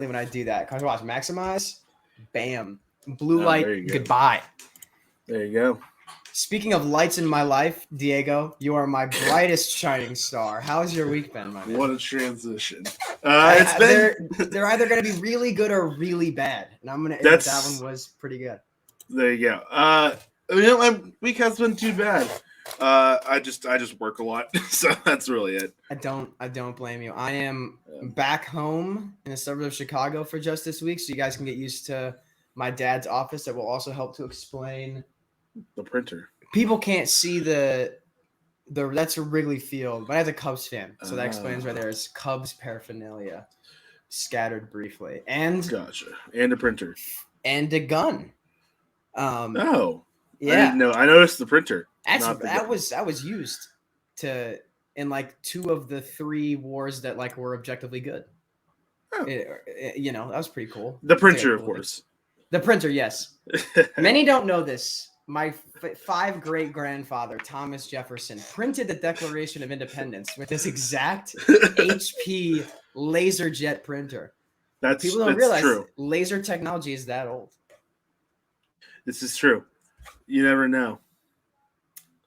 when I do that. Cause watch, maximize, bam, blue Oh, there light, you go. goodbye. There you go. Speaking of lights in my life, Diego, you are my brightest shining star. How's your week been, my man? What a transition. It's been. They're either going to be really good or really bad, and I'm gonna admit that one was pretty good. There you go. My week has been too bad. I just work a lot, so that's really it. I don't blame you. I am back home in the suburbs of Chicago for just this week, so you guys can get used to my dad's office. That will also help to explain the printer. People can't see the that's a Wrigley Field, but as a Cubs fan, so that explains why there's Cubs paraphernalia scattered briefly, and gotcha, and a printer, and a gun. Oh, yeah, I didn't know. I noticed the printer. That was used in like 2 of the 3 wars that like were objectively good. Oh. That was pretty cool. The printer, of course. The printer, yes. Many don't know this. My 5 great-grandfather, Thomas Jefferson, printed the Declaration of Independence with this exact HP LaserJet printer. People don't realize true. Laser technology is that old. This is true. You never know.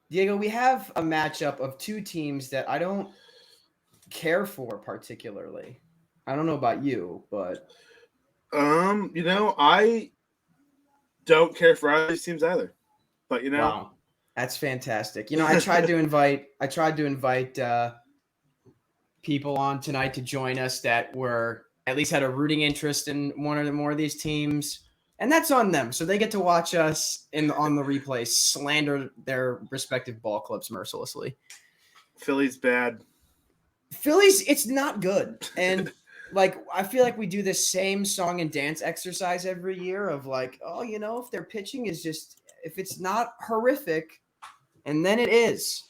Diego, we have a matchup of 2 teams that I don't care for particularly. I don't know about you, but I don't care for either these teams either. But wow, that's fantastic. I tried to invite people on tonight to join us that were at least had a rooting interest in one or more of these teams, and that's on them. So they get to watch us on the replay slander their respective ball clubs mercilessly. Phillies bad. Phillies, it's not good, and I feel like we do the same song and dance exercise every year of like, if their pitching is just. If it's not horrific, and then it is.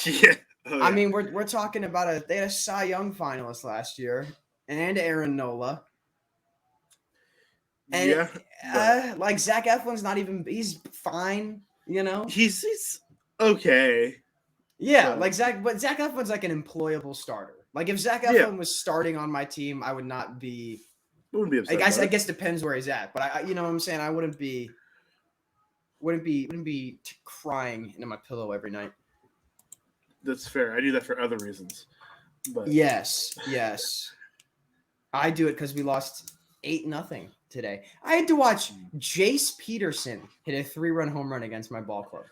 Yeah. Oh, yeah. I mean, we're talking about they had a Cy Young finalist last year, and Aaron Nola. And Zach Eflin's not even. He's fine. He's okay. Yeah, but Zach Eflin's like an employable starter. Like if Zach Eflin was starting on my team, I would not be. Wouldn't be upset. I guess depends where he's at, but I you know what I'm saying, I wouldn't be crying into my pillow every night. That's fair. I do that for other reasons. But yes. I do it because we lost 8-0 today. I had to watch Jace Peterson hit a 3-run home run against my ball club.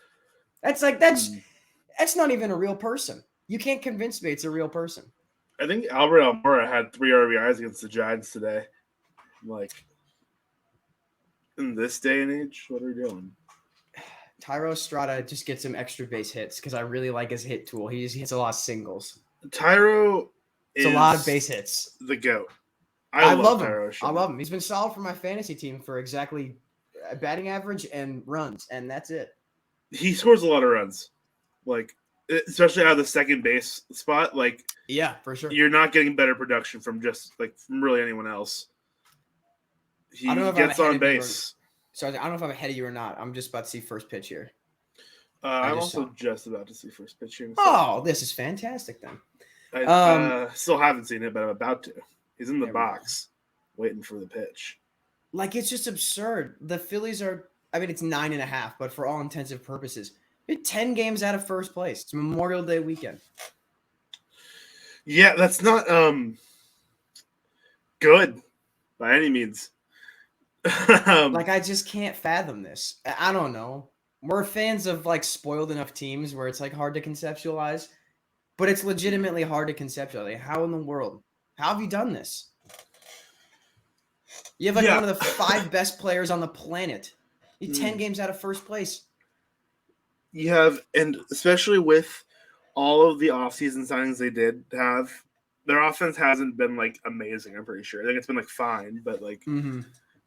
That's not even a real person. You can't convince me it's a real person. I think Albert Almora had 3 RBIs against the Giants today. In this day and age, what are we doing? Tyro Estrada just gets some extra base hits because I really like his hit tool. He hits a lot of singles. Tyro is a lot of base hits. The GOAT. I love him. I love him. He's been solid for my fantasy team for exactly batting average and runs, and that's it. He scores a lot of runs, especially out of the second base spot. Yeah, for sure. You're not getting better production from from really anyone else. He gets on base. So I don't know if I'm ahead of you or not. I'm just about to see first pitch here. I'm also just about to see first pitch here. Oh, this is fantastic then. I still haven't seen it, but I'm about to. He's in the box waiting for the pitch. It's just absurd. The Phillies are, it's 9.5, but for all intensive purposes, they're 10 games out of first place. It's Memorial Day weekend. Yeah, that's not good by any means. I just can't fathom this. I don't know. We're fans of spoiled enough teams where it's hard to conceptualize, but it's legitimately hard to conceptualize. How in the world? How have you done this? You have one of the 5 best players on the planet. You're 10 games out of first place. You have, and especially with all of the offseason signings they did have, their offense hasn't been amazing. I'm pretty sure. I think it's been fine, but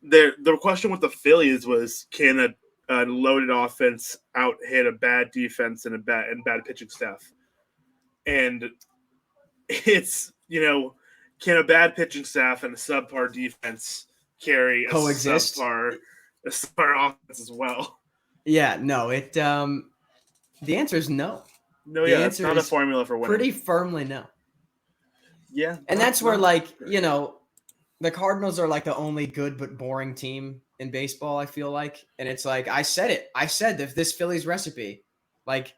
the question with the Phillies was, can a loaded offense out hit a bad defense and bad pitching staff? And it's, can a bad pitching staff and a subpar defense carry a subpar offense as well? Yeah, no, the answer is no. No, yeah, it's not a formula for winning. Pretty firmly no. Yeah. And that's where The Cardinals are like the only good but boring team in baseball, I feel like. And it's like, I said it. I said if this Phillies recipe, like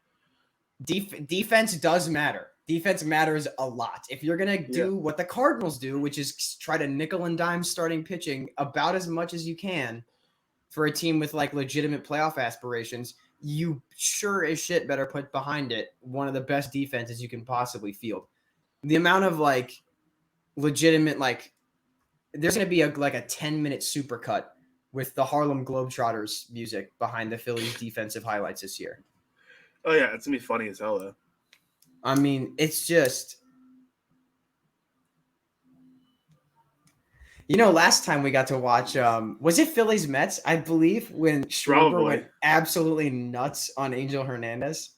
defense does matter. Defense matters a lot. If you're going to do what the Cardinals do, which is try to nickel and dime starting pitching about as much as you can for a team with like legitimate playoff aspirations, you sure as shit better put behind it one of the best defenses you can possibly field. The amount of like legitimate, like, there's going to be like a 10-minute supercut with the Harlem Globetrotters music behind the Phillies defensive highlights this year. Oh yeah, it's going to be funny as hell though. I mean, it's just, last time we got to watch, was it Phillies Mets? I believe when Schwarber went absolutely nuts on Angel Hernandez.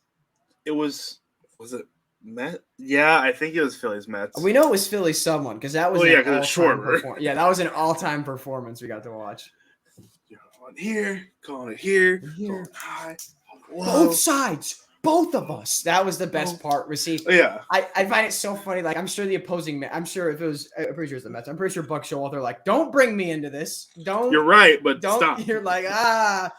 Was it Met? Yeah, I think it was Phillies Mets. We know it was Phillies someone because that was Schwarber. Yeah, that was an all-time performance we got to watch. On here, calling it here, going high, both sides. Both of us. That was the best part. Received. Oh, yeah. I find it so funny. Like, I'm sure the opposing, I'm sure if it was, I'm pretty sure it's the Mets. I'm pretty sure Buck Showalter like, don't bring me into this. Don't. You're right, but don't, stop. You're like, I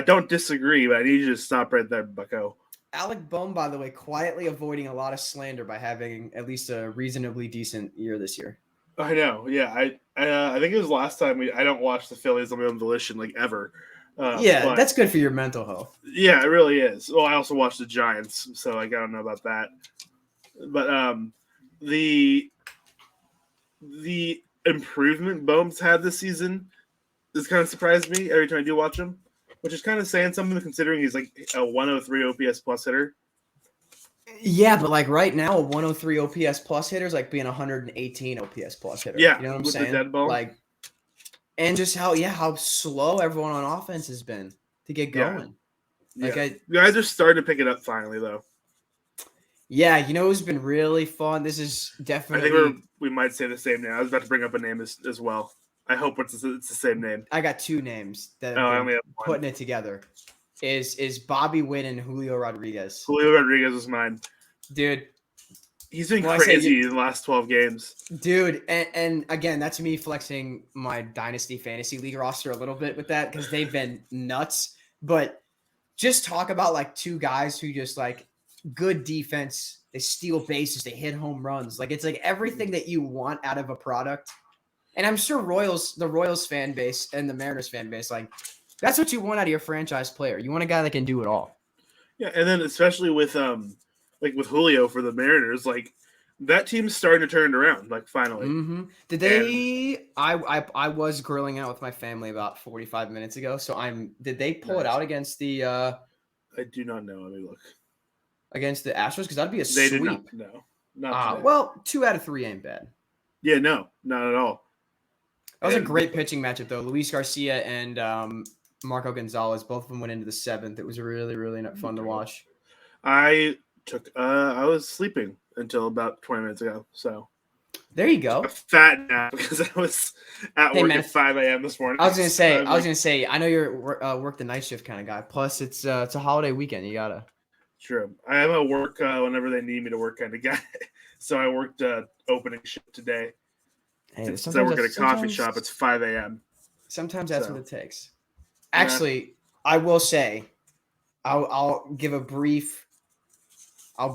don't disagree, but I need you to stop right there, Bucko. Alec Bohm, by the way, quietly avoiding a lot of slander by having at least a reasonably decent year this year. I know. Yeah. I think it was last time I don't watch the Phillies on my own volition, like, ever. But that's good for your mental health. Yeah, it really is. Well, I also watch the Giants, so I don't know about that. But the improvement Bohm's had this season has kind of surprised me every time I do watch him, which is kind of saying something considering he's like a 103 OPS plus hitter. Yeah, but like right now, a 103 OPS plus hitter is like being a 118 OPS plus hitter. Yeah, you know what I'm with saying? The dead ball. Like, and just how slow everyone on offense has been to get going. Yeah. Like guys are starting to pick it up finally, though. Yeah, it's been really fun. This is definitely. I think we might say the same name. I was about to bring up a name as well. I hope it's the same name. I got two names that I only have one. Putting it together. Is Bobby Witt and Julio Rodriguez. Julio Rodriguez was mine. Dude. He's been crazy in the last 12 games. Dude, and again, that's me flexing my Dynasty Fantasy League roster a little bit with that because they've been nuts. But just talk about like two guys who just like good defense, they steal bases, they hit home runs. Like it's like everything that you want out of a product. And I'm sure the Royals fan base and the Mariners fan base, like that's what you want out of your franchise player. You want a guy that can do it all. Yeah, and then especially with like with Julio for the Mariners, like that team's starting to turn it around, like finally. Mm-hmm. Did they? I was grilling out with my family about 45 minutes ago. So did they pull it out against the? I do not know. Let me look. Against the Astros, because that'd be a they sweep. Did not. No, not well, 2 out of 3 ain't bad. Yeah, no, not at all. That was a great pitching matchup, though. Luis Garcia and Marco Gonzalez, both of them went into the 7th. It was really, really fun to watch. I was sleeping until about 20 minutes ago, so there you go. A fat nap because I was at work at 5 a.m. this morning. I was gonna say, I know you're work the night shift kind of guy. Plus, it's a holiday weekend. You gotta. True. I am at work whenever they need me to work kind of guy. So I worked opening shift today. Hey, since I work at a coffee shop, it's 5 a.m. Sometimes that's what it takes. Actually, I will say, I'll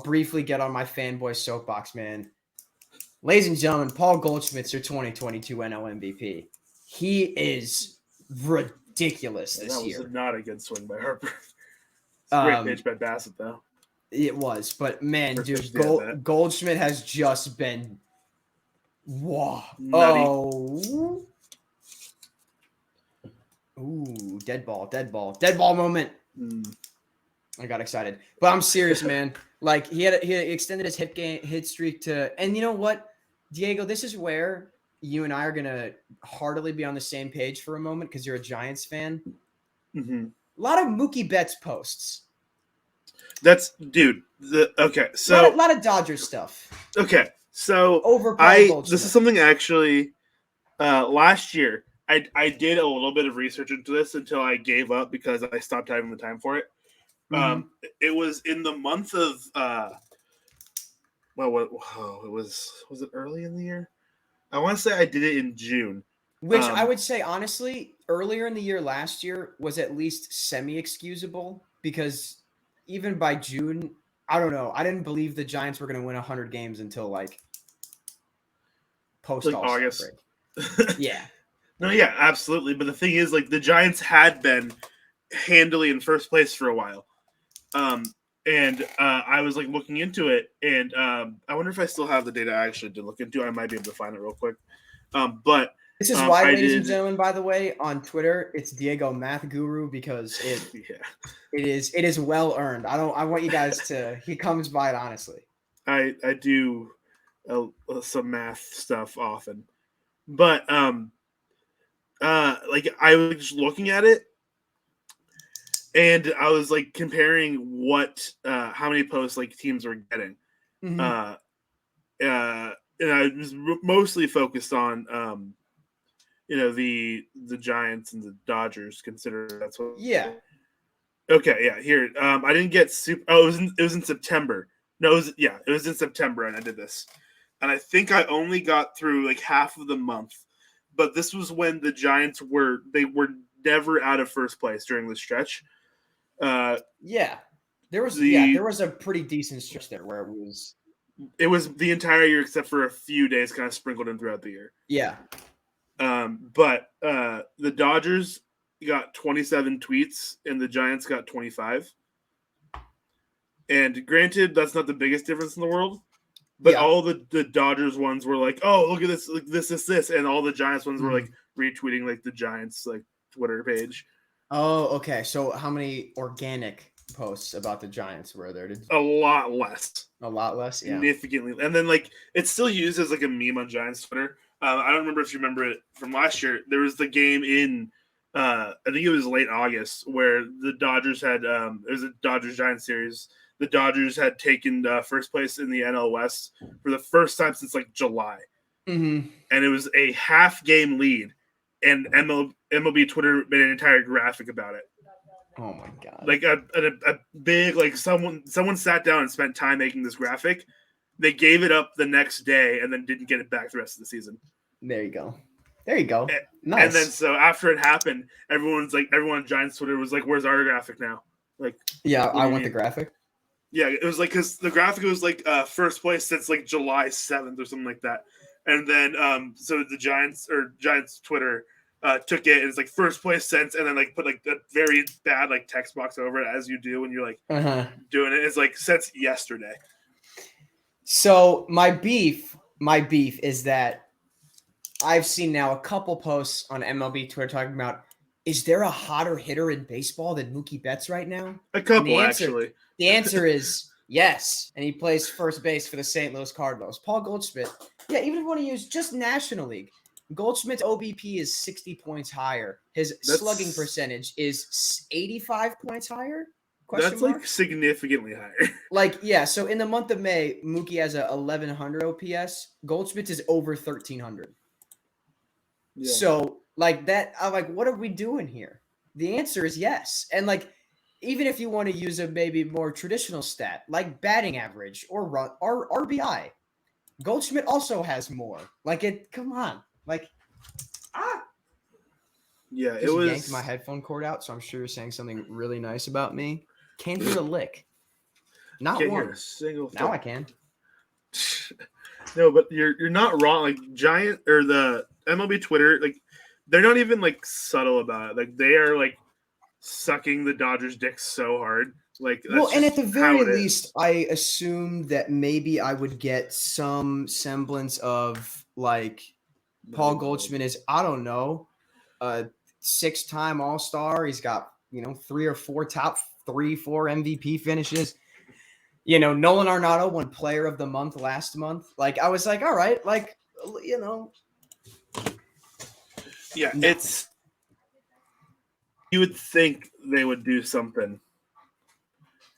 briefly get on my fanboy soapbox, man. Ladies and gentlemen, Paul Goldschmidt's your 2022 NL MVP. He is ridiculous this year. That was not a good swing by Harper. Great pitch by Bassett, though. It was, but man, dude, Goldschmidt has just been nutty. Oh. Ooh, dead ball moment. I got excited, but I'm serious, man. Like he extended his hit streak to, and you know what, Diego, this is where you and I are gonna heartily be on the same page for a moment because you're a Giants fan. Mm-hmm. A lot of Mookie Betts posts. That's dude. So a lot of Dodgers stuff. Okay, so this is something actually. Last year, I did a little bit of research into this until I gave up because I stopped having the time for it. Mm-hmm. It was in the month of it was it early in the year? I want to say I did it in June. Which I would say, honestly, earlier in the year last year was at least semi-excusable because even by June, I don't know. I didn't believe the Giants were going to win 100 games until like post like All-Star August. break. Yeah. No, yeah, absolutely. But the thing is, like, the Giants had been handily in first place for a while. And I was like looking into it, and I wonder if I still have the data I actually did look into. I might be able to find it real quick. But this is why, I ladies did, and gentlemen, by the way, on Twitter, it's Diego Math Guru because it is well earned. I want you guys to. He comes by it honestly. I do some math stuff often, but like I was just looking at it, and I was like comparing what how many posts like teams were getting. Mm-hmm. And I was mostly focused on the Giants and the Dodgers. Consider that's what. Yeah. Okay, yeah. Here, I didn't get super. Oh, it was in September. No, it was in September, and I did this, and I think I only got through like half of the month. But this was when the Giants were never out of first place during the stretch. Yeah, there was a pretty decent stretch there where it was the entire year except for a few days kind of sprinkled in throughout the year. Yeah. But the Dodgers got 27 tweets and the Giants got 25. And granted, that's not the biggest difference in the world, but all the Dodgers ones were like, "Oh, look at this, like this," and all the Giants ones were like retweeting like the Giants like Twitter page. Oh, okay. So how many organic posts about the Giants were there? A lot less. A lot less, yeah. Significantly. And then like it's still used as like a meme on Giants Twitter. I don't remember if you remember it from last year. There was the game in I think it was late August where the Dodgers had it was a Dodgers Giants series. The Dodgers had taken first place in the NL West for the first time since like July. Mm-hmm. And it was a half game lead. And MLB Twitter made an entire graphic about it. Oh my god! Like a big like someone sat down and spent time making this graphic. They gave it up the next day and then didn't get it back the rest of the season. There you go. Nice. And then so after it happened, everyone on Giants Twitter was like, "Where's our graphic now?" Like, yeah, I want the graphic. Yeah, it was like because the graphic was like first place since like July 7th or something like that. And then so the Giants Twitter took it and it's like first place since, and then like put like a very bad like text box over it as you do when you're like doing it. It's like since yesterday. So my beef is that I've seen now a couple posts on MLB Twitter talking about, is there a hotter hitter in baseball than Mookie Betts right now? A couple, actually. The answer is yes, and he plays first base for the St. Louis Cardinals. Paul Goldschmidt, yeah, even if you want to use just National League, Goldschmidt's OBP is 60 points higher. His slugging percentage is 85 points higher. That's like significantly higher. Like, yeah, so in the month of May, Mookie has a 1,100 OPS. Goldschmidt is over 1,300. Yeah. So, like that, I'm like, what are we doing here? The answer is yes. And like, even if you want to use a maybe more traditional stat, like batting average or run or RBI, Goldschmidt also has more. Like it, come on. Like, yeah, it just was. Yanked my headphone cord out, so I'm sure you're saying something really nice about me. Can't hear a lick. Not Can't one. hear a single thing. Now I can. No, but you're not wrong. Like Giant or the MLB Twitter, like they're not even like subtle about it. Like they are like sucking the Dodgers' dick so hard. Like well, and at the very least, I assumed that maybe I would get some semblance of like Paul Goldschmidt is, I don't know, a 6-time All-Star. He's got 3 or 4 top 3, 4 MVP finishes. Nolan Arenado won Player of the Month last month. Like I was like, all right, like yeah, it's. You would think they would do something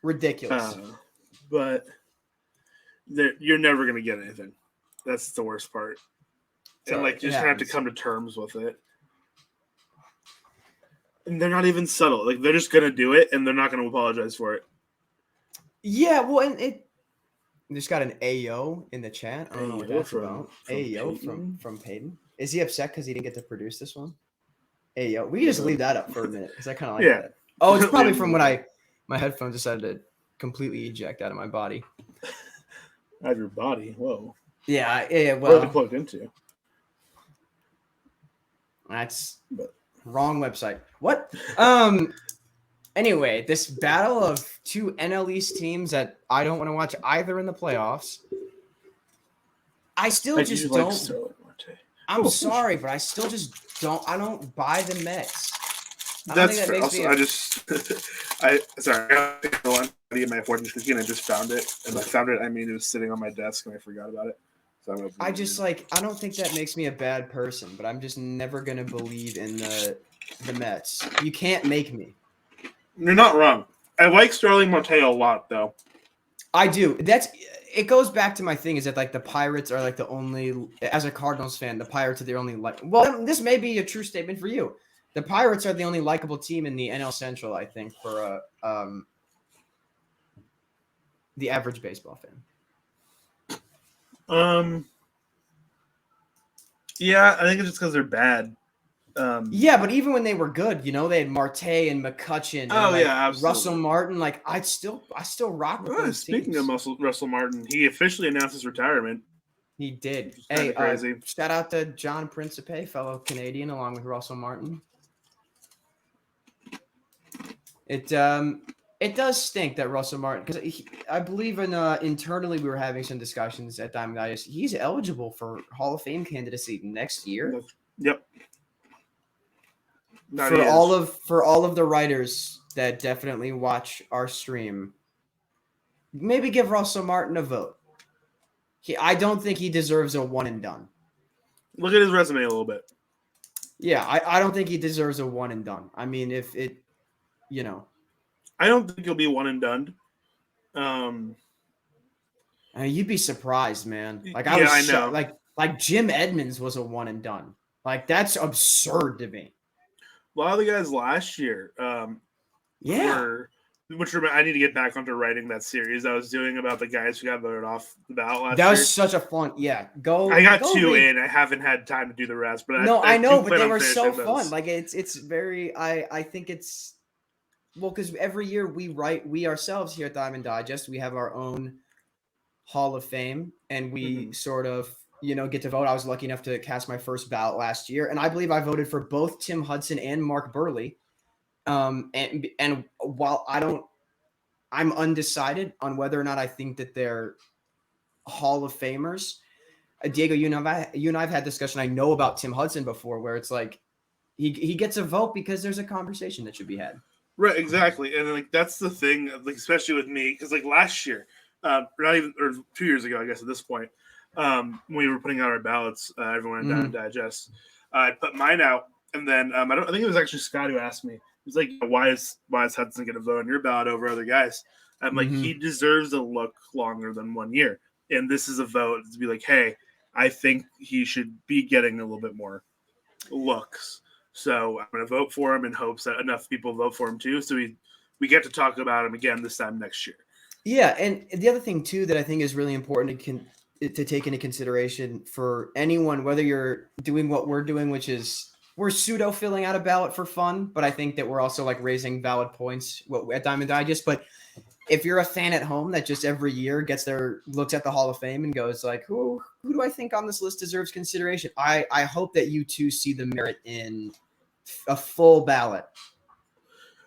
ridiculous, but you're never gonna get anything. That's the worst part, and like you just have to come to terms with it. And they're not even subtle. Like they're just gonna do it, and they're not gonna apologize for it. Yeah, well, and We just got an Ayo in the chat. I don't know what that's about. Ayo from Peyton. Is he upset because he didn't get to produce this one? Ayo. We can just leave that up for a minute because I kind of like that. Oh, it's probably from when my headphones decided to completely eject out of my body. Out of your body? Whoa. Yeah. Well, what are they plugged into? That's wrong website. What? Anyway, this battle of two NL East teams that I don't want to watch either in the playoffs. I still just don't. I'm sorry, but I still just don't. I don't buy the Mets. That's fair. Also, I get my Fortune cookie and I just found it. And I found it. I mean, it was sitting on my desk and I forgot about it. So I don't think that makes me a bad person, but I'm just never gonna believe in the Mets. You can't make me. You're not wrong. I like Sterling Marte a lot, though. I do. It goes back to my thing is that like the Pirates are like the only, as a Cardinals fan, the Pirates are the only well, this may be a true statement for you. The Pirates are the only likable team in the NL Central, I think, for the average baseball fan. Yeah, I think it's just because they're bad. Yeah, but even when they were good, they had Marte and McCutchen. And Russell Martin. Like I still rock with those speaking teams. of Russell Martin, he officially announced his retirement. He did. Hey, crazy. Shout out to John Principe, fellow Canadian, along with Russell Martin. It does stink that Russell Martin, because I believe internally we were having some discussions at Diamond Eyes. He's eligible for Hall of Fame candidacy next year. Yep. For all of the writers that definitely watch our stream, maybe give Russell Martin a vote. I don't think he deserves a one and done. Look at his resume a little bit. Yeah, I don't think he deserves a one and done. I mean, if it, I don't think he'll be one and done. I mean, you'd be surprised, man. Like I know. Like Jim Edmonds was a one and done. Like that's absurd to me. A lot of the guys last year, I need to get back onto writing that series I was doing about the guys who got voted off the ballot last year. That was such a fun, I got two in. I haven't had time to do the rest, but I know, but they were so fun. Like it's very. I think it's because every year we ourselves here at Diamond Digest, we have our own Hall of Fame, and we sort of get to vote. I was lucky enough to cast my first ballot last year, and I believe I voted for both Tim Hudson and Mark Burley. And while I'm undecided on whether or not I think that they're Hall of Famers. Diego, you and I've had discussion. I know about Tim Hudson before, where it's like he gets a vote because there's a conversation that should be had. Right, exactly, and that's the thing, especially with me, because last year, not even or 2 years ago, I guess at this point. When we were putting out our ballots, everyone in Diamond Digest, I put mine out, and then I think it was actually Scott who asked me. He was like, "Why is Hudson going to vote on your ballot over other guys?" I'm like, he deserves a look longer than 1 year, and this is a vote to be like, "Hey, I think he should be getting a little bit more looks." So I'm going to vote for him in hopes that enough people vote for him too, so we get to talk about him again this time next year. Yeah, and the other thing too that I think is really important to take into consideration for anyone, whether you're doing what we're doing, which is we're pseudo filling out a ballot for fun, but I think that we're also raising valid points at Diamond Digest. But if you're a fan at home that just every year looks at the Hall of Fame and goes like, who do I think on this list deserves consideration? I hope that you too see the merit in a full ballot.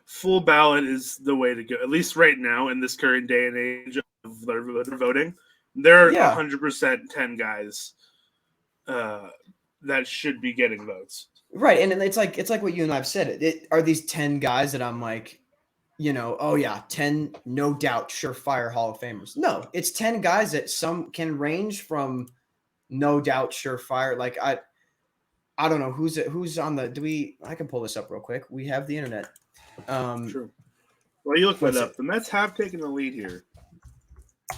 Full ballot is the way to go, at least right now in this current day and age of their voting. There are 100% 10 guys that should be getting votes. Right, and it's like what you and I've said. Are these 10 guys that I'm like, 10 no doubt surefire Hall of Famers? No, it's 10 guys that some can range from no doubt surefire. Like I don't know who's on the. I can pull this up real quick. We have the internet. True. Well, you look that up. The Mets have taken the lead here.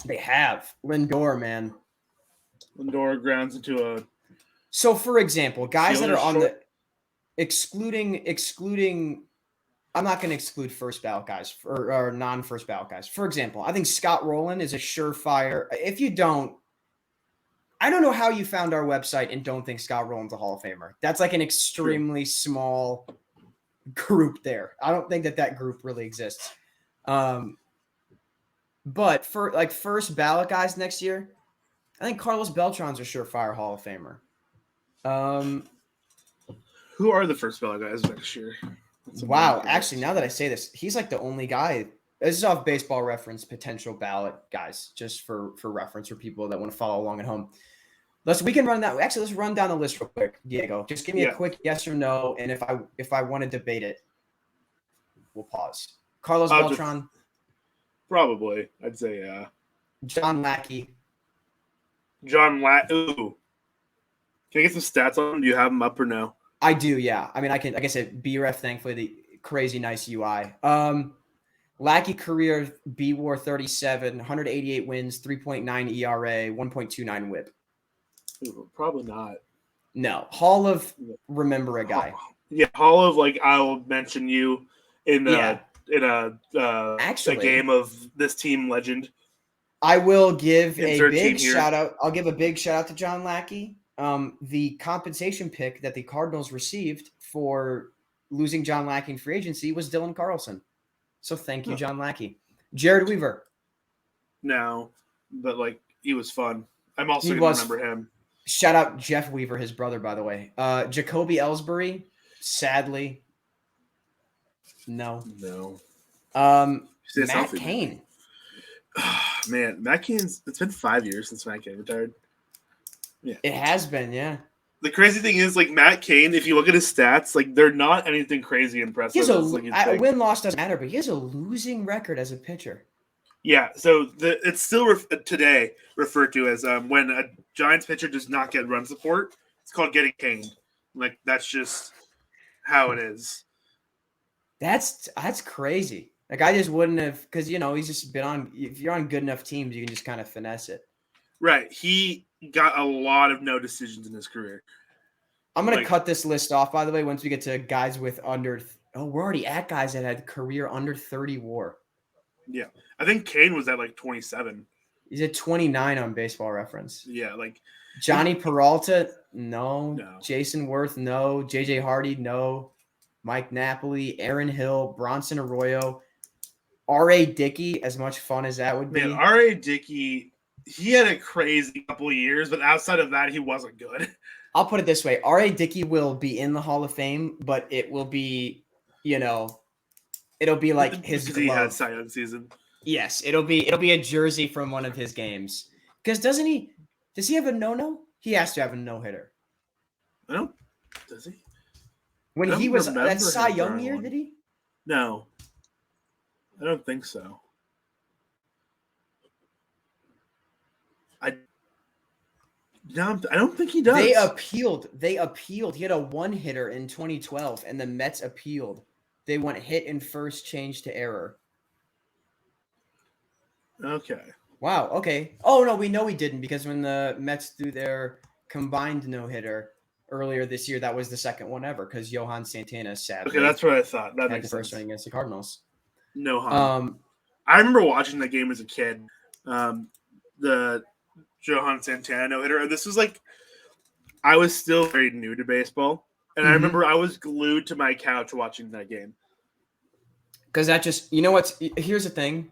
They have. Lindor, man. Lindor grounds into a. So, for example, guys that are on the excluding I'm not going to exclude first ballot guys or non-first ballot guys. For example, I think Scott Rowland is a surefire. If you don't, I don't know how you found our website and don't think Scott Rowland's a Hall of Famer. That's like an extremely small group there. I don't think that group really exists. But for like first ballot guys next year, I think Carlos Beltran's a surefire Hall of Famer. Who are the first ballot guys next year? Wow. Actually, now that I say this, he's like the only guy. This is off Baseball Reference, potential ballot guys, just for reference for people that want to follow along at home. We can run that. Actually, let's run down the list real quick, Diego. Just give me a quick yes or no, and if I want to debate it, we'll pause. Carlos Beltran. Probably. I'd say yeah. John Lackey. Ooh. Can I get some stats on him? Do you have him up or no? I do, yeah. I mean, I can. Like I said, BREF, thankfully, the crazy nice UI. Lackey career B-WAR 37, 188 wins, 3.9 ERA, 1.29 WHIP. Ooh, probably not. No. Hall of remember a guy. Yeah, Hall of like I'll mention you in a game of this team legend. I will give a big shout out. I'll give a big shout out to John Lackey. The compensation pick that the Cardinals received for losing John Lackey in free agency was Dylan Carlson. So thank you, John Lackey. Jared Weaver. No, but like he was fun. I'm also going to remember him. Shout out Jeff Weaver, his brother, by the way. Jacoby Ellsbury, sadly. No. Matt Cain. Man, Matt Cain's it's been 5 years since Matt Cain retired. Yeah. It has been, yeah. The crazy thing is, like, Matt Cain, if you look at his stats, like, they're not anything crazy impressive. He has a win-loss doesn't matter, but he has a losing record as a pitcher. Yeah, so it's still today referred to as when a Giants pitcher does not get run support, it's called getting caned. Like, that's just how it is. That's crazy. Like, I just wouldn't have, because, he's just been on, if you're on good enough teams, you can just kind of finesse it. Right. He got a lot of no decisions in his career. I'm going to cut this list off, by the way, once we get to guys with we're already at guys that had career under 30 WAR. Yeah. I think Kane was at like 27. He's at 29 on Baseball Reference. Yeah, like Johnny Peralta, no. Jason Worth, no. JJ Hardy, no. Mike Napoli, Aaron Hill, Bronson Arroyo, R.A. Dickey, as much fun as that would be. Man, R.A. Dickey, he had a crazy couple of years, but outside of that, he wasn't good. I'll put it this way. R.A. Dickey will be in the Hall of Fame, but it will be, it'll be like his because he had Cy Young season. Yes, it'll be a jersey from one of his games. Because does he have a no-no? He has to have a no-hitter. Does he? When he was that Cy Young year, did he? No. I don't think so. I don't think he does. They appealed. He had a one-hitter in 2012, and the Mets appealed. They went hit and first, change to error. Okay. Wow. Okay. Oh, no, we know he didn't because when the Mets threw their combined no-hitter earlier this year, that was the second one ever because Johan Santana sadly. Okay, that's what I thought. That makes the first one against the Cardinals. No harm. I remember watching that game as a kid. The Johan Santana no-hitter. And this was like, I was still very new to baseball. And I remember I was glued to my couch watching that game. Because that just, here's the thing.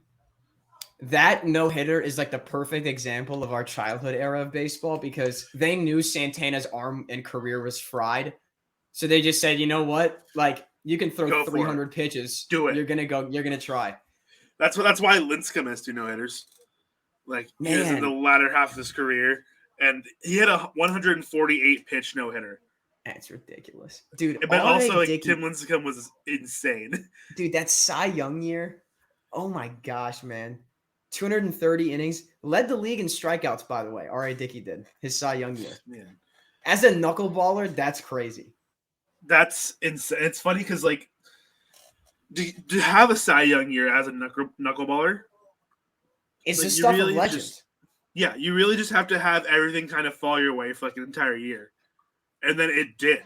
That no-hitter is like the perfect example of our childhood era of baseball because they knew Santana's arm and career was fried. So they just said, you know what? Like, you can throw 300 pitches. Do it. You're going to try. That's why Lincecum has two no-hitters. Like, he was in the latter half of his career, and he had a 148-pitch no-hitter. That's ridiculous. Dude, but also, like, Tim Lincecum was insane. Dude, that Cy Young year, oh my gosh, man. 230 innings. Led the league in strikeouts, by the way. R.A. Dickey did. His Cy Young year. Man. As a knuckleballer, that's crazy. That's insane. It's funny because, like, to have a Cy Young year as a knuckleballer, it's like, the stuff of legend. You really just have to have everything kind of fall your way for like an entire year. And then it did.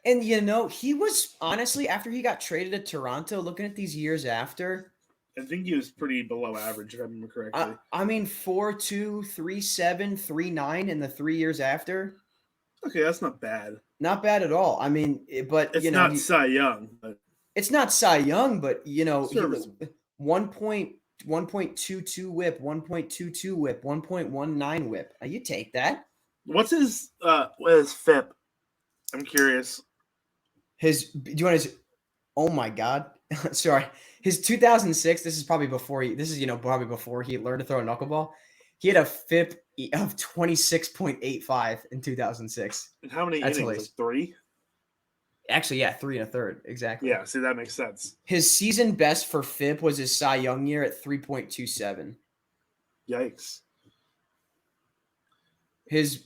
And he was honestly, after he got traded to Toronto, looking at these years after, I think he was pretty below average, if I remember correctly. I mean 4.2, 3.7, 3.9 in the 3 years after. Okay, that's not bad. Not bad at all. I mean, but it's not Cy Young, but it's not Cy Young, but he 1.22 whip, 1.22 whip, 1.19 whip. You take that. What's his FIP? I'm curious. Do you want his? Oh my God! Sorry, his 2006. This is probably before he. This is probably before he learned to throw a knuckleball. He had a FIP of 26.85 in 2006. And how many innings? Like 3? Actually, yeah, 3 1/3. Exactly. Yeah, see, that makes sense. His season best for FIP was his Cy Young year at 3.27. Yikes. His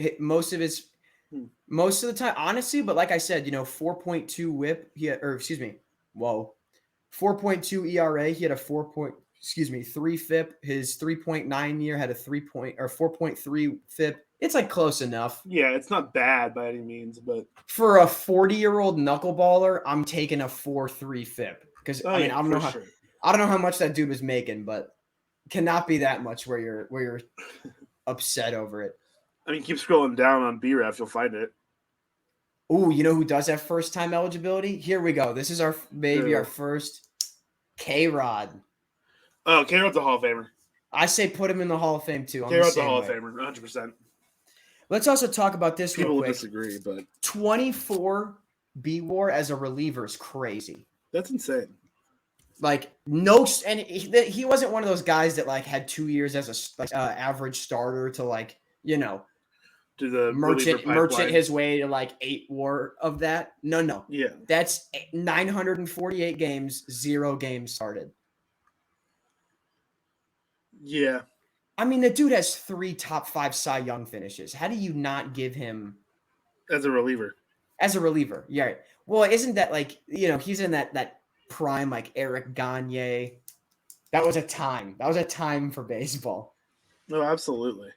most of the time, honestly, but like I said, 4.2 whip, 4.2 ERA, he had a 3 FIP. His 3.9 year had a 4.3 FIP. It's like close enough. Yeah, it's not bad by any means, but for a 40-year-old knuckleballer, I'm taking a 4.3 FIP because I don't know how much that dude was making, but cannot be that much where you're upset over it. I mean, keep scrolling down on BREF, you'll find it. Ooh, you know who does have first time eligibility? Here we go. This is our first K-Rod. Oh, K-Rod's a Hall of Famer. I say put him in the Hall of Fame too. K-Rod's a Hall of Famer, 100%. Let's also talk about this People real quick. will disagree, but 24 B-WAR as a reliever is crazy. That's insane. Like and he wasn't one of those guys that like had 2 years as a average starter to to the merchant his way to like 8 WAR of that. No. Yeah. That's 948 games, 0 games started. Yeah. I mean, the dude has 3 top 5 Cy Young finishes. How do you not give him as a reliever? As a reliever, yeah. Well, isn't that like he's in that prime like Eric Gagne? That was a time. That was a time for baseball. No, absolutely.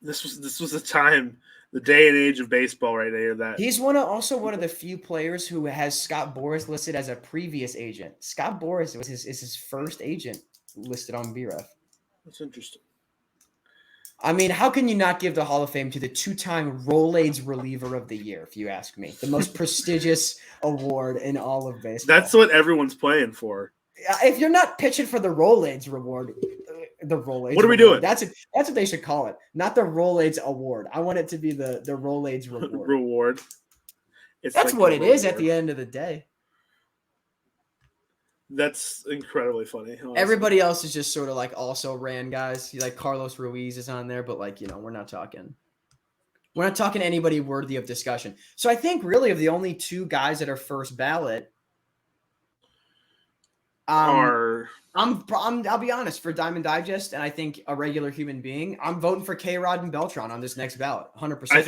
This was a time, the day and age of baseball right there. That he's one of the few players who has Scott Boras listed as a previous agent. Scott Boras is his first agent listed on BREF. That's interesting. I mean, how can you not give the Hall of Fame to the 2-time Rolaids reliever of the year, if you ask me? The most prestigious award in all of baseball. That's what everyone's playing for. If you're not pitching for the Rolaids reward, the Rolaids. What are we doing? That's what they should call it. Not the Rolaids award. I want it to be the Rolaids reward. That's like what it is at the end of the day. That's incredibly funny. Honestly. Everybody else is just sort of like also ran guys. Like Carlos Ruiz is on there, but like, we're not talking anybody worthy of discussion. So I think really of the only 2 guys that are first ballot I'll be honest, for Diamond Digest, and I think a regular human being, I'm voting for K-Rod and Beltran on this next ballot. 100%. I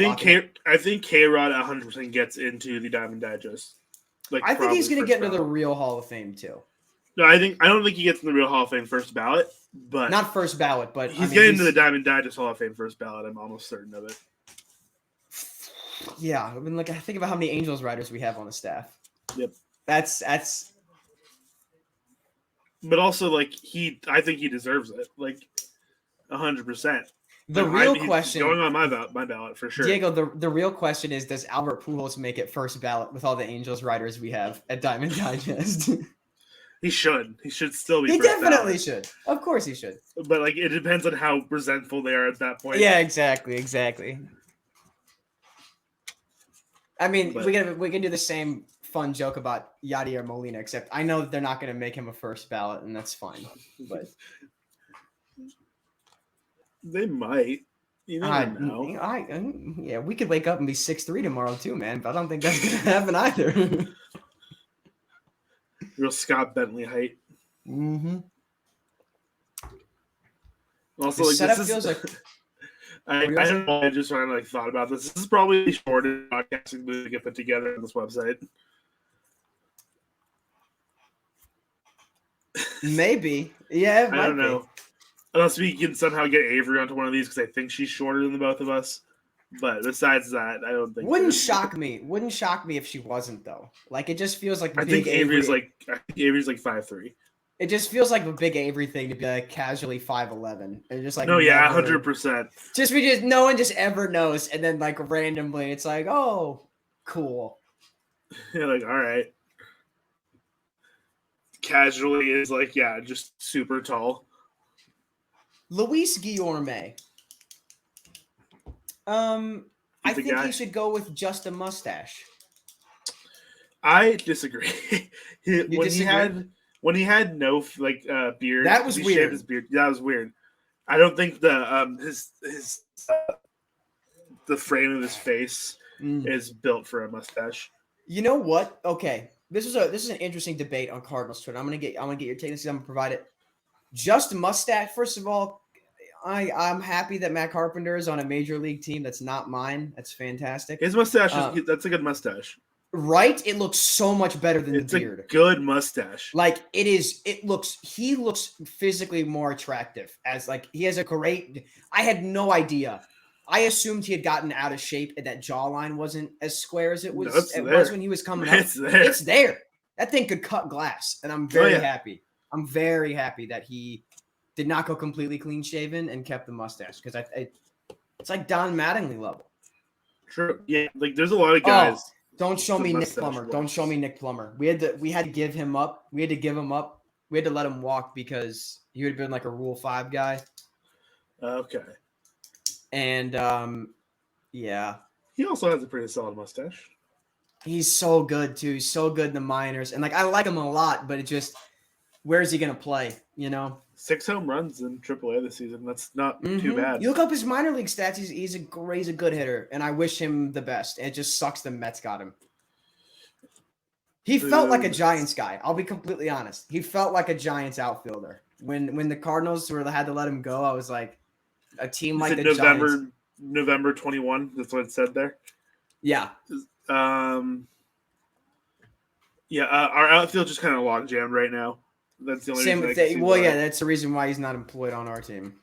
think K-Rod 100% gets into the Diamond Digest. Like I think he's going to get into the real Hall of Fame too. No, I don't think he gets in the real Hall of Fame first ballot, but not first ballot, but he's getting into the Diamond Digest Hall of Fame first ballot. I'm almost certain of it. Yeah, I mean, I think about how many Angels writers we have on the staff. Yep, that's. But also, I think he deserves it, 100%. The real question going on my ballot for sure. Diego, the real question is: does Albert Pujols make it first ballot with all the Angels writers we have at Diamond Digest? He should. He should still be. He definitely should. Of course, he should. But it depends on how resentful they are at that point. Yeah, exactly. I mean, we can do the same fun joke about Yadier Molina, except I know that they're not going to make him a first ballot, and that's fine. But they might. You never know. Yeah, we could wake up and be 6'3" tomorrow too, man. But I don't think that's going to happen either. Real Scott Bentley height. Mm-hmm. Also, feels like I don't know. I just thought about this. This is probably the shortest podcasting we get put together on this website. Maybe, yeah. I don't know. Unless we can somehow get Avery onto one of these because I think she's shorter than the both of us. But besides that, I don't think. Wouldn't shock me. Wouldn't shock me if she wasn't though. Like it just feels like I big think Avery's Avery. like 5'3". It just feels like a big Avery thing to be like casually 5'11". And just like No, yeah, never, 100%. just no one just ever knows, and then like randomly it's like, oh, cool. You're like, all right. Casually is like, yeah, just super tall. Luis Guillorme. I think he should go with just a mustache. I disagree. Disagree? When he had no beard, that was he weird. Shaved his beard. That was weird. I don't think the frame of his face is built for a mustache. You know what? Okay, this is an interesting debate on Cardinals Twitter. I'm gonna get your take. I'm gonna provide it. Just a mustache. First of all, I'm happy that Matt Carpenter is on a major league team that's not mine. That's fantastic. His mustache that's a good mustache. Right? It looks so much better than the beard. It's a good mustache. Like it is. He looks physically more attractive. As like he has a great. I had no idea. I assumed he had gotten out of shape and that jawline wasn't as square as it was when he was coming up. It's there. That thing could cut glass, and I'm very happy. I'm very happy that he did not go completely clean shaven and kept the mustache because it's like Don Mattingly level. True. Yeah, like there's a lot of guys. Oh, don't show me Nick Plummer. Don't show me Nick Plummer. We had to give him up. We had to give him up. We had to let him walk because he would have been like a Rule 5 guy. Okay. And yeah. He also has a pretty solid mustache. He's so good too. He's so good in the minors. And like I like him a lot, but it just where's he gonna play, you know? 6 home runs in AAA this season. That's not too bad. You look up his minor league stats, he's a good hitter, and I wish him the best. It just sucks the Mets got him. He felt like a Giants guy. I'll be completely honest. He felt like a Giants outfielder. When the Cardinals had to let him go, I was like, a team like the Giants. November 21. That's what it said there. Yeah. Our outfield just kind of log jammed right now. That's the only reason. That's the reason why he's not employed on our team.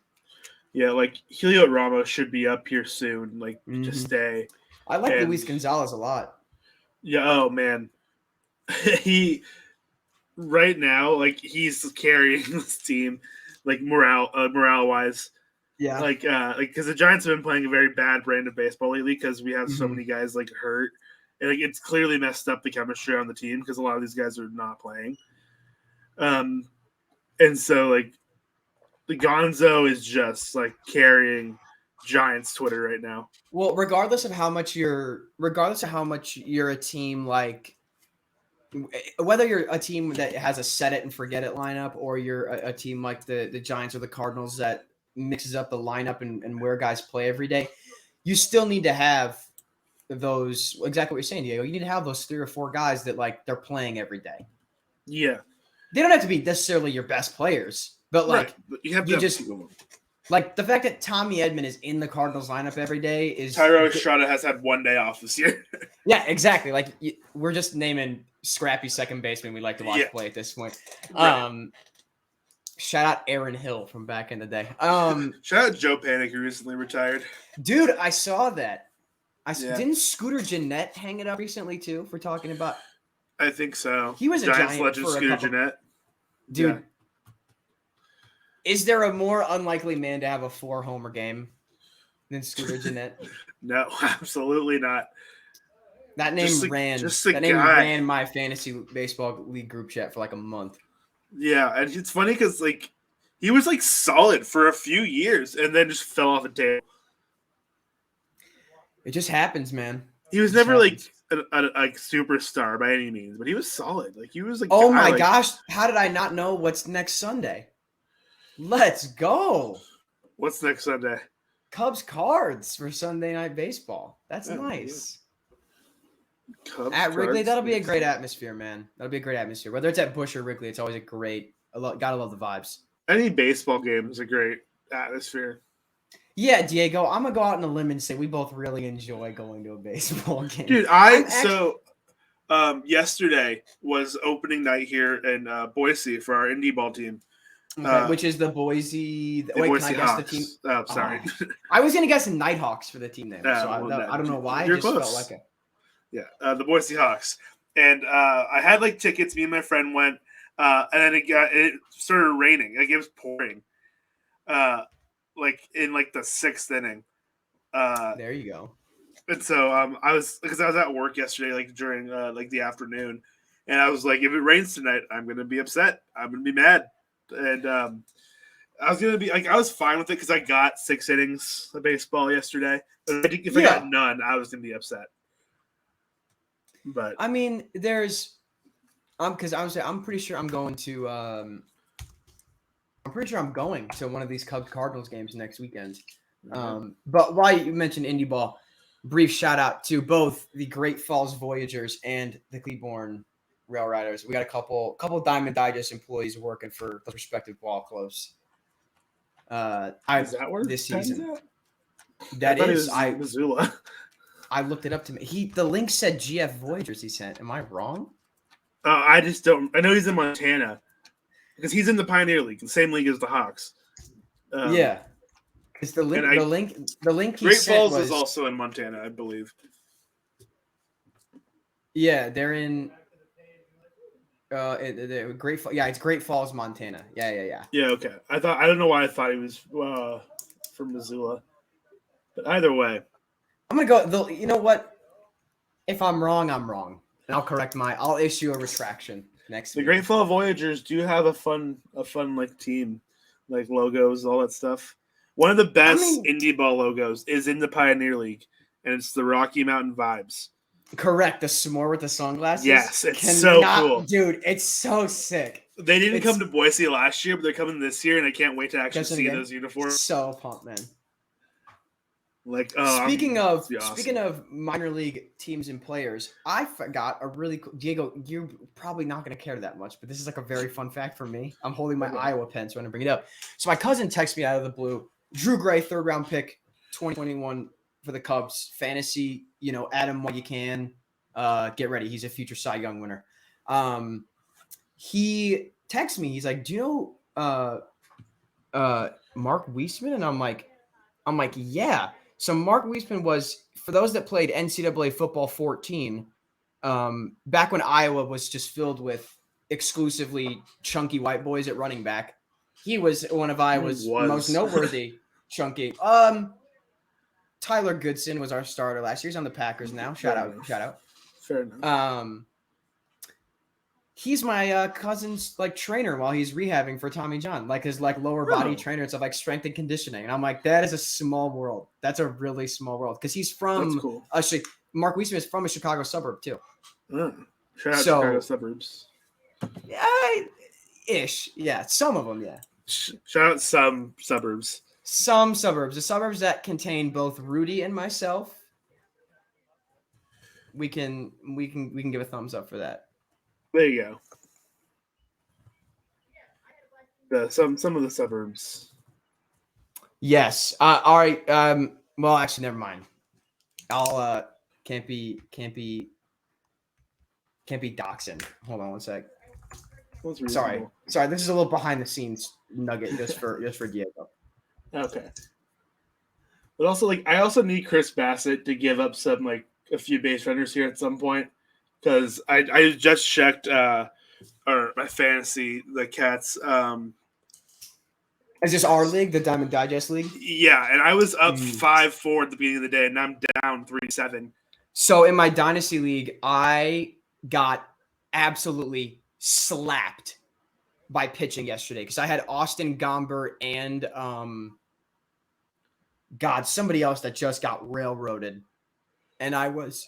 Yeah, like Helio Ramos should be up here soon, to stay. I like Luis Gonzalez a lot. Yeah. Oh man, he right now he's carrying this team, morale wise. Yeah. Because the Giants have been playing a very bad brand of baseball lately because we have so many guys hurt, and it's clearly messed up the chemistry on the team because a lot of these guys are not playing. And so the Gonzo is just carrying Giants Twitter right now. Well, regardless of how much you're a team whether you're a team that has a set it and forget it lineup, or you're a team like the Giants or the Cardinals that mixes up the lineup and where guys play every day, you still need to have those, exactly what you're saying, Diego. You need to have those 3 or 4 guys that they're playing every day. Yeah. They don't have to be necessarily your best players, but but you have to just the fact that Tommy Edman is in the Cardinals lineup every day is Tyro Estrada has had 1 day off this year. Yeah, exactly. We're just naming scrappy second baseman we like to watch play at this point. Right. Shout out Aaron Hill from back in the day. Shout out Joe Panic, who recently retired. Dude, I saw that. Didn't Scooter Gennett hang it up recently too for talking about? I think so. He was a Giants legend, Scooter Gennett. Dude, yeah. Is there a more unlikely man to have a 4-homer game than Scooter Gennett? No, absolutely not. That name ran my fantasy baseball league group chat for a month. Yeah, and it's funny because he was solid for a few years and then just fell off a tail. It just happens, man. He was never a superstar by any means, but he was solid. He was oh my gosh, how did I not know what's next Sunday? Let's go. What's next Sunday? Cubs Cards for Sunday Night Baseball. That's nice. Cubs at Wrigley, that'll be a great atmosphere, man. That'll be a great atmosphere. Whether it's at Busch or Wrigley, it's always a great. Gotta love the vibes. Any baseball game is a great atmosphere. Yeah, Diego, I'm gonna go out on a limb and say we both really enjoy going to a baseball game. Dude, yesterday was opening night here in Boise for our indie ball team. Okay, which is the Boise. Wait, Boise can I guess Hawks. the team? Oh, sorry. I was gonna guess the Nighthawks for the team name. So I don't know why. You're I just close. felt like it. Yeah, the Boise Hawks. And I had like tickets. Me and my friend went, and then it started raining. Like it was pouring, like in like the 6th inning. There you go. And so I was at work yesterday, like during like the afternoon, and I was like, if it rains tonight, I'm gonna be upset. I'm gonna be mad, and I was gonna be like, I was fine with it because I got 6 innings of baseball yesterday. But if I got none, I was gonna be upset. But I mean, because I'm pretty sure I'm going to I'm pretty sure I'm going to one of these Cubs Cardinals games next weekend. But while you mentioned indie ball, brief shout out to both the Great Falls Voyagers and the Cleburne Rail Riders. We got a couple Diamond Digest employees working for those respective ball clubs. Is that where this season? That is Missoula. I looked it up to me. The link said GF Voyagers he sent. Am I wrong? I just don't. I know he's in Montana because he's in the Pioneer League, the same league as the Hawks. Yeah. Because the link he Great sent Falls was is also in Montana, I believe. Yeah, they're in Great Falls. Yeah, it's Great Falls, Montana. Yeah. Yeah, okay. I don't know why I thought he was from Missoula. But either way. I'm gonna go you know what? If I'm wrong, I'm wrong. And I'll issue a retraction next week. The Great Fall Voyagers do have a fun like team, like logos, all that stuff. One of the best indie ball logos is in the Pioneer League, and it's the Rocky Mountain Vibes. Correct. The s'more with the sunglasses. Yes, it's so cool. Dude, it's so sick. They didn't come to Boise last year, but they're coming this year, and I can't wait to actually see those uniforms. So pumped, man. Like, speaking of minor league teams and players, I forgot a really cool Diego. You're probably not going to care that much, but this is like a very fun fact for me. I'm holding my Iowa pen, so I'm going to bring it up. So my cousin texted me out of the blue. Drew Gray, 3rd round pick, 2021 for the Cubs. Fantasy, add him while you can. Get ready. He's a future Cy Young winner. He texted me. He's like, "Do you know Mark Weisman?" And I'm like, "Yeah." So Mark Weisman was, for those that played NCAA football 14, back when Iowa was just filled with exclusively chunky white boys at running back. He was one of Iowa's most noteworthy chunky. Tyler Goodson was our starter last year. He's on the Packers now. Shout out. Fair enough. He's my cousin's trainer while he's rehabbing for Tommy John, his lower body trainer and stuff, strength and conditioning. And I'm like, that is a small world. That's a really small world because he's from. That's cool. Mark Weisman is from a Chicago suburb too. Shout out Chicago suburbs. Yeah, ish. Yeah, some of them. Yeah. Shout out some suburbs. Some suburbs. The suburbs that contain both Rudy and myself. We can give a thumbs up for that. There you go. Some of the suburbs. Yes. All right. Well, actually, never mind. I'll can't be doxing. Hold on one sec. Sorry. This is a little behind the scenes nugget just for Diego. Okay. But also, I also need Chris Bassett to give up some a few base runners here at some point. Because I just checked my fantasy, the Cats. Is this our league, the Diamond Digest League? Yeah, and I was up 5-4 at the beginning of the day, and I'm down 3-7. So in my Dynasty League, I got absolutely slapped by pitching yesterday because I had Austin Gomber and somebody else that just got railroaded. And I was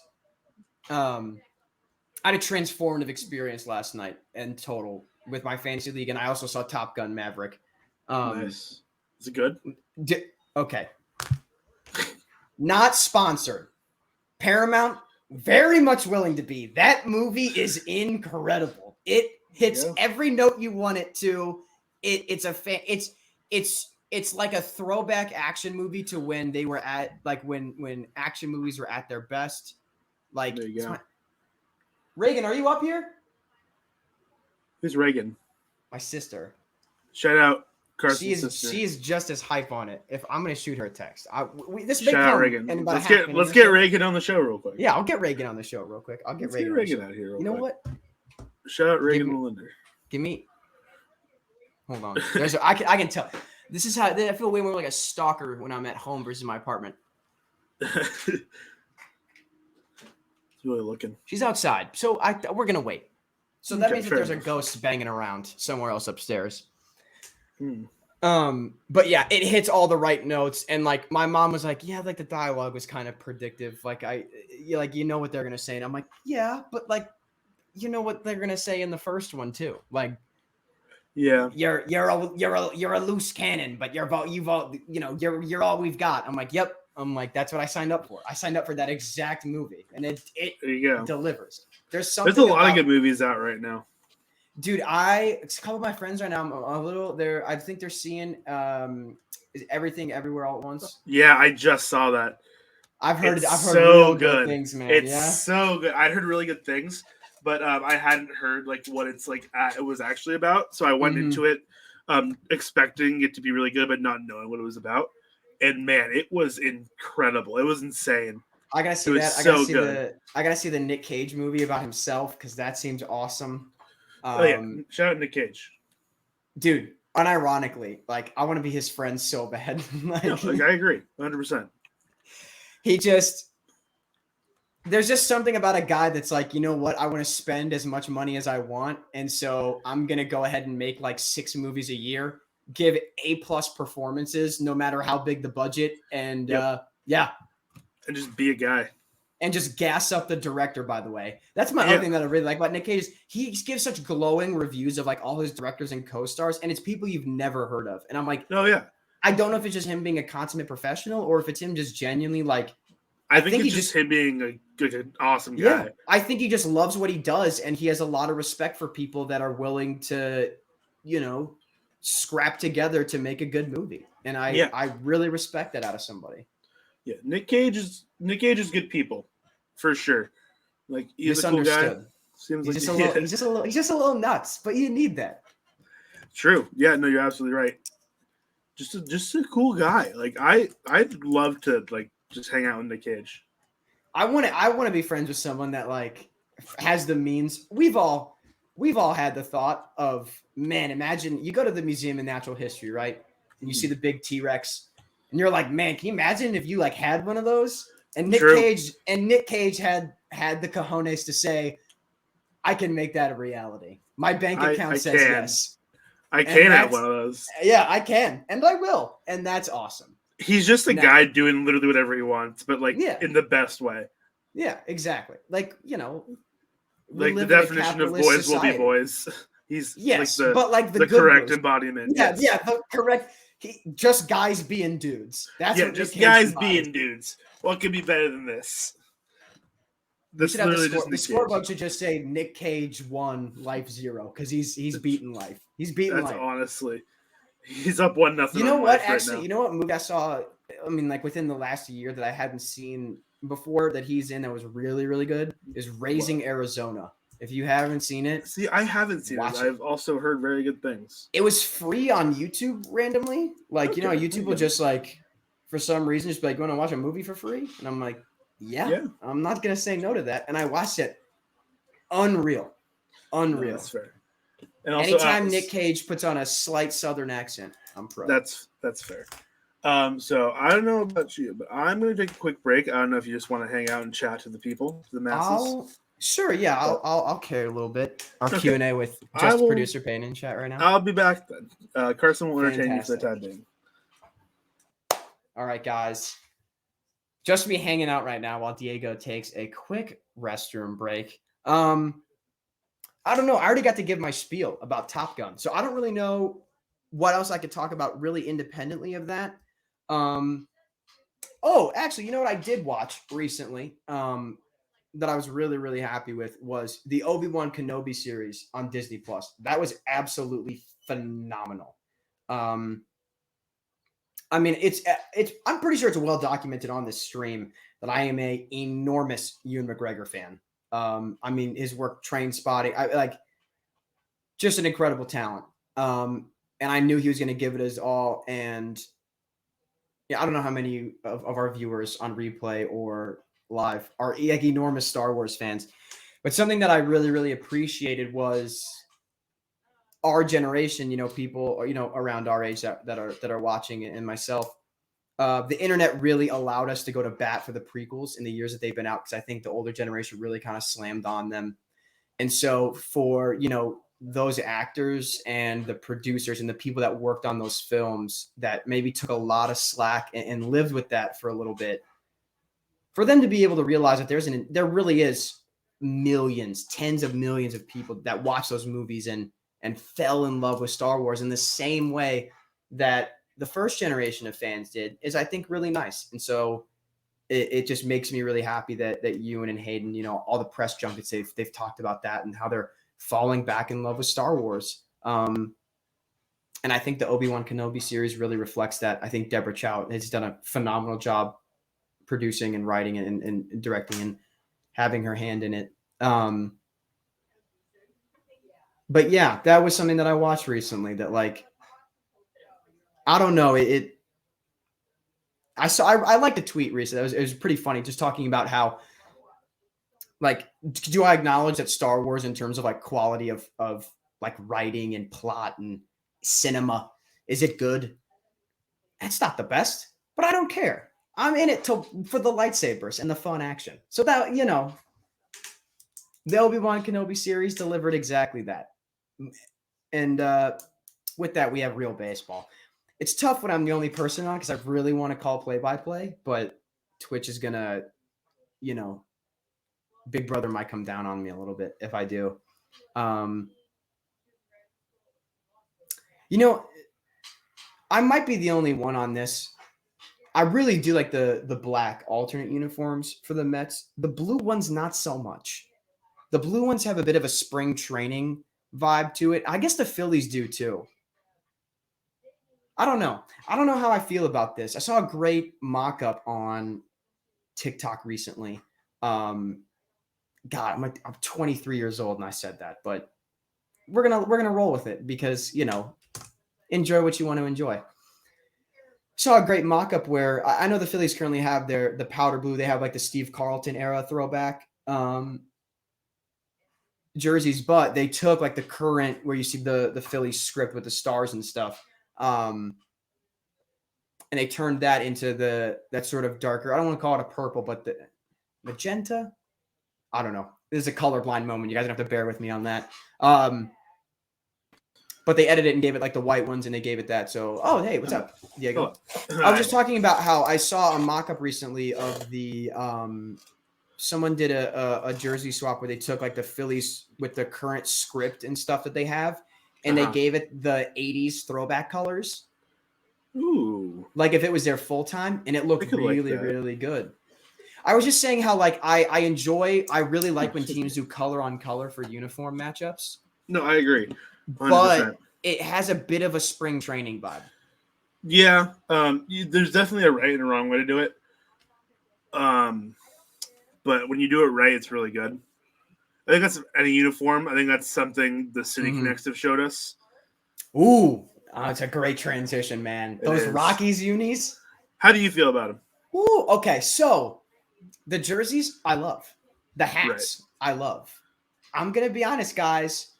I had a transformative experience last night in total with my fantasy league, and I also saw Top Gun Maverick. Nice. Is it good? Okay. Not sponsored. Paramount, very much willing to be. That movie is incredible. It hits every note you want it to. It's like a throwback action movie to when they were at when action movies were at their best. There you go. Reagan, are you up here? Who's Reagan? My sister. Shout out Carson's sister. She is just as hype on it. If I'm gonna shoot her a text, this Shout may out come Reagan. in about Let's get Reagan on the show real quick. Yeah, I'll get Reagan on the show real quick. Let's get Reagan out here. You know what? Shout out Reagan Melinda. Give me. Hold on. I can tell. This is how I feel way more like a stalker when I'm at home versus my apartment. He's really looking. She's outside, so we're gonna wait. So that means that there's a ghost banging around somewhere else upstairs. But yeah, it hits all the right notes, and like my mom was like, "Yeah, like the dialogue was kind of predictive. Like you know what they're gonna say," and I'm like, "Yeah, but like, you know what they're gonna say in the first one too. Like, yeah, you're a loose cannon, but you're all we've got." I'm like, "Yep." I'm like, "That's what I signed up for. I signed up for that exact movie, and it there you go. delivers." There's a lot of good movies out right now. Dude, a couple of my friends right now, I'm a little there. I think they're seeing is Everything Everywhere All at Once. Yeah, I just saw that. I've heard so good things, man. It's so good. I heard really good things, but I hadn't heard like what it's like it was actually about. So I went into it expecting it to be really good, but not knowing what it was about. And man, it was incredible. It was insane. I gotta see that. I gotta see the Nick Cage movie about himself because that seems awesome. Shout out Nick Cage, dude. Unironically, like I want to be his friend so bad. I agree, 100%. There's just something about a guy that's like, you know what? I want to spend as much money as I want, and so I'm gonna go ahead and make like 6 movies a year, give A+ performances, no matter how big the budget, and and just be a guy. And just gas up the director, by the way. That's my other thing that I really like about Nick Cage. He gives such glowing reviews of like all his directors and co-stars, and it's people you've never heard of. And I'm like, oh yeah. I don't know if it's just him being a consummate professional or if it's him just genuinely like. I think it's just him being an awesome guy. Yeah, I think he just loves what he does, and he has a lot of respect for people that are willing to, scrap together to make a good movie. And I really respect that out of somebody. Yeah, Nick Cage is good people, for sure. Like he's a cool guy. Seems he's just a little nuts, but you need that. True. Yeah. No, you're absolutely right. Just a cool guy. Like I'd love to like just hang out with Nick Cage. I want to be friends with someone that like has the means. We've all had the thought of, man, imagine you go to the Museum of Natural History, right? And you see the big T-Rex. And you're like, man, can you imagine if you like had one of those? And Nick Cage had the cojones to say, I can make that a reality. My bank account says yes. I can have one of those. Yeah, I can. And I will. And that's awesome. He's just a guy doing literally whatever he wants, but like in the best way. Yeah, exactly. Like, like the definition of boys society. Will be boys. He's the correct embodiment. Yeah, the correct. Just guys being dudes. That's what just guys being dudes. What could be better than this? This literally the scoreboard should just say Nick Cage won, life 0, because he's beaten life. He's beaten life. Honestly, he's up 1-0. You know what? Actually, you know what movie I saw? I mean, like within the last year that I hadn't seen before that he's in that was really really good is Raising Arizona. If you haven't seen it, see, I haven't seen it. I've also heard very good things. It was free on YouTube randomly. Like, YouTube will just like, for some reason, just be like, you want to watch a movie for free? And I'm like, yeah. I'm not going to say no to that. And I watched it. Unreal. No, that's fair. And also, anytime Nick Cage puts on a slight Southern accent, I'm pro. That's fair. So I don't know about you, but I'm going to take a quick break. I don't know if you just want to hang out and chat to the people, to the masses. Sure, yeah, I'll carry a little bit. Our Q&A with producer Payne in chat right now. I'll be back then. Carson will entertain you for the time being. All right, guys. Just me hanging out right now while Diego takes a quick restroom break. I don't know. I already got to give my spiel about Top Gun, so I don't really know what else I could talk about really independently of that. Actually, you know what I did watch recently? That I was really, really happy with was the Obi-Wan Kenobi series on Disney Plus. That was absolutely phenomenal. I mean, it's I'm pretty sure it's well documented on this stream that I am a enormous Ewan McGregor fan. I mean, his work Train Spotting, just an incredible talent. and I knew he was going to give it his all. And yeah, I don't know how many of our viewers on replay or live are like enormous Star Wars fans, but something that I really, really appreciated was our generation, people, around our age that are watching it, and myself. The internet really allowed us to go to bat for the prequels in the years that they've been out, because I think the older generation really kind of slammed on them. And so for, those actors and the producers and the people that worked on those films that maybe took a lot of slack and lived with that for a little bit, for them to be able to realize that there really is millions, tens of millions of people that watch those movies and fell in love with Star Wars in the same way that the first generation of fans did, is, I think, really nice. And so it just makes me really happy that Ewan and Hayden, all the press junkets, they've talked about that and how they're falling back in love with Star Wars. And I think the Obi-Wan Kenobi series really reflects that. I think Deborah Chow has done a phenomenal job producing and writing and directing and having her hand in it. But yeah, that was something that I watched recently that, like, I don't know, I liked a tweet recently. It was pretty funny, just talking about how, like, do I acknowledge that Star Wars, in terms of like quality of like writing and plot and cinema, is it good? It's not the best, but I don't care. I'm in it for the lightsabers and the fun action. So that, the Obi-Wan Kenobi series delivered exactly that. And with that, we have real baseball. It's tough when I'm the only person on, because I really want to call play-by-play, but Twitch is going to, Big Brother might come down on me a little bit if I do. I might be the only one on this. I really do like the black alternate uniforms for the Mets. The blue ones, not so much. The blue ones have a bit of a spring training vibe to it. I guess the Phillies do too. I don't know. I don't know how I feel about this. I saw a great mock-up on TikTok recently. God, I'm 23 years old and I said that, but we're gonna roll with it, because enjoy what you want to enjoy. Saw a great mock-up where I know the Phillies currently have the powder blue. They have like the Steve Carlton era throwback jerseys, but they took like the current, where you see the Phillies script with the stars and stuff. And they turned that into that sort of darker, I don't want to call it a purple, but the magenta. I don't know. This is a colorblind moment. You guys don't have to bear with me on that. But they edited it and gave it like the white ones, and they gave it that. So, oh, hey, what's up, Diego? I was just talking about how I saw a mock-up recently of the someone did a jersey swap where they took like the Phillies with the current script and stuff that they have, and they gave it the 80s throwback colors. Ooh. Like if it was their full time, and it looked really, really good. I was just saying how, like, I really like when teams do color on color for uniform matchups. No, I agree. 100%. But it has a bit of a spring training vibe. Yeah. There's definitely a right and a wrong way to do it. But when you do it right, it's really good. I think that's any uniform. I think that's something the City Connects have showed us. Ooh, it's a great transition, man. Those Rockies unis. How do you feel about them? Ooh, okay. So the jerseys, I love. The hats, I love. I'm going to be honest, guys.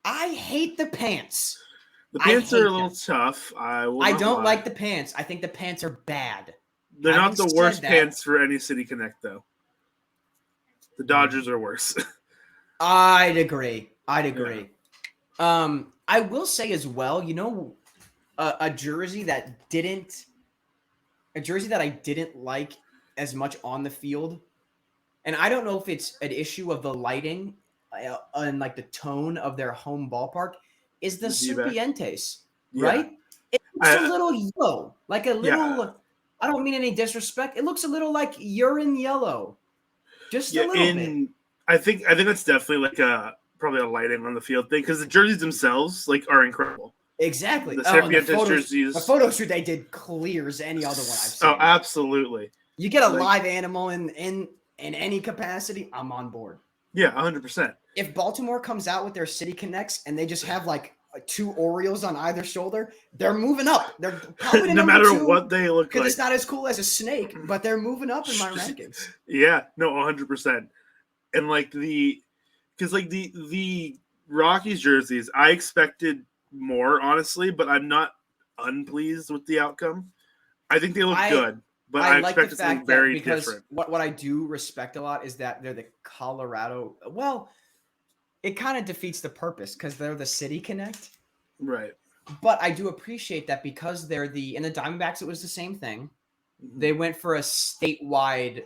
I hate the pants. The pants are a little tough. I don't like the pants. I think the pants are bad. They're not the worst pants for any City Connect, though. The Dodgers are worse. I'd agree. Yeah. I will say as well, a jersey that I didn't like as much on the field, and I don't know if it's an issue of the lighting and like the tone of their home ballpark, is the Serpientes, right? It's a little yellow, like a little. Yeah. I don't mean any disrespect. It looks a little like urine yellow, just a little bit. I think that's definitely like probably a lighting on the field thing, because the jerseys themselves are incredible. Exactly. The Serpientes jerseys. The photo shoot they did clears any other one I've seen. Oh, absolutely. You get a live animal in any capacity, I'm on board. Yeah, 100%. If Baltimore comes out with their City Connects and they just have like two Orioles on either shoulder, they're moving up. They're probably no number matter 2 what they look like. Because it's not as cool as a snake, but they're moving up in my rankings. Yeah, no, 100%. And like the Rockies jerseys, I expected more, honestly, but I'm not unpleased with the outcome. I think they look good, but I like expect the it to be fact very that because different. what I do respect a lot is that they're the Colorado. Well, it kind of defeats the purpose because they're the City Connect. Right. But I do appreciate that because they're in the Diamondbacks, it was the same thing. They went for a statewide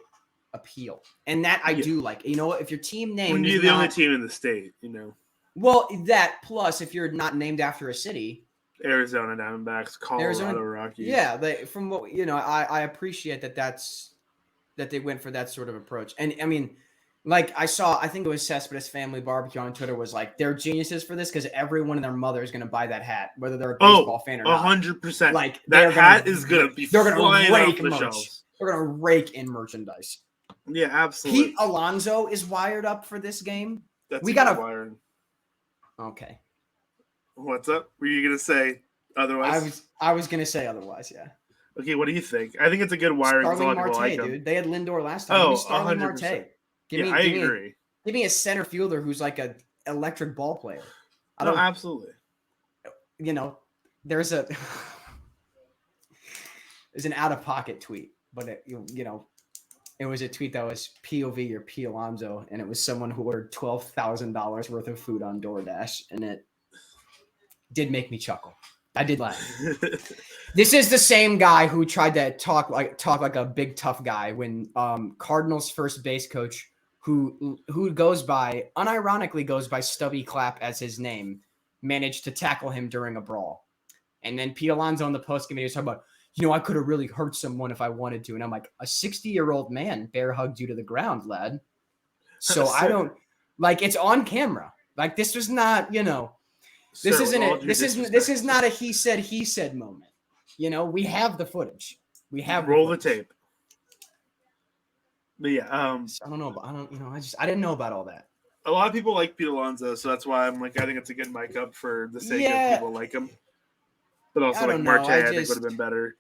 appeal. And that I do like. You know, if your team name when you're the only team in the state, you know. Well, that plus if you're not named after a city. Arizona Diamondbacks, Colorado Rockies. Yeah, from what I appreciate that they went for that sort of approach. And I mean, like I think it was Cespedes Family Barbecue on Twitter was like, they're geniuses for this because everyone and their mother is going to buy that hat, whether they're a baseball fan or not. 100%. Like that hat is going to be they're going to rake the merch. shelves. They're going to rake in merchandise. Yeah, absolutely. Pete Alonso is wired up for this game. We got a wiring. Okay. What's up? Were you going to say otherwise? I was going to say otherwise, yeah. Okay, what do you think? I think it's a good wiring. Starling Marte, dude. They had Lindor last time. Oh, Starling Marte. I agree. Give me a center fielder who's like an electric ball player. Absolutely. You know, there's an out-of-pocket tweet, but it was a tweet that was POV or P Alonso, and it was someone who ordered $12,000 worth of food on DoorDash, and it did make me chuckle. I did laugh. This is the same guy who tried to talk like a big tough guy when Cardinals first base coach who unironically goes by Stubby Clapp as his name managed to tackle him during a brawl. And then Pete Alonso on the post game was talking about, I could have really hurt someone if I wanted to. And I'm like, a 60-year-old man bear hugged you to the ground, lad. So I don't it's on camera. Like this was not, this is not a he said moment. We have the footage. We have roll the tape. But yeah, I didn't know about all that. A lot of people like Pete Alonso, so that's why I'm like, I think it's a good mic up for the sake of people like him. But also like Marte, I think would have been better.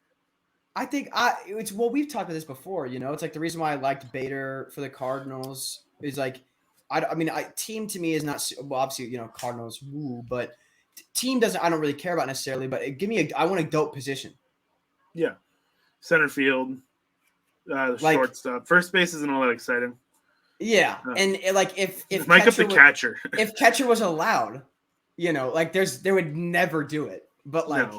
I think we've talked about this before. It's like the reason why I liked Bader for the Cardinals is like, team to me is not obviously Cardinals woo, but team doesn't. I don't really care about necessarily, but I want a dope position. Yeah, center field, shortstop, first base isn't all that exciting. Yeah, and if mic up the catcher, if catcher was allowed, there would never do it, but let's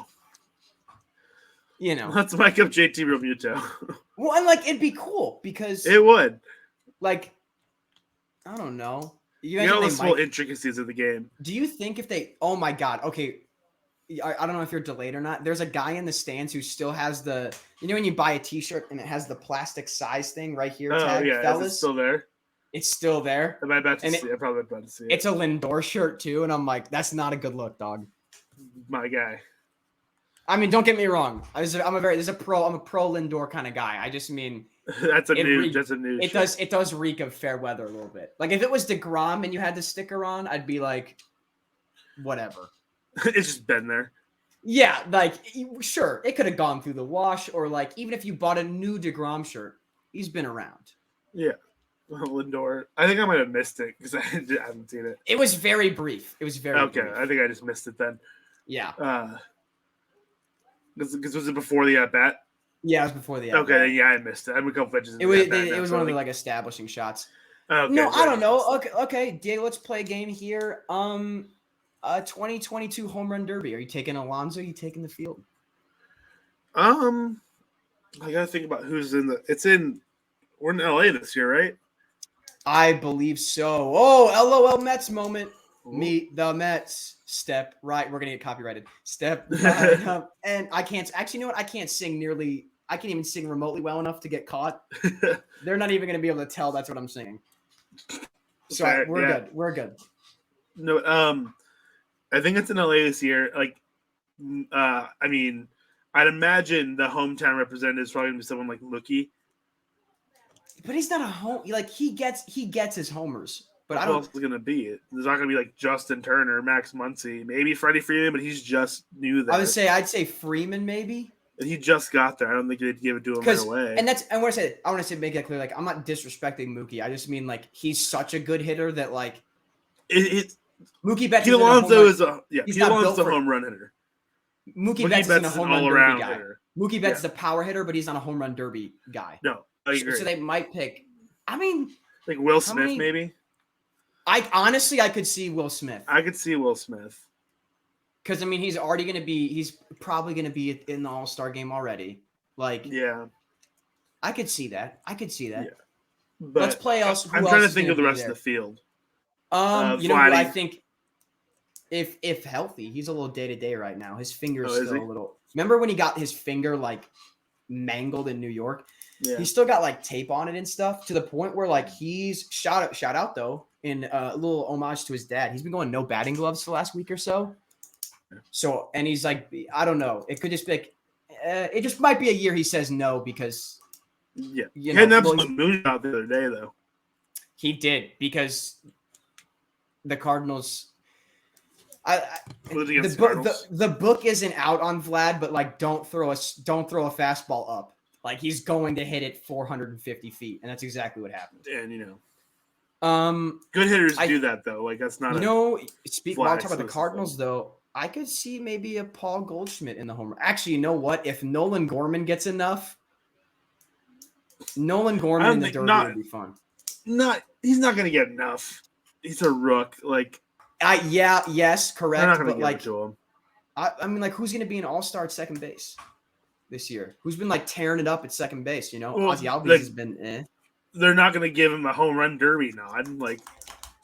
mic up JT Realmuto. Well, and it'd be cool because it would. I don't know. You know the small intricacies of the game. Do you think if they? Oh my God! Okay, I don't know if you're delayed or not. There's a guy in the stands who still has the. When you buy a T-shirt and it has the plastic size thing right here. Oh yeah, fellas? Is it still there? It's still there. Am I about to see it? I'm probably about to see it. It's a Lindor shirt too, and I'm like, that's not a good look, dog. My guy. I mean, don't get me wrong. I'm a pro Lindor kind of guy. I just mean. That's a new shirt. It does reek of fair weather a little bit. Like if it was DeGrom and you had the sticker on, I'd be like, whatever. It's just been there. Yeah, sure, it could have gone through the wash, or even if you bought a new DeGrom shirt, he's been around. Yeah, Lindor. I think I might have missed it because I haven't seen it. It was very brief. Brief. I think I just missed it then. Yeah. Because was it before the at bat? Yeah, it was before the. Okay, yeah, I missed it. I'm a couple pitches. It was one of the establishing shots. Okay, no, I don't know. Okay, Diego, let's play a game here. 2022 home run derby. Are you taking Alonso? Are you taking the field? I gotta think about who's in the. We're in LA this year, right? I believe so. Oh, LOL Mets moment. Ooh. Meet the Mets. Step right. We're gonna get copyrighted. Step right up. And I can't actually. You know what? I can't even sing remotely well enough to get caught. They're not even gonna be able to tell that's what I'm singing. So we're good. We're good. No, I think it's in LA this year. I'd imagine the hometown representative is probably gonna be someone like Lookie. But he's not a home. He gets his homers. But who else is going to be? There's not going to be like Justin Turner, Max Muncy, maybe Freddie Freeman, but he's just new there. I'd say Freeman maybe. And he just got there. I don't think they'd give it to him right away. And I want to make that clear. Like, I'm not disrespecting Mookie. I just mean like he's such a good hitter that like Mookie Betts. Alonso is a home run hitter. Mookie Betts isn't a home run derby guy. Mookie Betts is a power hitter, but he's not a home run derby guy. No, I agree. So they might pick. I mean, like Will Smith, maybe. I could see Will Smith. I could see Will Smith. Because I mean, he's probably gonna be in the All-Star game already. Like, yeah, I could see that. Yeah. But let's play else. I'm trying to think of the rest of the field. You know who I think, if healthy, he's a little day-to-day right now. His finger's still a little. Remember when he got his finger like mangled in New York? Yeah. He's still got like tape on it and stuff to the point where like he's shout out though in a little homage to his dad. He's been going no batting gloves for the last week or so. So, and he's like, I don't know. It could just be like, it just might be a year he says no because, he had an absolute moon out the other day though. He did because the Cardinals. The book isn't out on Vlad, but like, don't throw a fastball up. Like he's going to hit it 450 feet, and that's exactly what happened. And good hitters do that though. Like that's not. While I talk about the Cardinals though. I could see maybe a Paul Goldschmidt in the home run. Actually, you know what? If Nolan Gorman gets enough, Nolan Gorman in the derby would be fun. He's not going to get enough. He's a rook. Like, yes, correct. They're not going to give it to him. I mean, like, who's going to be an all-star at second base this year? Who's been like tearing it up at second base? You know, Ozzy Albies has been. They're not going to give him a home run derby nod. Like,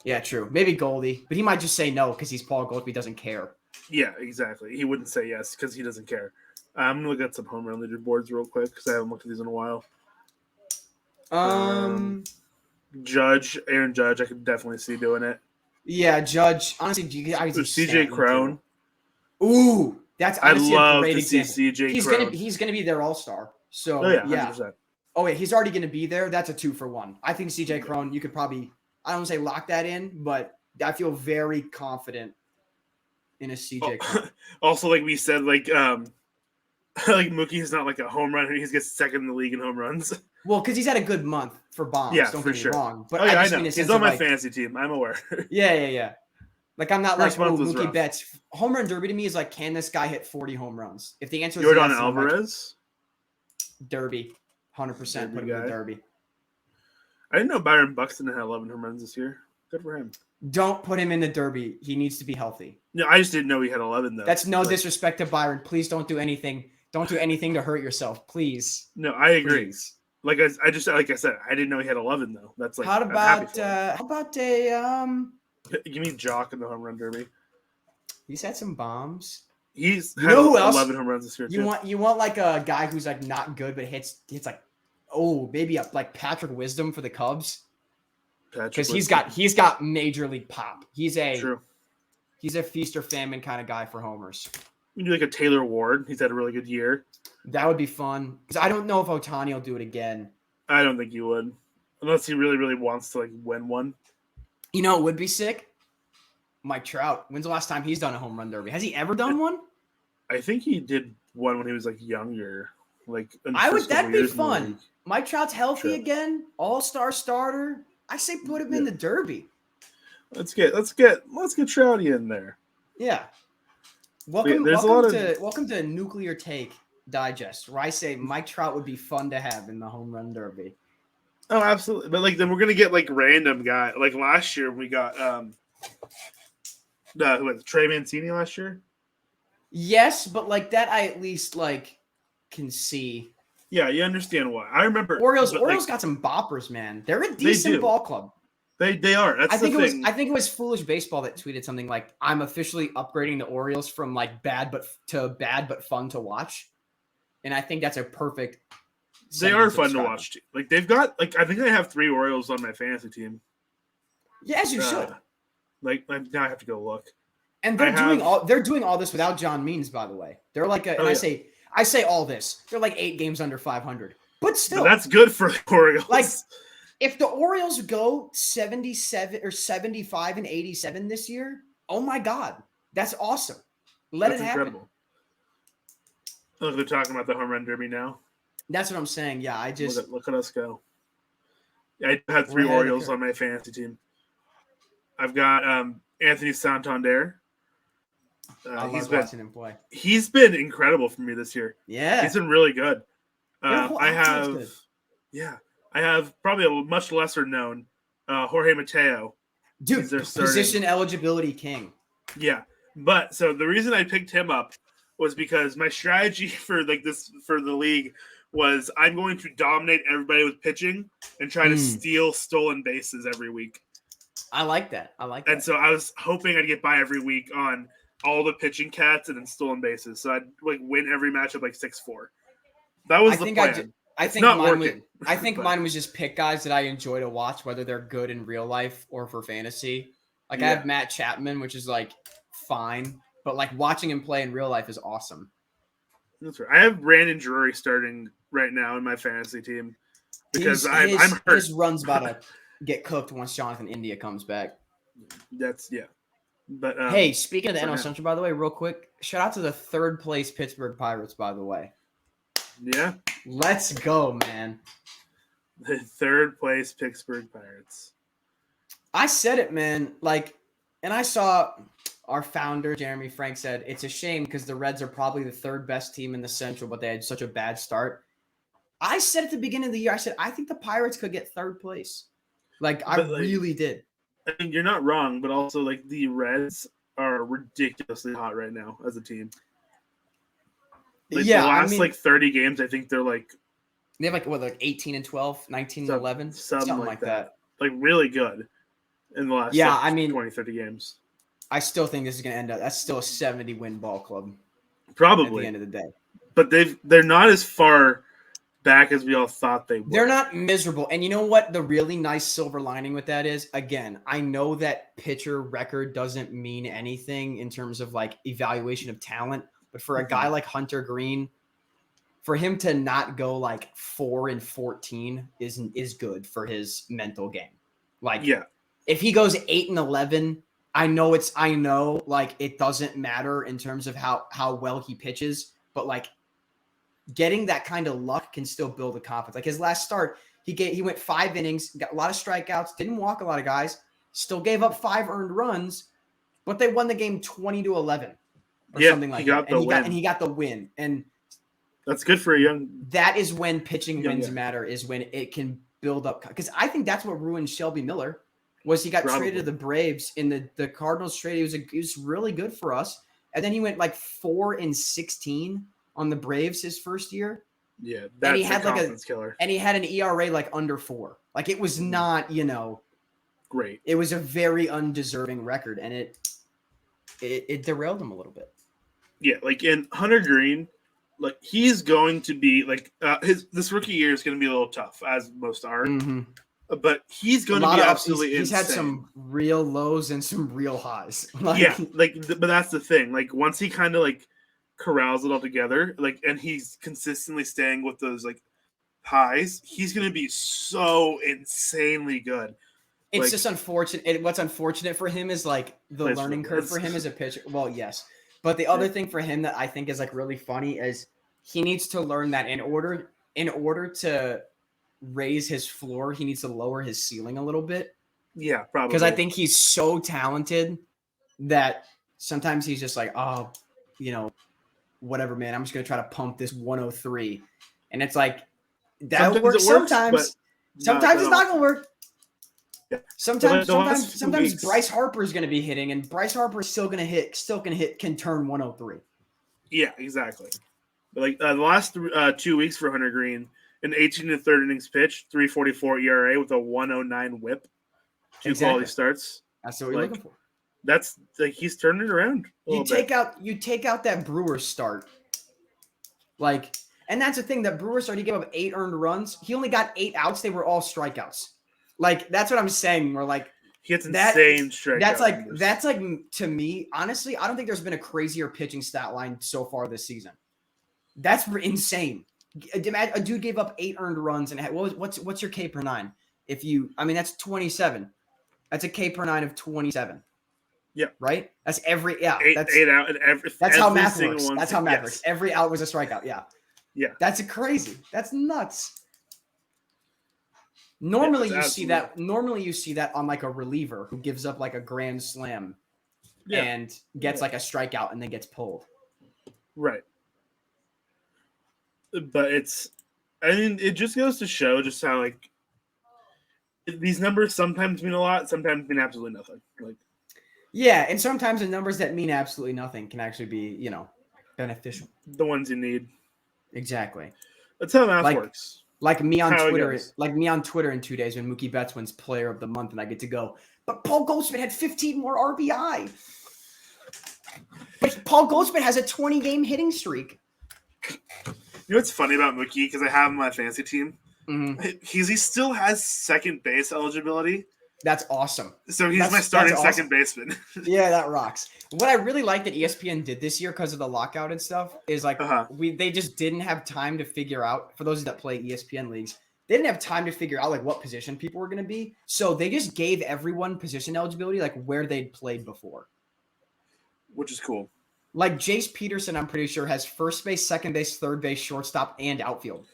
yeah, true. Maybe Goldie, but he might just say no because he's Paul Goldschmidt. He doesn't care. Yeah, exactly. He wouldn't say yes because he doesn't care. I'm gonna look at some home run leaderboards real quick because I haven't looked at these in a while. Aaron Judge, I could definitely see doing it. Yeah, Judge. Honestly, CJ Crone. Ooh, that's honestly I'd love a great to example. see CJ Crone. He's gonna be their all-star. So 100%. Oh yeah, he's already gonna be there. That's a 2-for-1. I think CJ Crone. You could probably. I don't want to say lock that in, but I feel very confident in a CJ Crone. Also, like we said, like Mookie is not like a home runner. He gets second in the league in home runs. Well, because he's had a good month for bombs. Yeah, don't for get sure. me wrong. But I know. He's on my fantasy team. I'm aware. Yeah. Like I'm not First like month Mookie Betts. Home run derby to me is like, can this guy hit 40 home runs? If the answer is Jordan yes, Alvarez, derby, 100% put him in the derby. I didn't know Byron Buxton had 11 home runs this year. Good for him. Don't put him in the derby. He needs to be healthy. No, I just didn't know he had 11 though. That's no disrespect to Byron. Please don't do anything. Don't do anything to hurt yourself, please. No, I agree. Please. Like I said, I didn't know he had 11 though. That's like how about give me Jock in the home run derby. He's had some bombs. He's had who 11 home runs this year. You want like a guy who's like not good but hits like maybe like Patrick Wisdom for the Cubs. Because he's got major league pop. He's a feast or famine kind of guy for homers. You do like a Taylor Ward. He's had a really good year. That would be fun. Because I don't know if Ohtani will do it again. I don't think he would. Unless he really, really wants to like win one. You know, it would be sick. Mike Trout. When's the last time he's done a home run derby? Has he ever done one? I think he did one when he was like younger. Like that'd be fun. Mike Trout's healthy again. All-star starter. I say put him in the derby. Let's get Trouty in there. Yeah. Welcome to Nuclear Take Digest, where I say Mike Trout would be fun to have in the home run derby. Oh, absolutely. But like then we're gonna get like random guy. Like last year we got Trey Mancini last year. Yes, but like that I at least like can see. Yeah, you understand why. I remember Orioles got some boppers, man. They're a decent ball club. They are. That's the thing. I think it was Foolish Baseball that tweeted something like, "I'm officially upgrading the Orioles from like bad but fun to watch," and I think that's a perfect. They are fun to watch too. Like they've got I think I have 3 Orioles on my fantasy team. Yeah, as you should. Like now I have to go look. And they're doing all this without John Means, by the way. They're like I say all this. They're like 8 games under 500, but still, that's good for the Orioles. Like If the Orioles go 77 or 75 and 87 this year, oh my God, that's awesome. That's incredible. Look, they're talking about the home run derby now. That's what I'm saying. Yeah, I just look at us go. I had 3 Orioles on my fantasy team. I've got Anthony Santander. I love watching him play. He's been incredible for me this year. Yeah, he's been really good. I have probably a much lesser known Jorge Mateo. Dude, position eligibility king. Yeah, but so the reason I picked him up was because my strategy for the league was I'm going to dominate everybody with pitching and try to steal stolen bases every week. I like that. And so I was hoping I'd get by every week on all the pitching cats and then stolen bases. So I'd win every matchup 6-4. That was the plan. I think mine was just pick guys that I enjoy to watch, whether they're good in real life or for fantasy. I have Matt Chapman, which is fine, but watching him play in real life is awesome. That's right. I have Brandon Drury starting right now in my fantasy team because I'm hurt. His run's about to get cooked once Jonathan India comes back. But hey, speaking of the NL Central, by the way, real quick, shout out to the 3rd place Pittsburgh Pirates, by the way. Yeah. Let's go, man. The 3rd place Pittsburgh Pirates. I said it, man. And I saw our founder, Jeremy Frank, said it's a shame because the Reds are probably the 3rd best team in the Central, but they had such a bad start. I said at the beginning of the year, I said, I think the Pirates could get 3rd place. I really did. I mean, you're not wrong, but also the Reds are ridiculously hot right now as a team. The last 30 games, I think they're they have 18 and 12, 19 and 11, something like that. Really good in the last 20, 30 games. I still think this is going to end up. That's still a 70-win ball club. Probably at the end of the day. But they're not as far back as we all thought they were. They're not miserable. And you know what? The really nice silver lining with that is, again, I know that pitcher record doesn't mean anything in terms of evaluation of talent. But for a guy like Hunter Green, for him to not go 4-14 is good for his mental game. If he goes 8-11, I know it doesn't matter in terms of how well he pitches, but getting that kind of luck can still build a confidence. His last start, he went 5 innings, got a lot of strikeouts, didn't walk a lot of guys, still gave up 5 earned runs, but they won the game 20-11 or something like that. And he got the win. And that's good for a young. That is when pitching wins matter, is when it can build up. Because I think that's what ruined Shelby Miller. Was he got traded to the Braves in the Cardinals trade? He was really good for us. And then he went 4-16 on the Braves his first year. Yeah, that's a confidence killer. And he had an ERA under 4. It was not, great. It was a very undeserving record, and it derailed him a little bit. Yeah, in Hunter Green, he's going to be this rookie year is going to be a little tough, as most are. Mm-hmm. But he's going to be absolutely insane. He's had some real lows and some real highs. But that's the thing. Once he kind of corrals it all together, and he's consistently staying with those highs, he's going to be so insanely good. It's just unfortunate. What's unfortunate for him is the learning curve for him as a pitcher. Well, yes. But the other thing for him that I think is really funny is he needs to learn that in order to raise his floor, he needs to lower his ceiling a little bit. Yeah, probably. Because I think he's so talented that sometimes he's just whatever, man, I'm just going to try to pump this 103. And it's that works sometimes. Sometimes it's not going to work. Yeah. Sometimes Bryce Harper is going to be hitting, and Bryce Harper is still going to hit, can turn 103. Yeah, exactly. But the last 2 weeks for Hunter Green, an 18 and 3rd innings pitch, 3.44 ERA with a 1.09 WHIP, 2 quality starts. That's what we're looking for. That's he's turning it around. You take out that Brewers start, and that's the thing. That Brewers start, he gave up 8 earned runs. He only got 8 outs. They were all strikeouts. That's what I'm saying. We're he gets insane strikeouts. That's to me, honestly, I don't think there's been a crazier pitching stat line so far this season. That's insane. A dude gave up 8 earned runs and what's your K per 9? That's 27. That's a K per 9 of 27. Yeah. Right? That's every eight out and that's how every math single works. one. That's how math works. Every out was a strikeout. Yeah. Yeah. That's crazy. That's nuts. Normally you see that on like a reliever who gives up like a grand slam and gets like a strikeout and then gets pulled. Right. But it just goes to show just how like these numbers sometimes mean a lot, sometimes mean absolutely nothing. Like, yeah, and sometimes the numbers that mean absolutely nothing can actually be, beneficial. The ones you need. Exactly. That's how math works. Like me on Twitter in 2 days when Mookie Betts wins Player of the Month, and I get to go, but Paul Goldschmidt had 15 more RBI. But Paul Goldschmidt has a 20-game hitting streak. You know what's funny about Mookie? Because I have him on my fantasy team. Mm-hmm. He still has second base eligibility. That's awesome. So he's my starting second baseman. Yeah, that rocks. What I really like that ESPN did this year because of the lockout and stuff is like they just didn't have time to figure out, for those that play ESPN leagues, they didn't have time to figure out like what position people were going to be. So they just gave everyone position eligibility like where they'd played before. Which is cool. Like Jace Peterson, I'm pretty sure has first base, second base, third base, shortstop, and outfield.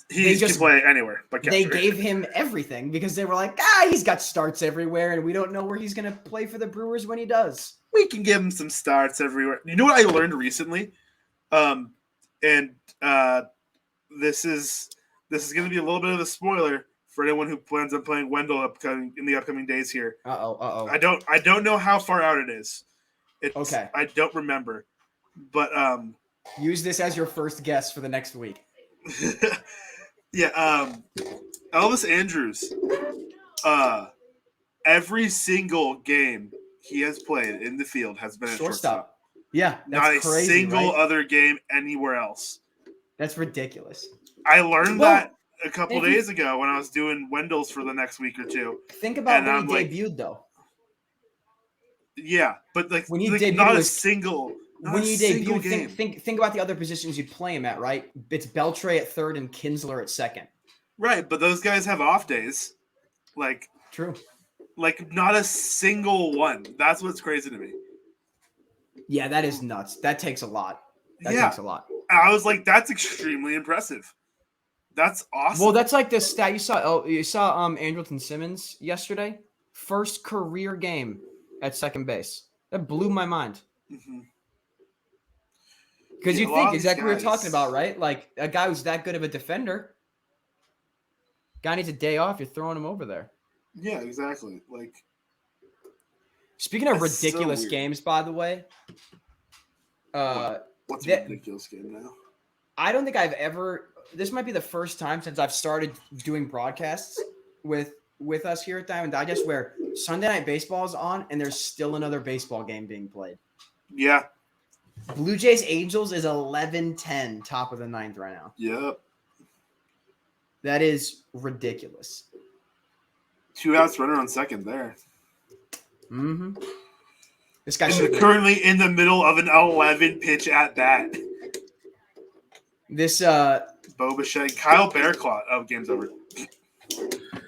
He can play anywhere. But they gave him everything because they were like, he's got starts everywhere, and we don't know where he's going to play for the Brewers when he does. We can give him some starts everywhere. You know what I learned recently? This is going to be a little bit of a spoiler for anyone who plans on playing Wendell in the upcoming days here. I don't know how far out it is. Okay. I don't remember. But use this as your first guess for the next week. Yeah, Elvis Andrus, every single game he has played in the field has been a shortstop. Yeah, that's not a single other game anywhere else. That's ridiculous. I learned that a couple days ago when I was doing Wendell's for the next week or two. Think about when he debuted, though. Yeah, but when he debuted, not a single. When you debut, think about the other positions you'd play him at, right? It's Beltre at third and Kinsler at second. Right, but those guys have off days. True. Not a single one. That's what's crazy to me. Yeah, that is nuts. That takes a lot. That takes a lot. I was like, that's extremely impressive. That's awesome. Well, that's like the stat you saw. You saw Andrelton Simmons yesterday. First career game at second base. That blew my mind. Mm-hmm. Because you think exactly what we're talking about, right? Like a guy who's that good of a defender. Guy needs a day off. You're throwing him over there. Yeah, exactly. Speaking of ridiculous games, by the way. What's a ridiculous game now? I don't think I've ever. This might be the first time since I've started doing broadcasts with us here at Diamond Digest where Sunday Night Baseball is on and there's still another baseball game being played. Yeah. Blue Jays Angels is 11-10, top of the ninth right now. Yep. That is ridiculous. 2 outs, runner on second there. Mm-hmm. This guy should currently in the middle of an 11 pitch at bat. This Bo Bichette, Kyle Bearclaw. Oh, game's over.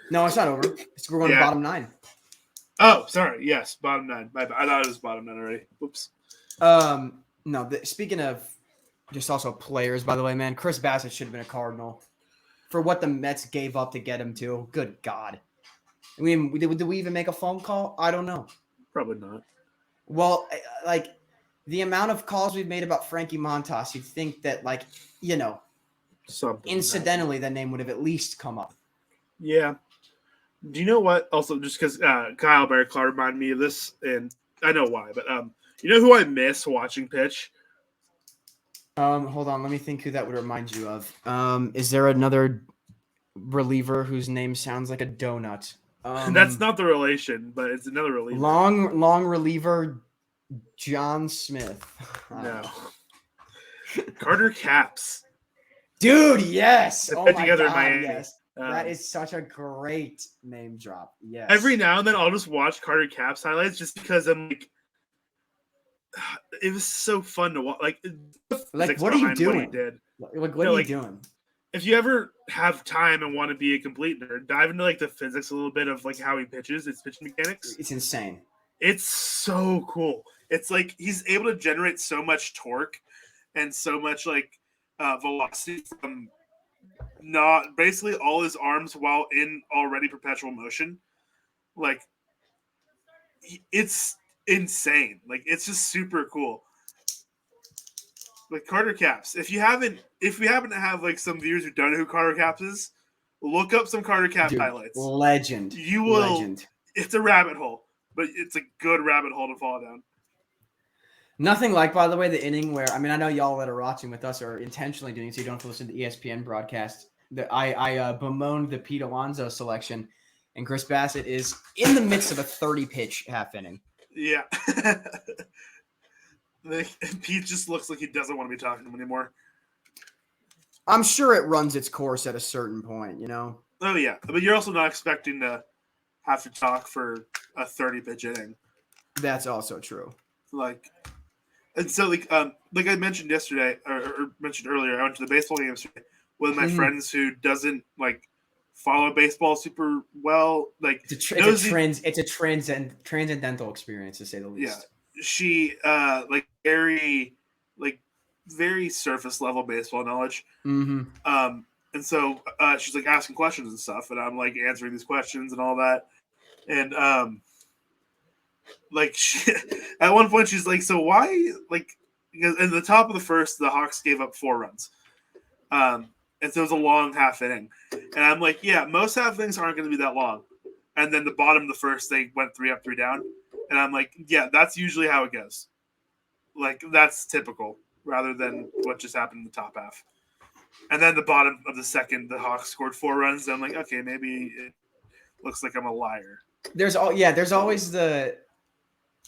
No, it's not over. We're going to bottom 9. Oh, sorry. Yes, bottom 9. My bad. I thought it was bottom 9 already. Oops. No, speaking of just also players, by the way, man, Chris Bassett should have been a Cardinal for what the Mets gave up to get him to. Good God. Did we even make a phone call? I don't know. Probably not. Well, the amount of calls we've made about Frankie Montas, you'd think that, something incidentally, that name would have at least come up. Yeah. Do you know what? Also, just because Kyle Bearclaw reminded me of this, and I know why, but you know who I miss watching pitch? Hold on. Let me think who that would remind you of. Is there another reliever whose name sounds like a donut? That's not the relation, but it's another reliever. Long reliever, John Smith. No. Carter Capps. Dude, yes. They oh put my together God, in Miami. yes. That is such a great name drop. Yes. Every now and then I'll just watch Carter Capps highlights just because I'm like, it was so fun to watch. What are you doing? What he did. What are you doing? if you ever have time and want to be a complete nerd, dive into like the physics a little bit of like how he pitches, his pitching mechanics. It's insane. It's so cool. It's like he's able to generate so much torque and so much like velocity from not basically all his arms while in already perpetual motion. Like it's insane. Like it's just super cool. Like Carter Capps. If we happen to have like some viewers who don't know who Carter Capps is, look up some Carter Capps highlights. Legend. You will. Legend. It's a rabbit hole, but it's a good rabbit hole to fall down. Nothing like, by the way, the inning where, I mean, I know y'all that are watching with us are intentionally doing it so you don't have to listen to the ESPN broadcast. I bemoaned the Pete Alonso selection, and Chris Bassett is in the midst of a 30-pitch half inning. Yeah. Pete just looks like he doesn't want to be talking to him anymore. I'm sure it runs its course at a certain point, you know? Oh, yeah. But you're also not expecting to have to talk for a 30-pitch inning. That's also true. And so, like I mentioned yesterday, or mentioned earlier, I went to the baseball game yesterday with my friends who doesn't, like, follow baseball super well. Like, it's a transcendental experience, to say the least. Yeah. She, very surface level baseball knowledge. Mm-hmm. And so she's, like, asking questions and stuff, and I'm, like, answering these questions and all that. And, at one point she's like, so why, like, because in the top of the first, the Hawks gave up 4 runs. And so it was a long half inning. And I'm like, yeah, most half innings aren't going to be that long. And then the bottom of the first, they went 3 up, 3 down. And I'm like, yeah, that's usually how it goes. Like, that's typical rather than what just happened in the top half. And then the bottom of the second, the Hawks scored 4 runs. And I'm like, okay, maybe it looks like I'm a liar. There's always the...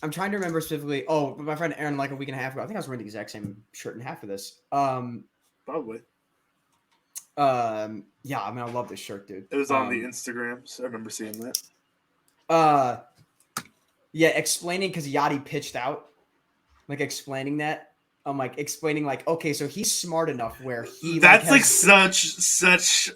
I'm trying to remember specifically. Oh, my friend Aaron, like a week and a half ago, I think I was wearing the exact same shirt and half of this. Probably. Yeah, I mean, I love this shirt, dude. It was on the Instagram, so I remember seeing that. Yeah, explaining because Yachty pitched out, like explaining that. I'm like explaining, like, okay, so he's smart enough where he. That's like such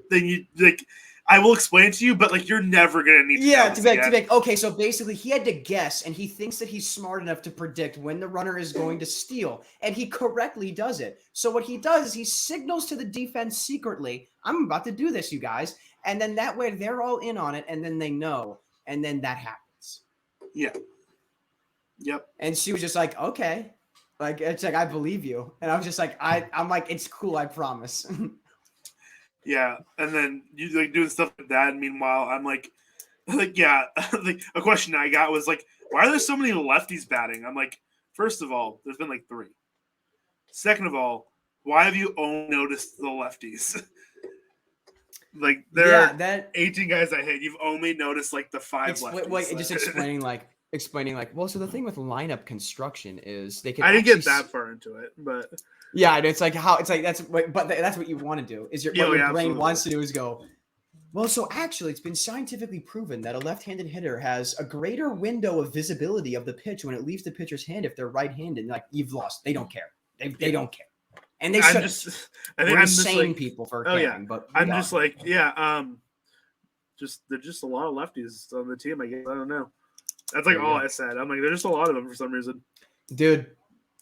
thing you like. I will explain to you, but like you're never gonna need to be like, okay, so basically he had to guess, and he thinks that he's smart enough to predict when the runner is going to steal, and he correctly does it. So what he does is he signals to the defense secretly, I'm about to do this, you guys, and then that way they're all in on it, and then they know, and then that happens. Yeah. Yep. And she was just like, okay, like it's like I believe you, and I was just like, I'm like, it's cool, I promise. Yeah, and then you like doing stuff like that, and meanwhile, I'm like yeah, like a question I got was like, why are there so many lefties batting? I'm like, first of all, there's been like 3. Second of all, why have you only noticed the lefties? Like there are 18 guys I hit. You've only noticed like the 5 lefties. Wait, just explaining like, well, so the thing with lineup construction is they can. I didn't get that far into it, but. Yeah, it's like that's what you want to do is your brain absolutely. wants to do is go, well, so actually it's been scientifically proven that a left-handed hitter has a greater window of visibility of the pitch when it leaves the pitcher's hand if they're right-handed. Like, you've lost. They don't care. They don't care. And they should. I think I'm just sane people for caring, but I'm just like, they're just a lot of lefties on the team, I guess. I don't know. That's like all I said. I'm like, there's just a lot of them for some reason. Dude,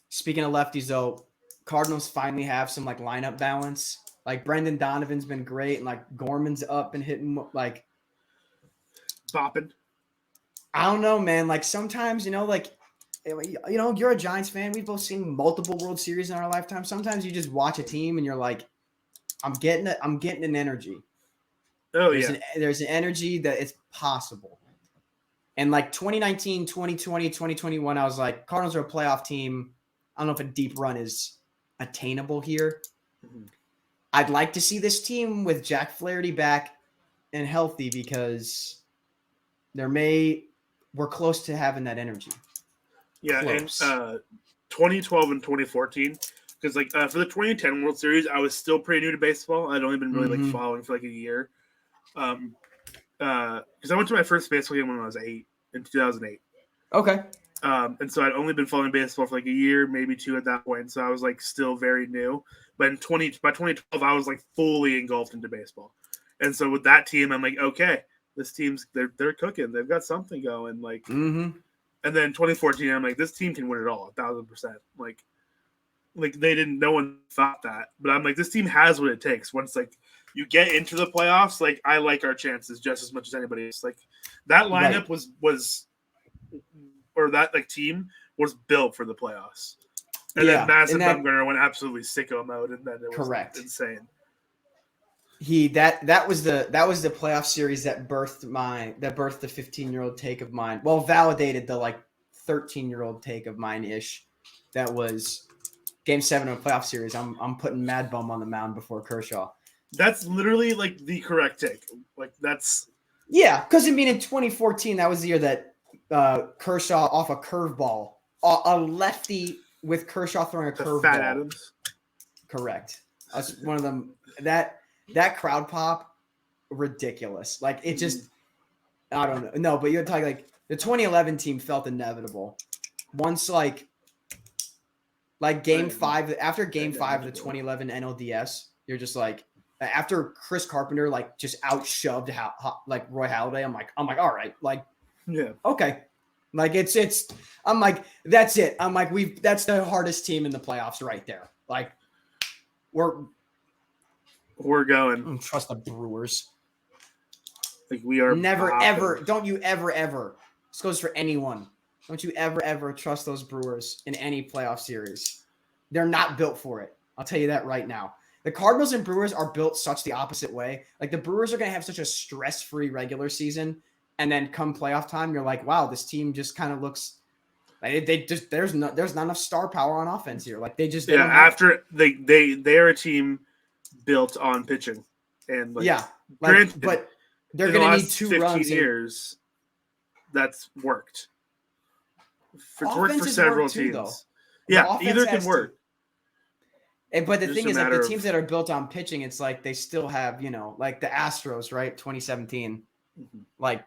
speaking of lefties though, Cardinals finally have some like lineup balance. Like Brendan Donovan's been great, and like Gorman's up and hitting like bopping. I don't know, man. Like sometimes, like you're a Giants fan. We've both seen multiple World Series in our lifetime. Sometimes you just watch a team and you're like, I'm getting an energy. Oh, there's an energy that it's possible. And like 2019, 2020, 2021, I was like, Cardinals are a playoff team. I don't know if a deep run is attainable here. Mm-hmm. I'd like to see this team with Jack Flaherty back and healthy because we're close to having that energy. Yeah, close. And 2012 and 2014, because like for the 2010 World Series, I was still pretty new to baseball. I'd only been really like following for like a year. Because I went to my first baseball game when I was 8 in 2008. Okay. And so I'd only been following baseball for like a year, maybe two at that point. So I was like still very new. But by 2012, I was like fully engulfed into baseball. And so with that team, I'm like, okay, this team's they're cooking. They've got something going. Like, and then 2014, I'm like, this team can win it all, 1,000%. Like they didn't. No one thought that, but I'm like, this team has what it takes. Once like you get into the playoffs, like I like our chances just as much as anybody else. Like that lineup was or that like team was built for the playoffs. And then Madison Bumgarner went absolutely sicko mode, and then it was insane. That was the playoff series that birthed the 15-year-old take of mine. Well, validated the like 13-year-old take of mine ish. That was Game 7 of a playoff series. I'm putting Mad Bum on the mound before Kershaw. That's literally like the correct take. Like that's because I mean in 2014 that was the year that Kershaw off a curveball, a lefty with Kershaw throwing a curveball. Fat Adams. Correct. That's one of them. That crowd pop, ridiculous. Like it just, I don't know. No, but you're talking like the 2011 team felt inevitable. Once like Game 5, after Game 5 of the 2011 NLDS, you're just like, after Chris Carpenter like just outshoved like Roy Halladay, I'm like, all right, like, yeah, okay. Like it's I'm like, that's it. I'm like, that's the hardest team in the playoffs right there. Like we're going. I don't trust the Brewers. Like we are never ever. Don't you ever. This goes for anyone. Don't you ever trust those Brewers in any playoff series. They're not built for it. I'll tell you that right now. The Cardinals and Brewers are built such the opposite way. Like the Brewers are going to have such a stress-free regular season, and then come playoff time, you're like, wow, this team just kind of looks. They just there's not enough star power on offense here. Like they just they they're a team built on pitching, and granted, but they're going to need 2 runs. Years, that's worked. It's worked for several teams. Yeah, either can work. But the thing is, like the teams that are built on pitching, it's like they still have, like the Astros, right? 2017, like.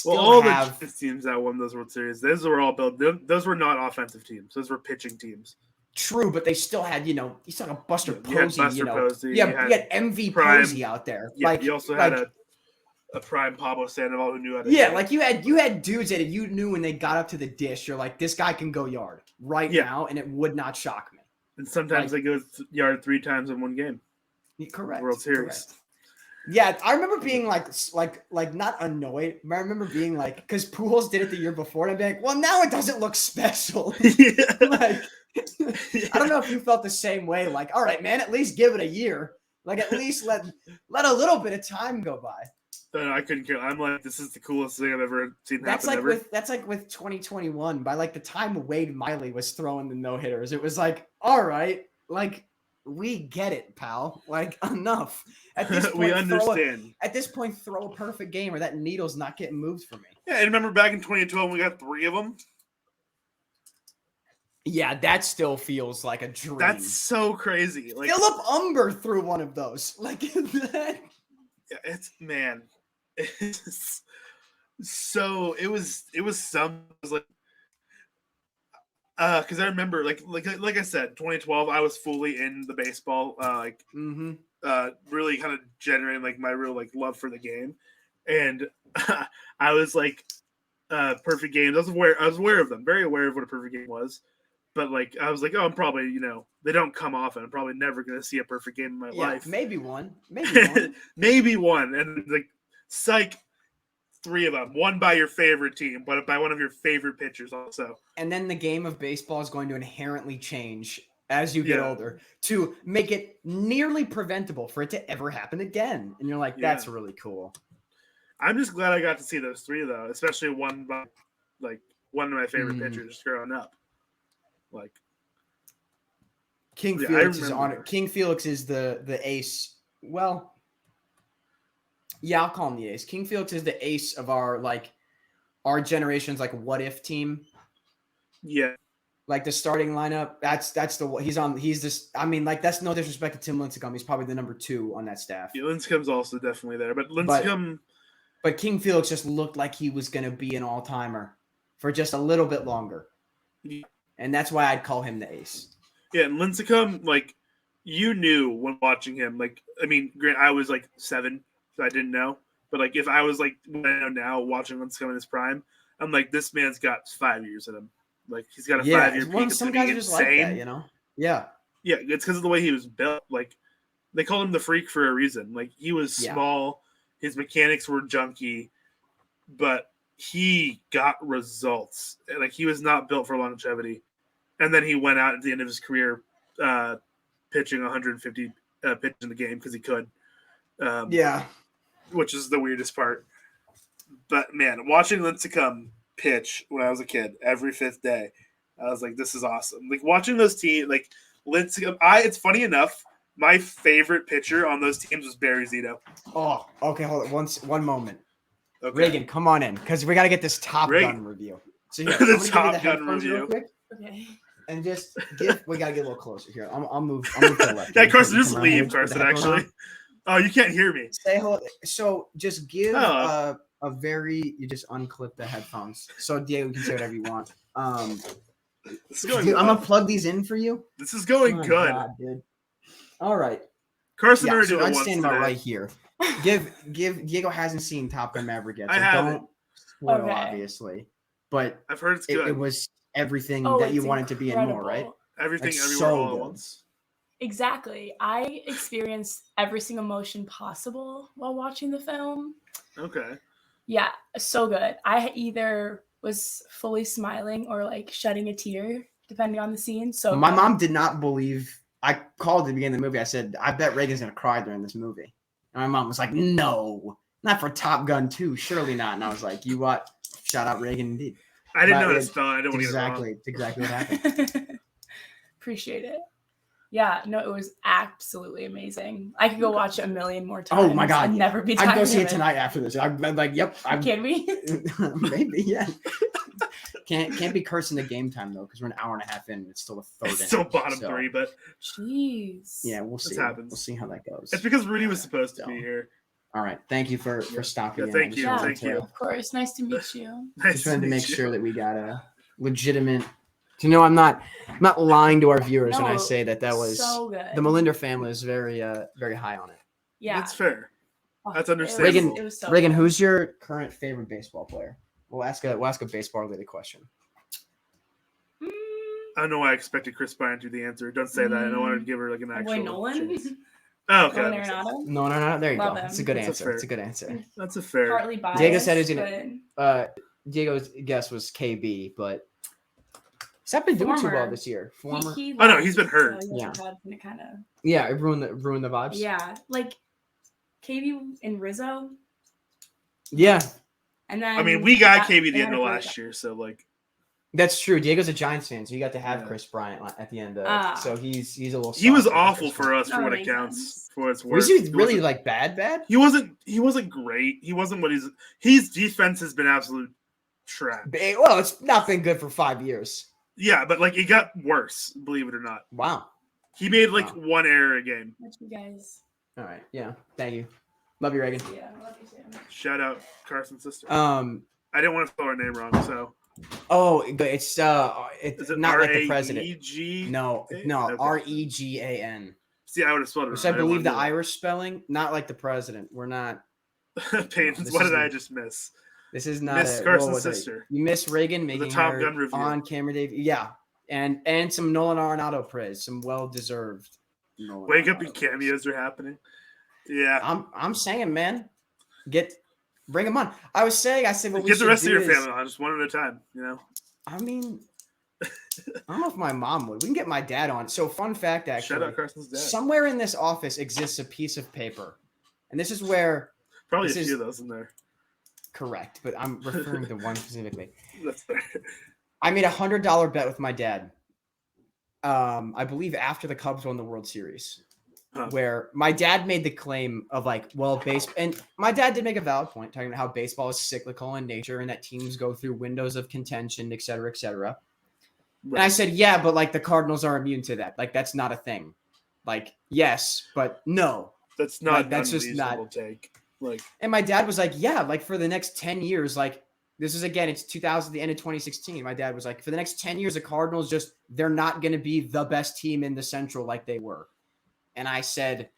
All the teams that won those World Series, those were all built. Those were not offensive teams; those were pitching teams. True, but they still had, you still had Buster Posey. Posey. You had MV Posey out there. Yeah, you also had a prime Pablo Sandoval who knew how to. Yeah, like you had dudes that you knew when they got up to the dish, you're like, this guy can go yard now, and it would not shock me. And sometimes they go yard 3 times in one game. Correct. World Series. Correct. Yeah, I remember being like not annoyed, but I remember being like, because Pujols did it the year before, and I'd be like, well, now it doesn't look special. I don't know if you felt the same way. Like, all right, man, at least give it a year. Like, at least let a little bit of time go by. I couldn't care. I'm like, this is the coolest thing I've ever seen that's happen. That's like with 2021. By like the time Wade Miley was throwing the no hitters, it was like, all right, like. We get it, pal. Like, enough. At this point, we understand. At this point, throw a perfect game or that needle's not getting moved for me. Yeah, and remember back in 2012 we got 3 of them? Yeah, that still feels like a dream. That's so crazy. Like Philip Umber threw one of those. Like that. Yeah, so it was like because I remember like I said, 2012, I was fully in the baseball, really kind of generating like my real like love for the game, and I was like, perfect games. I was aware of them, very aware of what a perfect game was, but like I was like, oh, I'm probably they don't come often. I'm probably never gonna see a perfect game in my life. Maybe one, maybe one, and like psych. 3 of them, one by your favorite team, but by one of your favorite pitchers also. And then the game of baseball is going to inherently change as you get older to make it nearly preventable for it to ever happen again. And you're like, that's really cool. I'm just glad I got to see those 3 though, especially one by like one of my favorite pitchers growing up. Like King Felix is on it. King Felix is the ace. Well, yeah, I'll call him the ace. King Felix is the ace of our generation's like what if team. Yeah. Like the starting lineup, that's this. I mean, like that's no disrespect to Tim Lincecum. He's probably the number 2 on that staff. Yeah, Lincecum's also definitely there, but Lincecum. But King Felix just looked like he was going to be an all-timer for just a little bit longer. Yeah. And that's why I'd call him the ace. Yeah, and Lincecum, like, you knew when watching him. Like, I mean, I was like 7, so I didn't know. But like, if I was like what I know now, watching Lincecum in his prime, I'm like, this man's got 5 years in him. Like, he's got a 5-year peak. It's Some gonna guys be are just insane. like that, you know? Yeah. Yeah, it's because of the way he was built. Like, they called him the freak for a reason. Like, he was small, his mechanics were junky, but he got results. Like, he was not built for longevity. And then he went out at the end of his career pitching 150 pitches in the game because he could. Which is the weirdest part. But, man, watching Lincecum pitch when I was a kid every 5th day, I was like, this is awesome. Like, watching those teams, like, Lincecum, it's funny enough, my favorite pitcher on those teams was Barry Zito. Oh, okay, hold on. One moment. Okay. Reagan, come on in, because we got to get this Top Gun review. So here, the Top Gun review. Okay. And just we got to get a little closer here. I'll move to the left. Yeah, Carson, just leave, Carson, actually. Oh, you can't hear me. Say hello. So just give a very, you just unclip the headphones. So Diego, you can say whatever you want. This is going I'm going to plug these in for you. This is going good. God, dude. All right. Carson already so did it I'm once standing today. about right here. Give Diego hasn't seen Top Gun Maverick yet, so I haven't. don't spoil, Okay. obviously. But I've heard it's good. it was everything that you wanted to be and more, right? Everything, Like, everywhere, so all at good. once. Exactly. I experienced every single emotion possible while watching the film. Okay. Yeah, so good. I either was fully smiling or like shedding a tear, depending on the scene. So My mom did not believe. I called at the beginning of the movie. I said, I bet Reagan's going to cry during this movie. And my mom was like, no, not for Top Gun 2. Surely not. And I was like, you what? Shout out Reagan indeed. I didn't But know how to spell it. I don't want to get it wrong. Exactly. It's exactly what happened. Appreciate it. Yeah, no, it was absolutely amazing. I could go watch it a million more times. Oh my God. I'd never be tired I'd go of see it tonight after this. I'm like, yep. Can we? Maybe, yeah. Can't be cursing the game time though, because we're an hour and a half in. And it's still the third. It's still inning, bottom so, 3, but Jeez. yeah, we'll see. happens. We'll see how that goes. it's because Rudy was supposed to be here. All right. Thank you for stopping in. Thank you. Yeah, Thank you. of course. Nice to meet you. Nice Just wanted to meet make you. sure that we got a legitimate. I'm not lying to our viewers when I No, say that was so good. the Melinder family is very very high on it. Yeah. That's fair. Oh, That's it understandable. was so Reagan, good. who's your current favorite baseball player? We'll ask a baseball related question. I don't know why I expected Chris Bryant to be the answer. Don't say that. I don't want to give her like an actual. Boy, Nolan? chance. Oh, okay. Nolan that makes sense. Arenado? No. There you Love go. him. It's a good That's a answer. fair- It's a good answer. That's a fair. Partly biased. Diego said he was but Diego's guess was KB, but he's not been doing too well Former. this year. Former. He Oh, no, he's been hurt. So Yeah. kind of. Yeah, it ruined the vibes. Yeah, like KB and Rizzo, Yeah, and then I mean, we got that- KB they the had end a of great last year, so like. that's true. Diego's a Giants fan, so you got to have Yeah. Chris Bryant at the end of Ah. so he's a little. He was soft on awful Chris for Bryant. us for Oh, what it makes counts. sense. For what it's worth. Was he He really wasn't- like bad? He wasn't great. He wasn't what his defense has been absolute trash. Well, it's not been good for 5 years. Yeah, but like it got worse, believe it or not. Wow. He made like Wow. one error a game. Thank you guys. All right. Yeah. Thank you. Love you, Reagan. Yeah, I love you too. Shout out Carson's sister. I Um. didn't want to spell her name wrong, so Oh, it's is it not like the president. R-A-E-G? No, Okay. Regan. See, I would have spelled it Which wrong. I believe the didn't Irish spelling, not like the president. We're not. wanna do it. This What did isn't- I just miss? This is not Miss a Carson's what was it? sister. You miss Reagan making Top her Gun review. on camera, Dave. Yeah, and some Nolan Arenado praise, some well deserved. Wake up and cameos are happening. Yeah. I'm saying, man, bring them on. I said what we Get the should rest of do your is- family on, just one at a time, you know? I mean, I don't know if my mom would. We can get my dad on. So, fun fact, Shout actually, out Carson's dad. somewhere in this office exists a piece of paper, and this is where Probably this a is- few of those in there. correct, but I'm referring to one specifically. That's fair. I made $100 bet with my dad. I believe after the Cubs won the World Series, Huh. where my dad made the claim of like, well, and my dad did make a valid point talking about how baseball is cyclical in nature and that teams go through windows of contention, et cetera, et cetera. And I said, yeah, but like the Cardinals are immune to that. Like that's not a thing. Like yes, but no. That's not Like, that's an just not- unreasonable take. Like And my dad was like, yeah, like for the next 10 years, like This is again, it's 2000, the end of 2016. My dad was like, for the next 10 years, the Cardinals they're not going to be the best team in the Central like they were. And I said,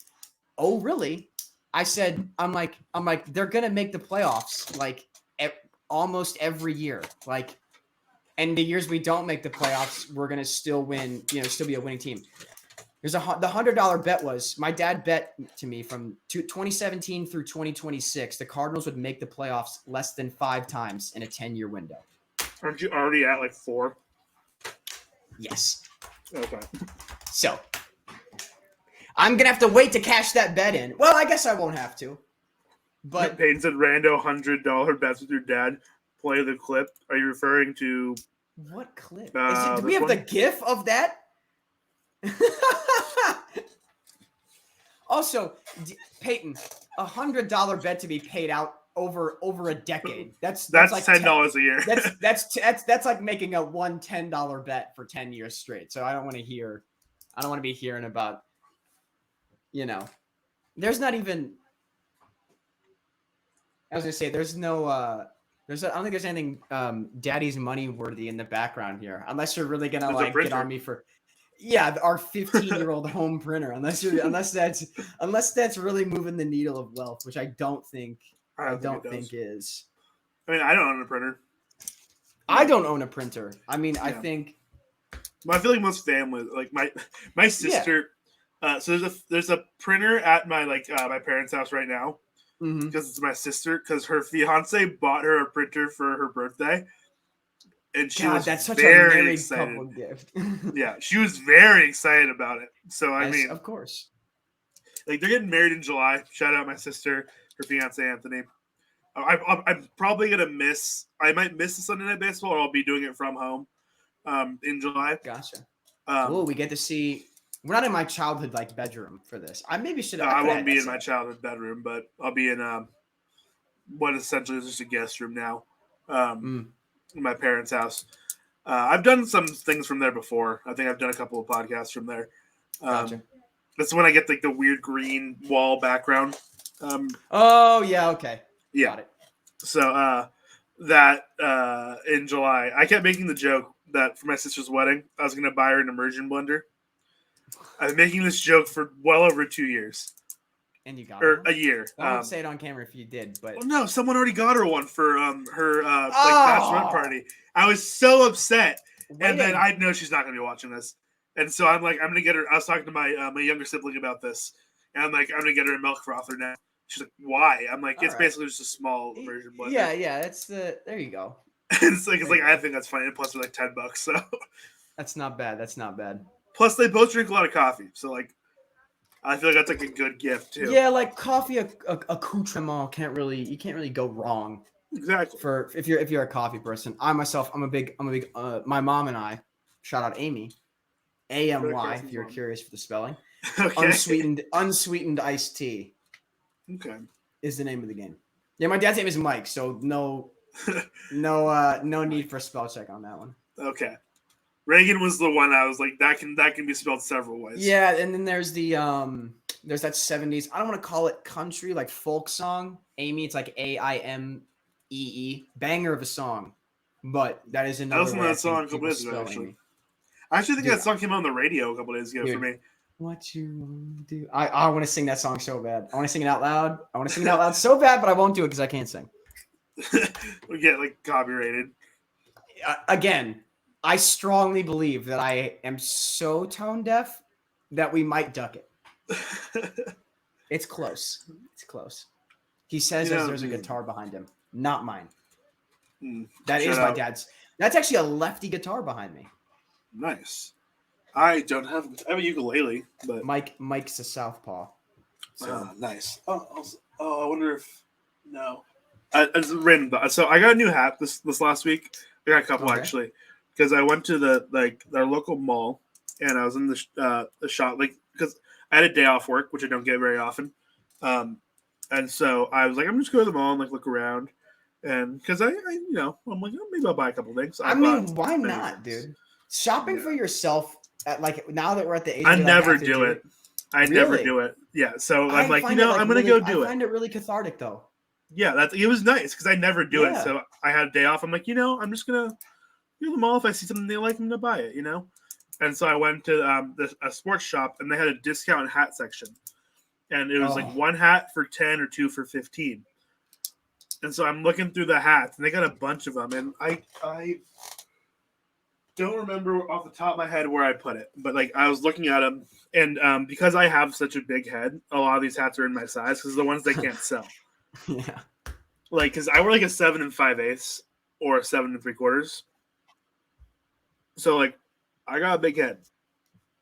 oh, really? I said, I'm like, they're going to make the playoffs like almost every year. Like, and the years we don't make the playoffs, we're going to still win, still be a winning team. The $100 bet was my dad bet to me from 2017 through 2026, the Cardinals would make the playoffs less than 5 times in a 10-year window. Aren't you already at like 4? Yes. Okay. So I'm going to have to wait to cash that bet in. Well, I guess I won't have to. But Peyton said rando $100 bets with your dad. Play the clip. Are you referring to what clip? Do we have the GIF of that? Also, Peyton, $100 bet to be paid out over a decade. That's like $10 a year. that's like making a $10 bet for 10 years straight. So I don't want to be hearing about, there's not even. I was gonna say there's no. I don't think there's anything daddy's money worthy in the background here, unless you're really gonna get on me for. Yeah, our 15-year-old home printer. Unless that's really moving the needle of wealth, which I don't think. I don't think is. I mean, I don't own a printer. I don't own a printer. I mean, yeah. I think. Well, I feel like most families, like my sister. Yeah. So there's a printer at my my parents' house right now, because it's my sister. Because her fiance bought her a printer for her birthday. And she was that's such very a married excited. Couple gift. Yeah, she was very excited about it. So I mean, of course, they're getting married in July. Shout out my sister, her fiance Anthony. I'm probably gonna miss. I might miss the Sunday Night Baseball, or I'll be doing it from home in July. Gotcha. We get to see. We're not in my childhood bedroom for this. I maybe should. I won't be in my childhood bedroom, but I'll be in what essentially is just a guest room now. In my parents' house. I've done some things from there before. I think I've done a couple of podcasts from there. Gotcha. That's when I get the weird green wall background. Oh yeah, okay. Yeah. Got it. So that in July, I kept making the joke that for my sister's wedding, I was going to buy her an immersion blender. I've been making this joke for well over 2 years. And you got a year. I won't say it on camera if you did, but well, no, someone already got her one for her bachelorette party. I was so upset, and then I know she's not going to be watching this, and so I'm like, I'm going to get her. I was talking to my my younger sibling about this, and I'm like, I'm going to get her a milk frother now. She's like, why? I'm like, it's basically just a small version blender. Yeah, that's there you go. it's like I think that's funny, and plus they're $10, so that's not bad. Plus they both drink a lot of coffee, so I feel like that's a good gift too. Yeah, coffee accoutrement you can't really go wrong. Exactly. For if you're a coffee person. I'm a big my mom and I, shout out Amy, AMY if you're curious for the spelling. Okay. Unsweetened iced tea. Okay. Is the name of the game. Yeah, my dad's name is Mike, so no need for a spell check on that one. Okay. Reagan was the one I was like, that can be spelled several ways. Yeah, and then there's there's that 70s. I don't want to call it country, folk song. Amy, it's AIMEE. Banger of a song. But that is another. I listened to that song a couple days ago, actually. I actually think that song came out on the radio a couple days ago for me. What you want to do? I want to sing that song so bad. I want to sing it out loud. I want to sing it out loud so bad, but I won't do it because I can't sing. We get copyrighted. Again, I strongly believe that I am so tone deaf that we might duck it. It's close. He says there's a guitar behind him. Not mine. That is my dad's. That's actually a lefty guitar behind me. Nice. I don't have. I have a ukulele, but Mike's a southpaw. So nice. Oh, I wonder if no. It's random. So I got a new hat this last week. I got a couple actually, because I went to our local mall and I was in the shop because I had a day off work, which I don't get very often. And so I was like, I'm just going to the mall and look around, and because I'm like, maybe I'll buy a couple things. I mean, why not, dude? Shopping for yourself at now that we're at the age, I never do it. I never do it. Yeah, so I'm like, I'm gonna go do it. I find it really cathartic though. Yeah, it was nice because I never do it. Yeah. So I had a day off. I'm like, I'm just gonna do the mall. If I see something they like, I'm gonna buy it. And so I went to a sports shop, and they had a discount hat section, and it was like one hat for 10 or two for 15. And so I'm looking through the hats, and they got a bunch of them, and I don't remember off the top of my head where I put it, but like I was looking at them, and because I have such a big head, a lot of these hats are in my size because the ones they can't sell. Yeah. Like, because I wear like a 7 5/8 or a 7 3/4. So like, I got a big head.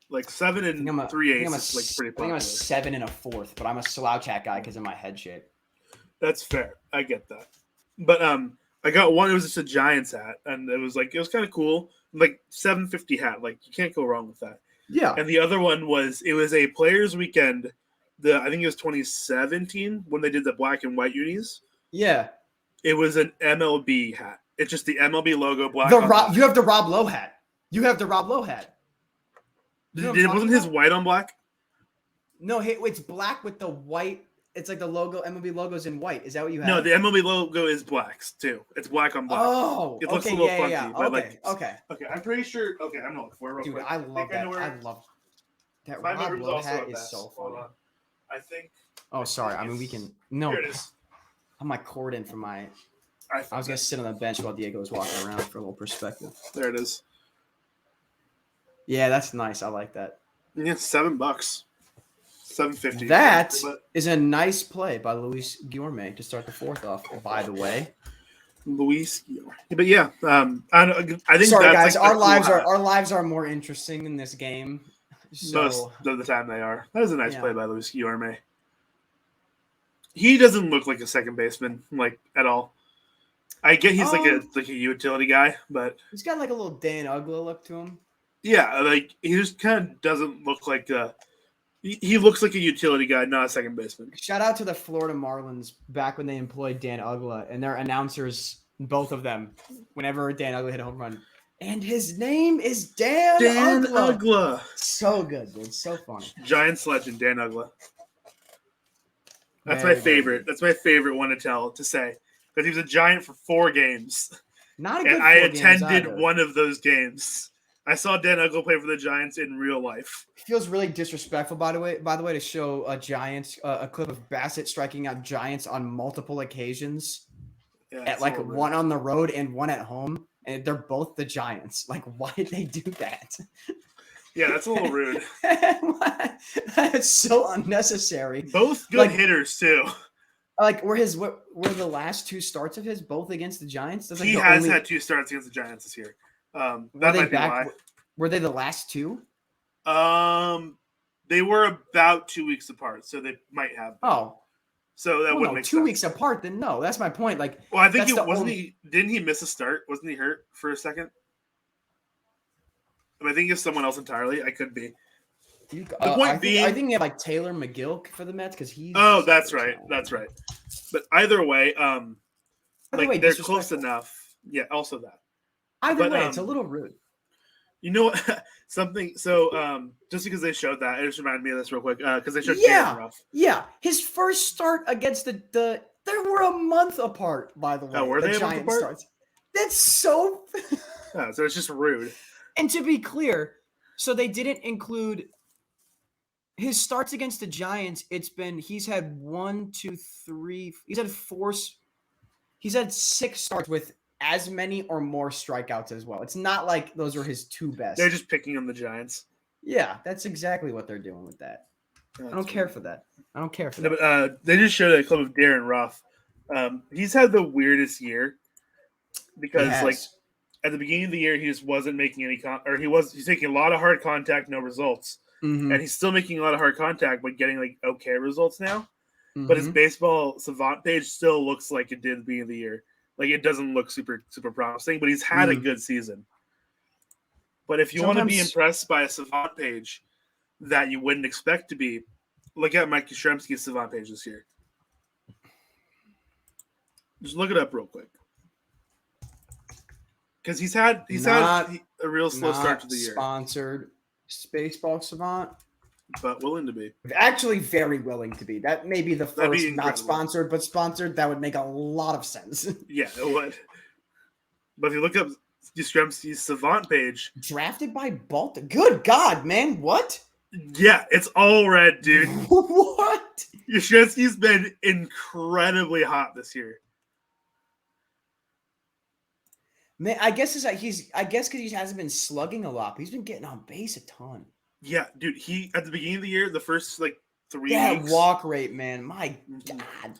Like 7 3/8 is like pretty popular. I'm a 7 1/4, but I'm a slouch hat guy because of my head shape. That's fair. I get that. But I got one. It was just a Giants hat, and it was kind of cool. Like $7.50 hat. Like you can't go wrong with that. Yeah. And the other one was a Players Weekend. I think it was 2017 when they did the black and white unis. Yeah. It was an MLB hat. It's just the MLB logo black. You have the Rob Lowe hat. You have the Rob Lowe hat. Wasn't his white on black? No, it's black with the white. It's like the logo, MLB logo's in white. Is that what you have? No, the MLB logo is blacks too. It's black on black. Oh, it looks okay, a little funky. Yeah. But Okay. I'm pretty sure. Okay, I'm gonna look for it real Dude, quick. I love that. I love that. Rob Lowe hat is so funny. I think. Oh, sorry. I mean, we can. No. Here it is. I have my cord in for my. I was gonna sit on the bench while Diego was walking around for a little perspective. There it is. Yeah, that's nice. I like that. Yeah, $7. $7.50. That is a nice play by Luis Guillorme to start the fourth off. By the way, Luis Guillorme. But yeah, I think. Sorry, that's guys. Our lives are more interesting in this game. So. Most of the time, they are. That was a nice play by Luis Guillorme. He doesn't look like a second baseman, like at all. I get he's like a utility guy, but he's got like a little Dan Uggla look to him. Yeah, like he just kind of doesn't look like he looks like a utility guy, not a second baseman. Shout out to the Florida Marlins back when they employed Dan Uggla, and their announcers, both of them, whenever Dan Uggla hit a home run, and his name is Dan Uggla. So good, dude. So funny. Giants legend Dan Uggla. That's my favorite. That's my favorite one to say because he was a Giant for 4 games. Not a good. And I attended one of those games. I saw Dan Uggla play for the Giants in real life. It feels really disrespectful, by the way, to show a clip of Bassett striking out Giants on multiple occasions, at like one on the road and one at home, and they're both the Giants. Like, why did they do that? Yeah, that's a little rude. That's so unnecessary. Both good hitters too. Like, were the last 2 starts of his both against the Giants? He has had 2 starts against the Giants this year. That might be why. Were they the last 2? They were about 2 weeks apart, so they might have. Oh, so that wouldn't make 2 weeks apart. Then no, that's my point. Like, well, I think didn't he miss a start? Wasn't he hurt for a second? I think it's someone else entirely. I could be. The point being, I think they have like Taylor McGill for the Mets because he's. Oh, that's right. That's right. But either way, they're close enough. Yeah. Also that. Either way, it's a little rude. You know what? Something. So, just because they showed that, it just reminded me of this real quick. Because they showed Darren Ruff. Yeah. His first start against the they were a month apart, by the way. Oh, were they a month apart? Starts. That's so. Oh, so it's just rude. And to be clear, so they didn't include his starts against the Giants. He's had 1, 2, 3. He's had 4. He's had 6 starts with as many or more strikeouts as well. It's not like those are his 2 best. They're just picking on the Giants. Yeah, that's exactly what they're doing with that. I don't care for that. But, they just showed a clip of Darren Ruff. He's had the weirdest year because at the beginning of the year he just wasn't making any he's taking a lot of hard contact, no results. Mm-hmm. And he's still making a lot of hard contact, but getting like okay results now. Mm-hmm. But his baseball savant page still looks like it did at the beginning of the year. Like it doesn't look super, super promising, but he's had a good season. But if you want to be impressed by a savant page that you wouldn't expect to be, look at Mike Yastrzemski's savant page this year. Just look it up real quick. Because he's had a real slow start to the year. Sponsored Spaceball Savant. but willing to be. Actually, very willing to be. That may be the That'd be first, not incredible. sponsored, but sponsored. That would make a lot of sense. Yeah, it would. But if you look up Yastrzemski's Savant page, Drafted by Baltimore. Good God, man. What? yeah, it's all red, dude. What? Yastrzemski's been incredibly hot this year. Man, I guess because he hasn't been slugging a lot, but he's been getting on base a ton. Yeah, dude. He at the beginning of the year, the first 3 That weeks, walk rate, man. My God.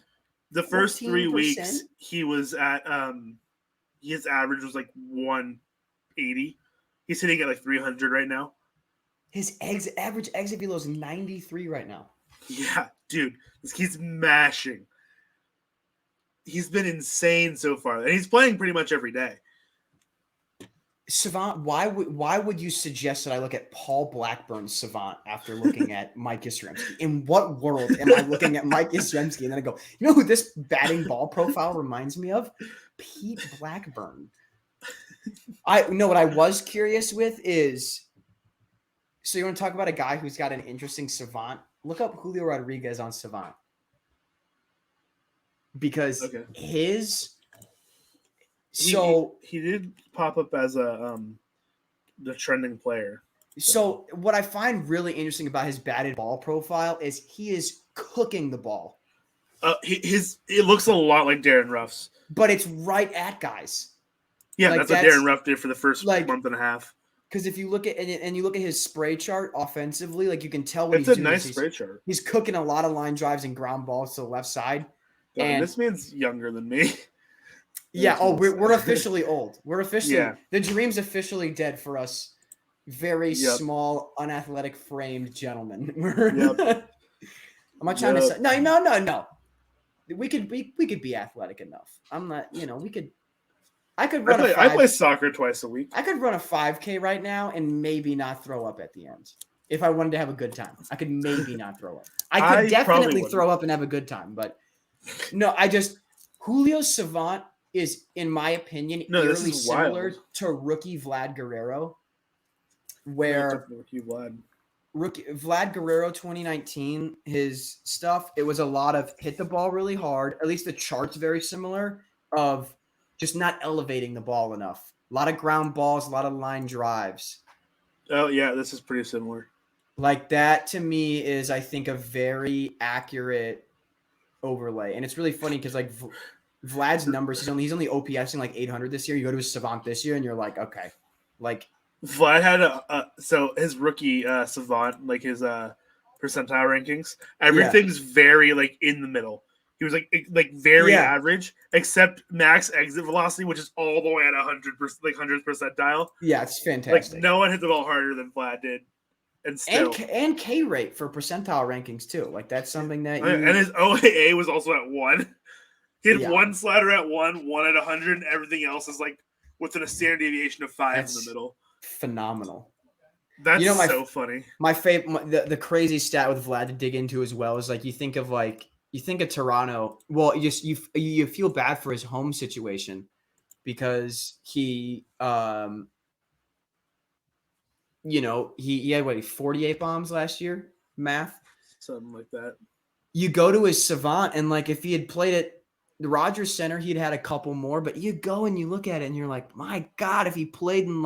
the first 3 14%? weeks, he was at his average was 180. He's hitting at 300 right now. His average exit velo is 93 right now. Yeah, dude, he's mashing. He's been insane so far, and he's playing pretty much every day. Savant, why would you suggest that I look at Paul Blackburn's Savant after looking at Mike Yastrzemski? In what world am I looking at Mike Yastrzemski and then I go, you know who this batting ball profile reminds me of? Pete Blackburn. I know what I was curious with is, so you want to talk about a guy who's got an interesting Savant? Look up Julio Rodriguez on Savant. Because his... So he did pop up as the trending player. So what I find really interesting about his batted ball profile is he is cooking the ball. It looks a lot like Darren Ruff's, but it's right at guys. Yeah, that's what Darren Ruff did for the first month and a half. Because if you look at and you look at his spray chart offensively, you can tell what he's doing. It's a nice spray chart. He's cooking a lot of line drives and ground balls to the left side. God, and this man's younger than me. Yeah. Oh, we're officially old. We're officially the dream's officially dead for us. Very small, unathletic framed gentlemen. I'm not trying to say no. We could be athletic enough. I'm not. We could. I could run. I play soccer twice a week. I could run a 5K right now and maybe not throw up at the end. If I wanted to have a good time, I could maybe not throw up. I could definitely throw up and have a good time, but no. Julio Savant is, in my opinion, eerily similar to rookie Vlad Guerrero, where rookie Vlad Guerrero 2019, his stuff, it was a lot of hit the ball really hard. At least the chart's very similar of just not elevating the ball enough. A lot of ground balls, a lot of line drives. Oh, yeah, this is pretty similar. That, to me, is, I think, a very accurate overlay. And it's really funny because, Vlad's numbers, he's only OPSing 800 this year. You go to his Savant this year, and you're like, okay. Vlad had so his rookie Savant, his percentile rankings, everything's very, in the middle. He was very average, except max exit velocity, which is all the way at 100%, 100th percentile. Yeah, it's fantastic. No one hit the ball harder than Vlad did, and still and K rate for percentile rankings too. That's something that and his OAA was also at 1. He had one slider at 1, one at 100, and everything else is within a standard deviation of 5 in the middle. Phenomenal. That's so funny. My favorite, the crazy stat with Vlad to dig into as well is you think of Toronto. Well, you feel bad for his home situation because he he had 48 bombs last year, math, something like that. You go to his Savant and if he had played at the Rogers Center, he'd had a couple more. But you go and you look at it and you're like, my God, if he played in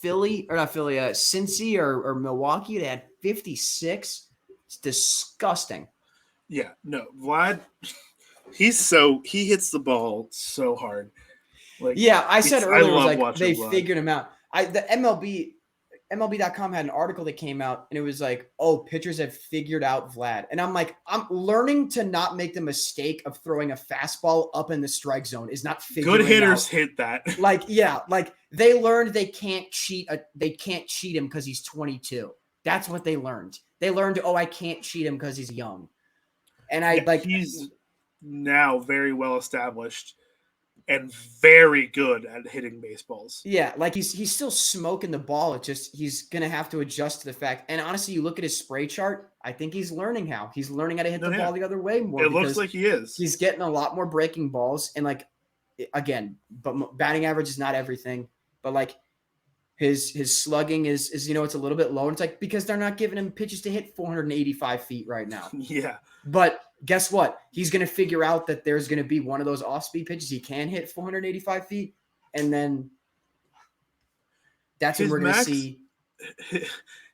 Cincy or Milwaukee, he'd had 56. It's disgusting. Yeah, no, Vlad, he hits the ball so hard. I said earlier, they figured him out. The MLB.com had an article that came out and it was pitchers have figured out Vlad. And I'm I'm learning to not make the mistake of throwing a fastball up in the strike zone is not figuring out. Good hitters hit that. They learned they can't cheat him because he's 22. That's what they learned. They learned, I can't cheat him because he's young. And he's now very well established and very good at hitting baseballs. Yeah, he's still smoking the ball. It's just he's gonna have to adjust to the fact. And honestly, you look at his spray chart. I think he's learning how. He's learning how to hit the ball the other way more. It looks like he is. He's getting a lot more breaking balls. And again, but batting average is not everything. But His slugging is it's a little bit low. And it's like because they're not giving him pitches to hit 485 feet right now. Yeah. But guess what? He's going to figure out that there's going to be one of those off-speed pitches he can hit 485 feet, and then that's when we're going to see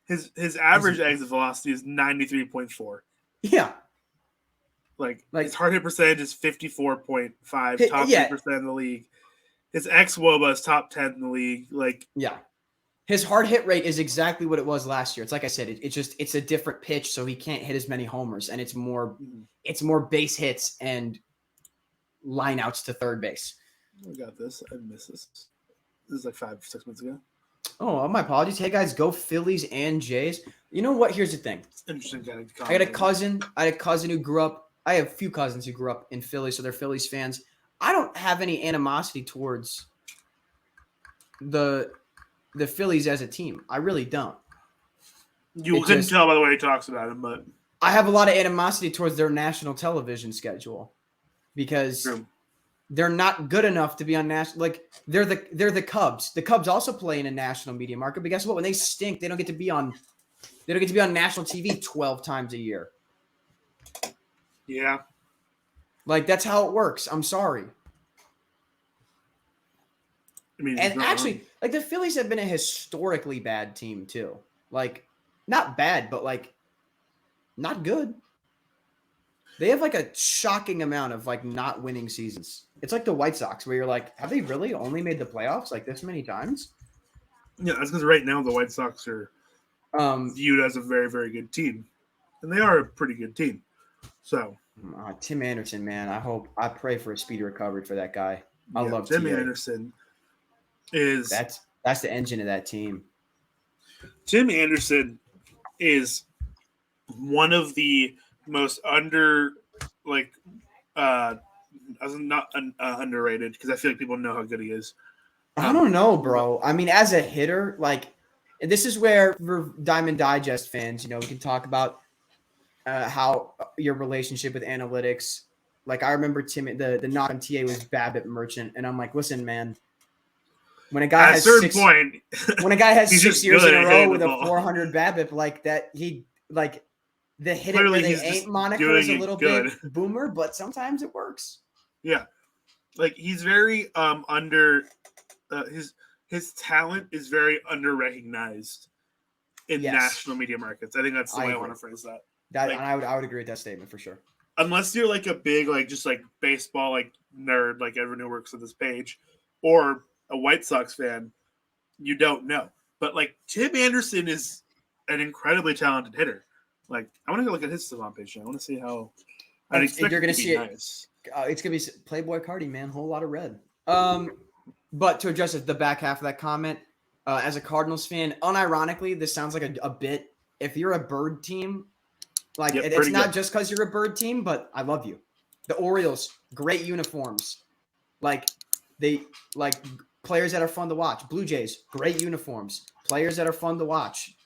his average exit velocity is 93.4. Yeah. Like his hard hit percentage is 54.5, top 10% in the league. His xWOBA is top 10 in the league. Like, yeah. His hard hit rate is exactly what it was last year. It's like I said, it's a different pitch, so he can't hit as many homers, and it's more base hits and line outs to third base. I got this. I missed this. This is like 5-6 minutes ago. Oh, my apologies. Hey guys, go Phillies and Jays. You know what? Here's the thing. It's interesting. I had a cousin who grew up. I have a few cousins who grew up in Philly, so they're Phillies fans. I don't have any animosity towards the Phillies as a team. I really don't. You couldn't tell by the way he talks about him, but I have a lot of animosity towards their national television schedule because they're not good enough to be on national. Like they're the Cubs. The Cubs also play in a national media market, but guess what? When they stink, they don't get to be on national TV 12 times a year. Yeah. Like that's how it works. I'm sorry. I mean, and actually, like the Phillies have been a historically bad team too. Like, not bad, but like, not good. They have like a shocking amount of like not winning seasons. It's like the White Sox, where you're like, have they really only made the playoffs like this many times? Yeah, that's because right now the White Sox are viewed as a very, very good team, and they are a pretty good team. So, Tim Anderson, man, I pray for a speedy recovery for that guy. I love Tim Anderson. That's the engine of that team. Tim Anderson is one of the most underrated because I feel like people know how good he is. I don't know, bro. I mean, as a hitter, like, and this is where for Diamond Digest fans, we can talk about how your relationship with analytics. Like, I remember the knock on TA was BABIP Merchant, and I'm like, listen, man. When a guy has 6 years in a row with a 400 BABIP like that, he like the hit it where they ain't moniker is a little bit boomer, but sometimes it works. Yeah, like he's very under his talent is very under recognized in national media markets. I think that's the way I want to phrase that. And I would agree with that statement for sure. Unless you're like a big just baseball nerd like everyone who works on this page, or a White Sox fan, you don't know. But Tim Anderson is an incredibly talented hitter. I want to go look at his Savant page now. I want to see how. You're going to see nice. It's going to be Playboy Cardi, man. Whole lot of red. But to address the back half of that comment, as a Cardinals fan, unironically, this sounds like a bit. If you're a bird team, it's not just because you're a bird team, but I love you. The Orioles, great uniforms. Players that are fun to watch. Blue Jays, great uniforms. Players that are fun to watch.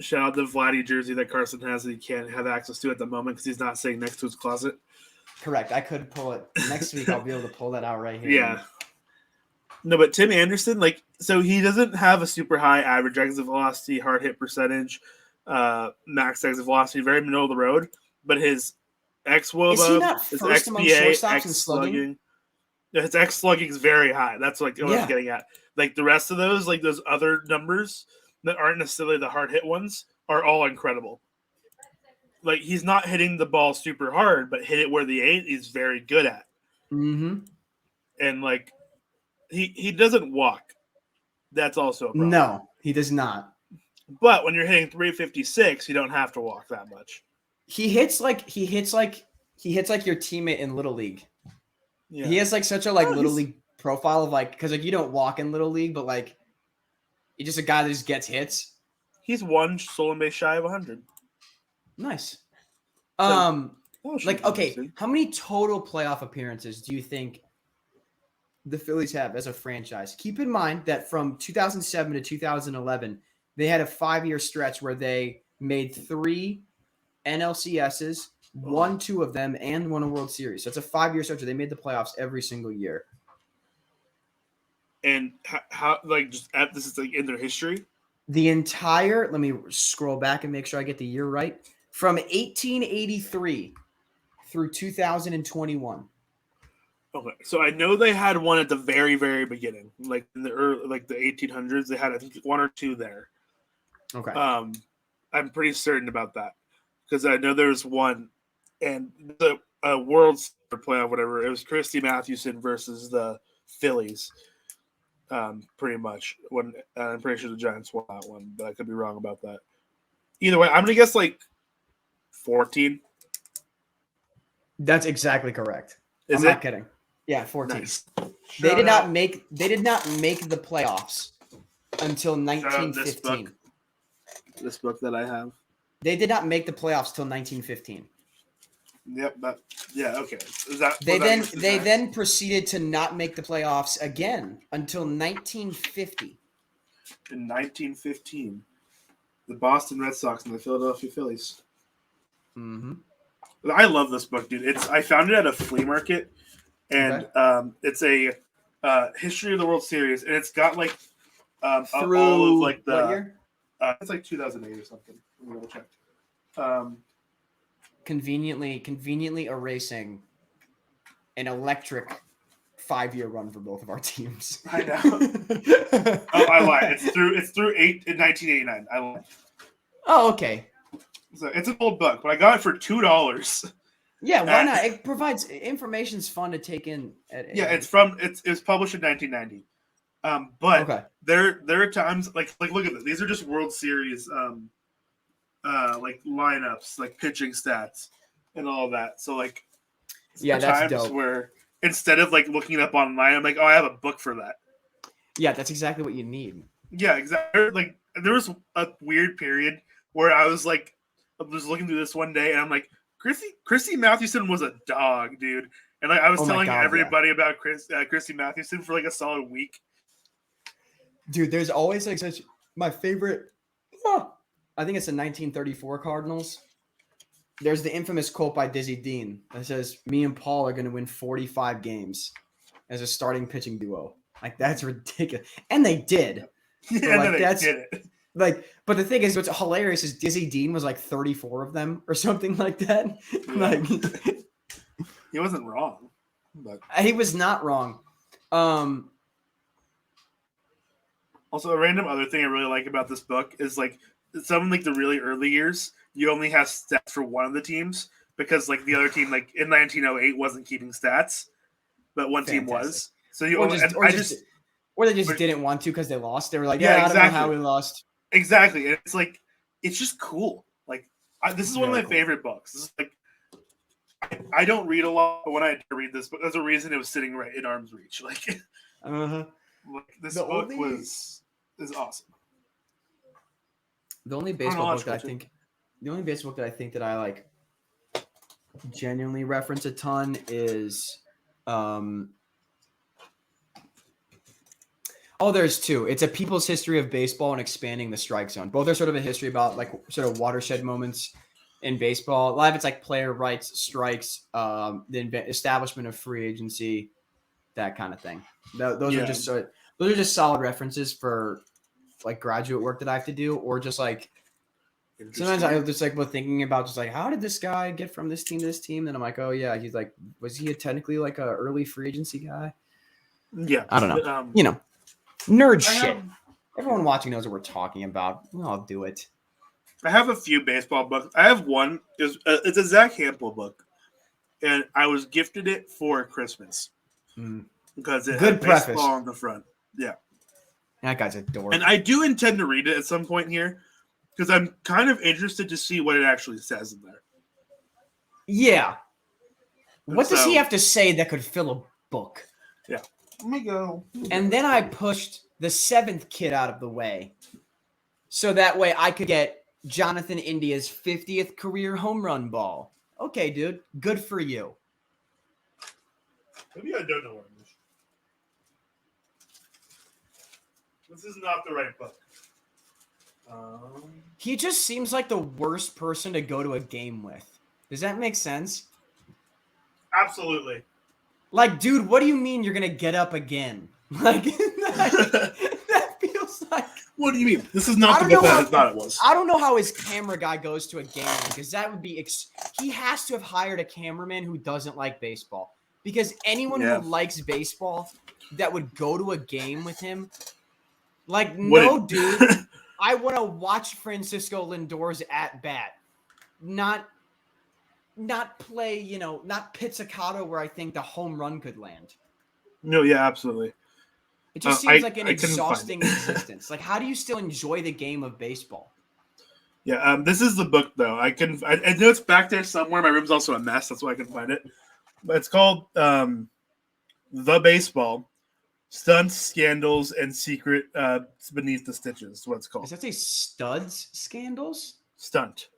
Shout out the Vladdy jersey that Carson has that he can't have access to at the moment because he's not sitting next to his closet. Correct. I could pull it. Next week I'll be able to pull that out right here. Yeah. No, but Tim Anderson, so he doesn't have a super high average exit velocity, hard hit percentage, max exit velocity, very middle of the road. But his xWOBA, his XPA, X slugging. His X slugging is very high. That's what I was getting at. The rest of those, those other numbers that aren't necessarily the hard hit ones, are all incredible. He's not hitting the ball super hard, but hit it where the 8 is very good at. Mm-hmm. And he doesn't walk. That's also a problem. No, he does not. But when you're hitting 356, you don't have to walk that much. He hits like your teammate in Little League. Yeah. He has such a Little League profile of because you don't walk in Little League, but you're just a guy that just gets hits. He's one stolen base shy of 100. Nice. Okay, how many total playoff appearances do you think the Phillies have as a franchise? Keep in mind that from 2007 to 2011, they had a 5-year stretch where they made 3 NLCSs, won 2 of them, and won a World Series. So it's a 5-year stretch where they made the playoffs every single year. And how like just this is like in their history. The entire. Let me scroll back and make sure I get the year right. From 1883 through 2021. Okay, so I know they had one at the very, very beginning, like in the early, like the 1800s. They had I think one or two there. Okay. I'm pretty certain about that because I know there was one, and the World Series playoff, whatever. It was Christy Mathewson versus the Phillies. Pretty much. When I'm pretty sure the Giants won that one, but I could be wrong about that. Either way, I'm gonna guess like 14. That's exactly correct. Is I'm it? Not kidding. Yeah, 14. Nice. They did not make the playoffs until 1915. This book that I have. They did not make the playoffs till 1915. Yep. Okay. They then proceeded to not make the playoffs again until 1950. In 1915, the Boston Red Sox and the Philadelphia Phillies. Mm-hmm. I love this book, dude. I found it at a flea market, and it's a history of the World Series, and it's got like Through all of like the what year? It's like 2008 or something. Let me double check. Conveniently erasing an electric 5-year run for both of our teams. I know. I lied. It's through 1989. I lied. Oh, okay. So it's an old book, but I got it for $2. Yeah, why not? It provides information's fun to take in. It was published in 1990. But okay. there are times like look at this. These are just World Series like lineups, like pitching stats and all of that. So like that's times dope. where instead of like looking it up online, I'm like, oh, I have a book for that. Yeah, that's exactly what you need. Yeah, exactly. Like there was a weird period where I was looking through this one day and I'm like, Christy Mathewson was a dog, dude. And like I was telling everybody about Christy Mathewson for like a solid week. Dude, there's always like such my favorite. I think it's the 1934 Cardinals. There's the infamous quote by Dizzy Dean that says, "Me and Paul are going to win 45 games as a starting pitching duo." Like that's ridiculous, and they did. Yeah, like, they did it. Like, but the thing is, what's hilarious is Dizzy Dean was like 34 of them or something like that. Yeah. Like, he wasn't wrong, but he was not wrong. Also, a random other thing I really like about this book is like some like the really early years, you only have stats for one of the teams because like the other team like in 1908 wasn't keeping stats, but one team was. So you or they just didn't want to because they lost. They were like, yeah, exactly. I don't know how we lost. Exactly, and it's like it's just cool. Like this is one of my favorite books. This is like I don't read a lot, but when I did read this book, there's a reason it was sitting right in arm's reach. Like, this book is awesome. The only baseball book that I think that I like genuinely reference a ton is there's two. It's a People's History of Baseball and Expanding the Strike Zone. Both are sort of a history about like sort of watershed moments in baseball. A lot of it's like player rights, strikes, the establishment of free agency, that kind of thing. Those are just solid references for like graduate work that I have to do, or just like sometimes I just like thinking about just like how did this guy get from this team to this team? And I'm like, oh yeah, he's like, was he technically like a early free agency guy? Yeah, I don't know. Nerd shit. Everyone watching knows what we're talking about. I'll do it. I have a few baseball books. I have one. It's a Zach Hampel book, and I was gifted it for Christmas because it had baseball on the front. Yeah, that guy's a dork. And I do intend to read it at some point here because I'm kind of interested to see what it actually says in there. Yeah. What does he have to say that could fill a book? Yeah. Let me go. And then I pushed the 7th kid out of the way so that way I could get Jonathan India's 50th career home run ball. Okay, dude. Good for you. Maybe I don't know what it is. This is not the right book. He just seems like the worst person to go to a game with. Does that make sense? Absolutely. Like, dude, what do you mean you're going to get up again? Like that feels like. What do you mean? This is not the book that I thought it was. I don't know how his camera guy goes to a game because that would be. He has to have hired a cameraman who doesn't like baseball because anyone who likes baseball that would go to a game with him, like, no, dude. I want to watch Francisco Lindor's at bat, not play. Not pizzicato where I think the home run could land. No, yeah, absolutely. It just seems like an exhausting existence. Like, how do you still enjoy the game of baseball? Yeah, this is the book though. I know it's back there somewhere. My room's also a mess. That's why I couldn't find it. But it's called The Baseball: Stunts, Scandals, and Secret Beneath the Stitches. Is what it's called. Does that say studs scandals? Stunts.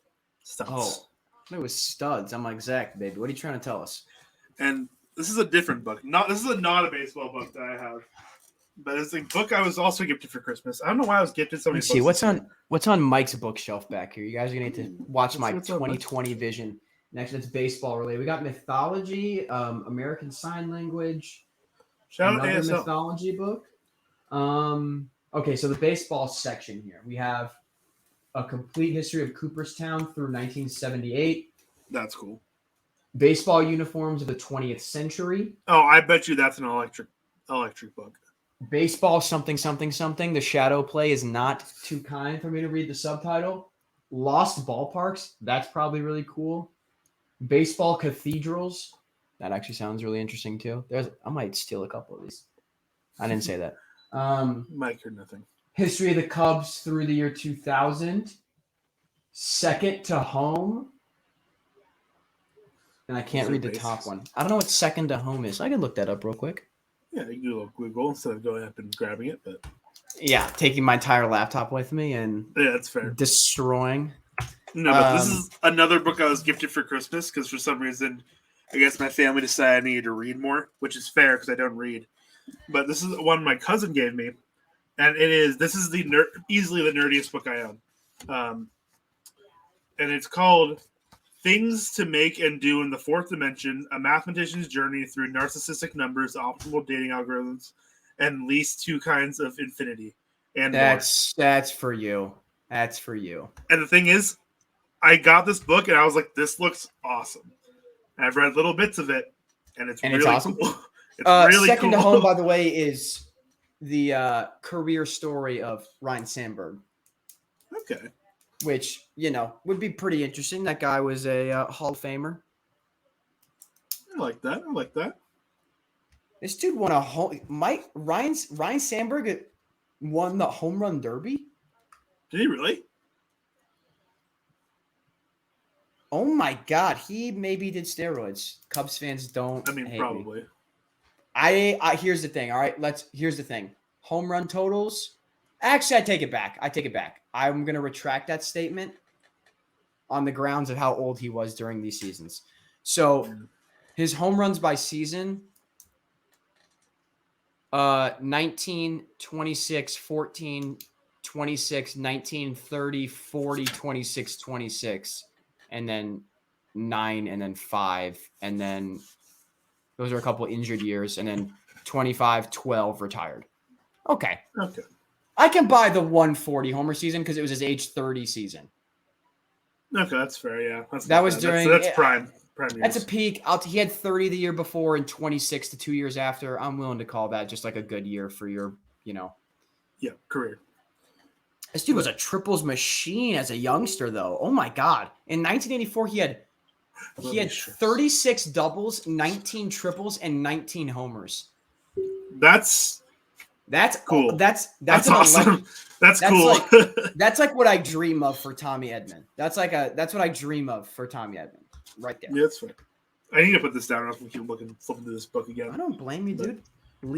Oh, it was studs. I'm like, Zach, baby, what are you trying to tell us? And this is a different book. This is not a baseball book that I have. But it's a book I was also gifted for Christmas. I don't know why I was gifted so many books. Let's see what's on Mike's bookshelf back here. You guys are gonna need to watch my 2020 vision. Next, it's baseball related. We got mythology, American Sign Language, another mythology book. Okay, so the baseball section here. We have a complete history of Cooperstown through 1978. That's cool. Baseball uniforms of the 20th century. Oh, I bet you that's an electric book. Baseball something. The shadow play is not too kind for me to read the subtitle. Lost ballparks. That's probably really cool. Baseball cathedrals. That actually sounds really interesting too. I might steal a couple of these. I didn't say that. Mike or nothing. History of the Cubs through the year 2000. Second to home. And I can't read the top one. I don't know what second to home is. I can look that up real quick. Yeah, you can do a little Google instead of going up and grabbing it. But yeah, taking my entire laptop with me and that's fair. Destroying. No, but this is another book I was gifted for Christmas because for some reason, I guess my family decided I needed to read more, which is fair because I don't read. But this is one my cousin gave me, and this is easily the nerdiest book I own, and it's called Things to Make and Do in the Fourth Dimension, a mathematician's journey through narcissistic numbers, optimal dating algorithms, and least two kinds of infinity. And that's for you. That's for you. And the thing is, I got this book and I was like, this looks awesome. And I've read little bits of it, and it's really awesome. Cool. It's really Second cool. to Home, by the way, is the career story of Ryan Sandberg. Okay. Which, would be pretty interesting. That guy was a Hall of Famer. I like that. This dude won Ryan Sandberg won the home run derby. Did he really? Oh my God, he maybe did steroids. Cubs fans don't. I mean, probably. I here's the thing. All right, here's the thing. Home run totals. Actually, I take it back. I'm going to retract that statement on the grounds of how old he was during these seasons. So his home runs by season, 19, 26, 14, 26, 19, 30, 40, 26, 26, and then 9, and then 5. And then those are a couple injured years. And then 25, 12 retired. Okay. I can buy the 140 homer season because it was his age 30 season. Okay, that's fair. Yeah, that was during. That's prime. That's a peak. He had 30 the year before and 26 the 2 years after. I'm willing to call that just like a good year for your, Yeah, career. This dude was a triples machine as a youngster, though. Oh my God! In 1984, he had 36 doubles, 19 triples, and 19 homers. That's cool. That's awesome. That's cool. That's like what I dream of for Tommy Edman. That's what I dream of for Tommy Edman. Right there. Yeah, that's fair. I need to put this down. I keep flipping through this book again. I don't blame you, dude.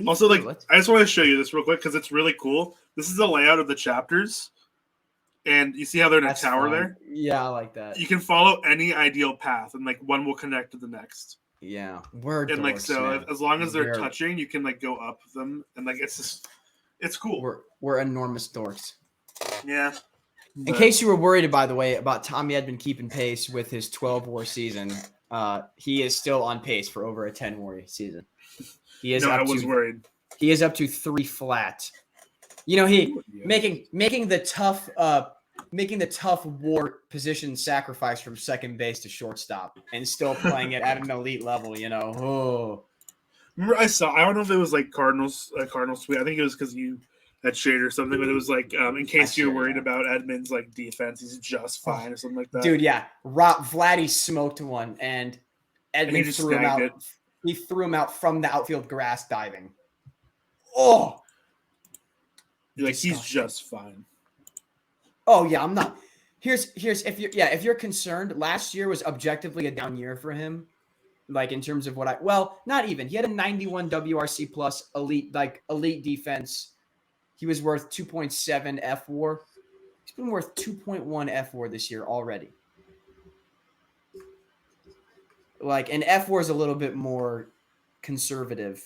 Also, I just want to show you this real quick because it's really cool. This is the layout of the chapters, and you see how they're in a tower there. Yeah, I like that. You can follow any ideal path, and one will connect to the next. Yeah, we're and dorks, as long as they're touching, you can go up them, and it's cool. We're enormous dorks. Yeah. In case you were worried, by the way, about Tommy Edman keeping pace with his 12-WAR season, he is still on pace for over a 10-WAR season. He is. I was worried. He is up to 3 flat. You know, making the tough war position sacrifice from second base to shortstop and still playing it at an elite level. You know, oh. Remember, I don't know if it was like Cardinals tweet. I think it was because you had shared or something, but it was like, in case you're worried about Edmonds' like defense, he's just fine or something like that. Dude, yeah, Vladdy smoked one, and Edmonds just threw him out. it. He threw him out from the outfield grass diving. Oh, like he's just fine. Oh yeah, I'm not. Here's if you're concerned, last year was objectively a down year for him. Like in terms of not even. He had a 91 WRC plus elite defense. He was worth 2.7 F WAR. He's been worth 2.1 F WAR this year already. Like, and F WAR is a little bit more conservative.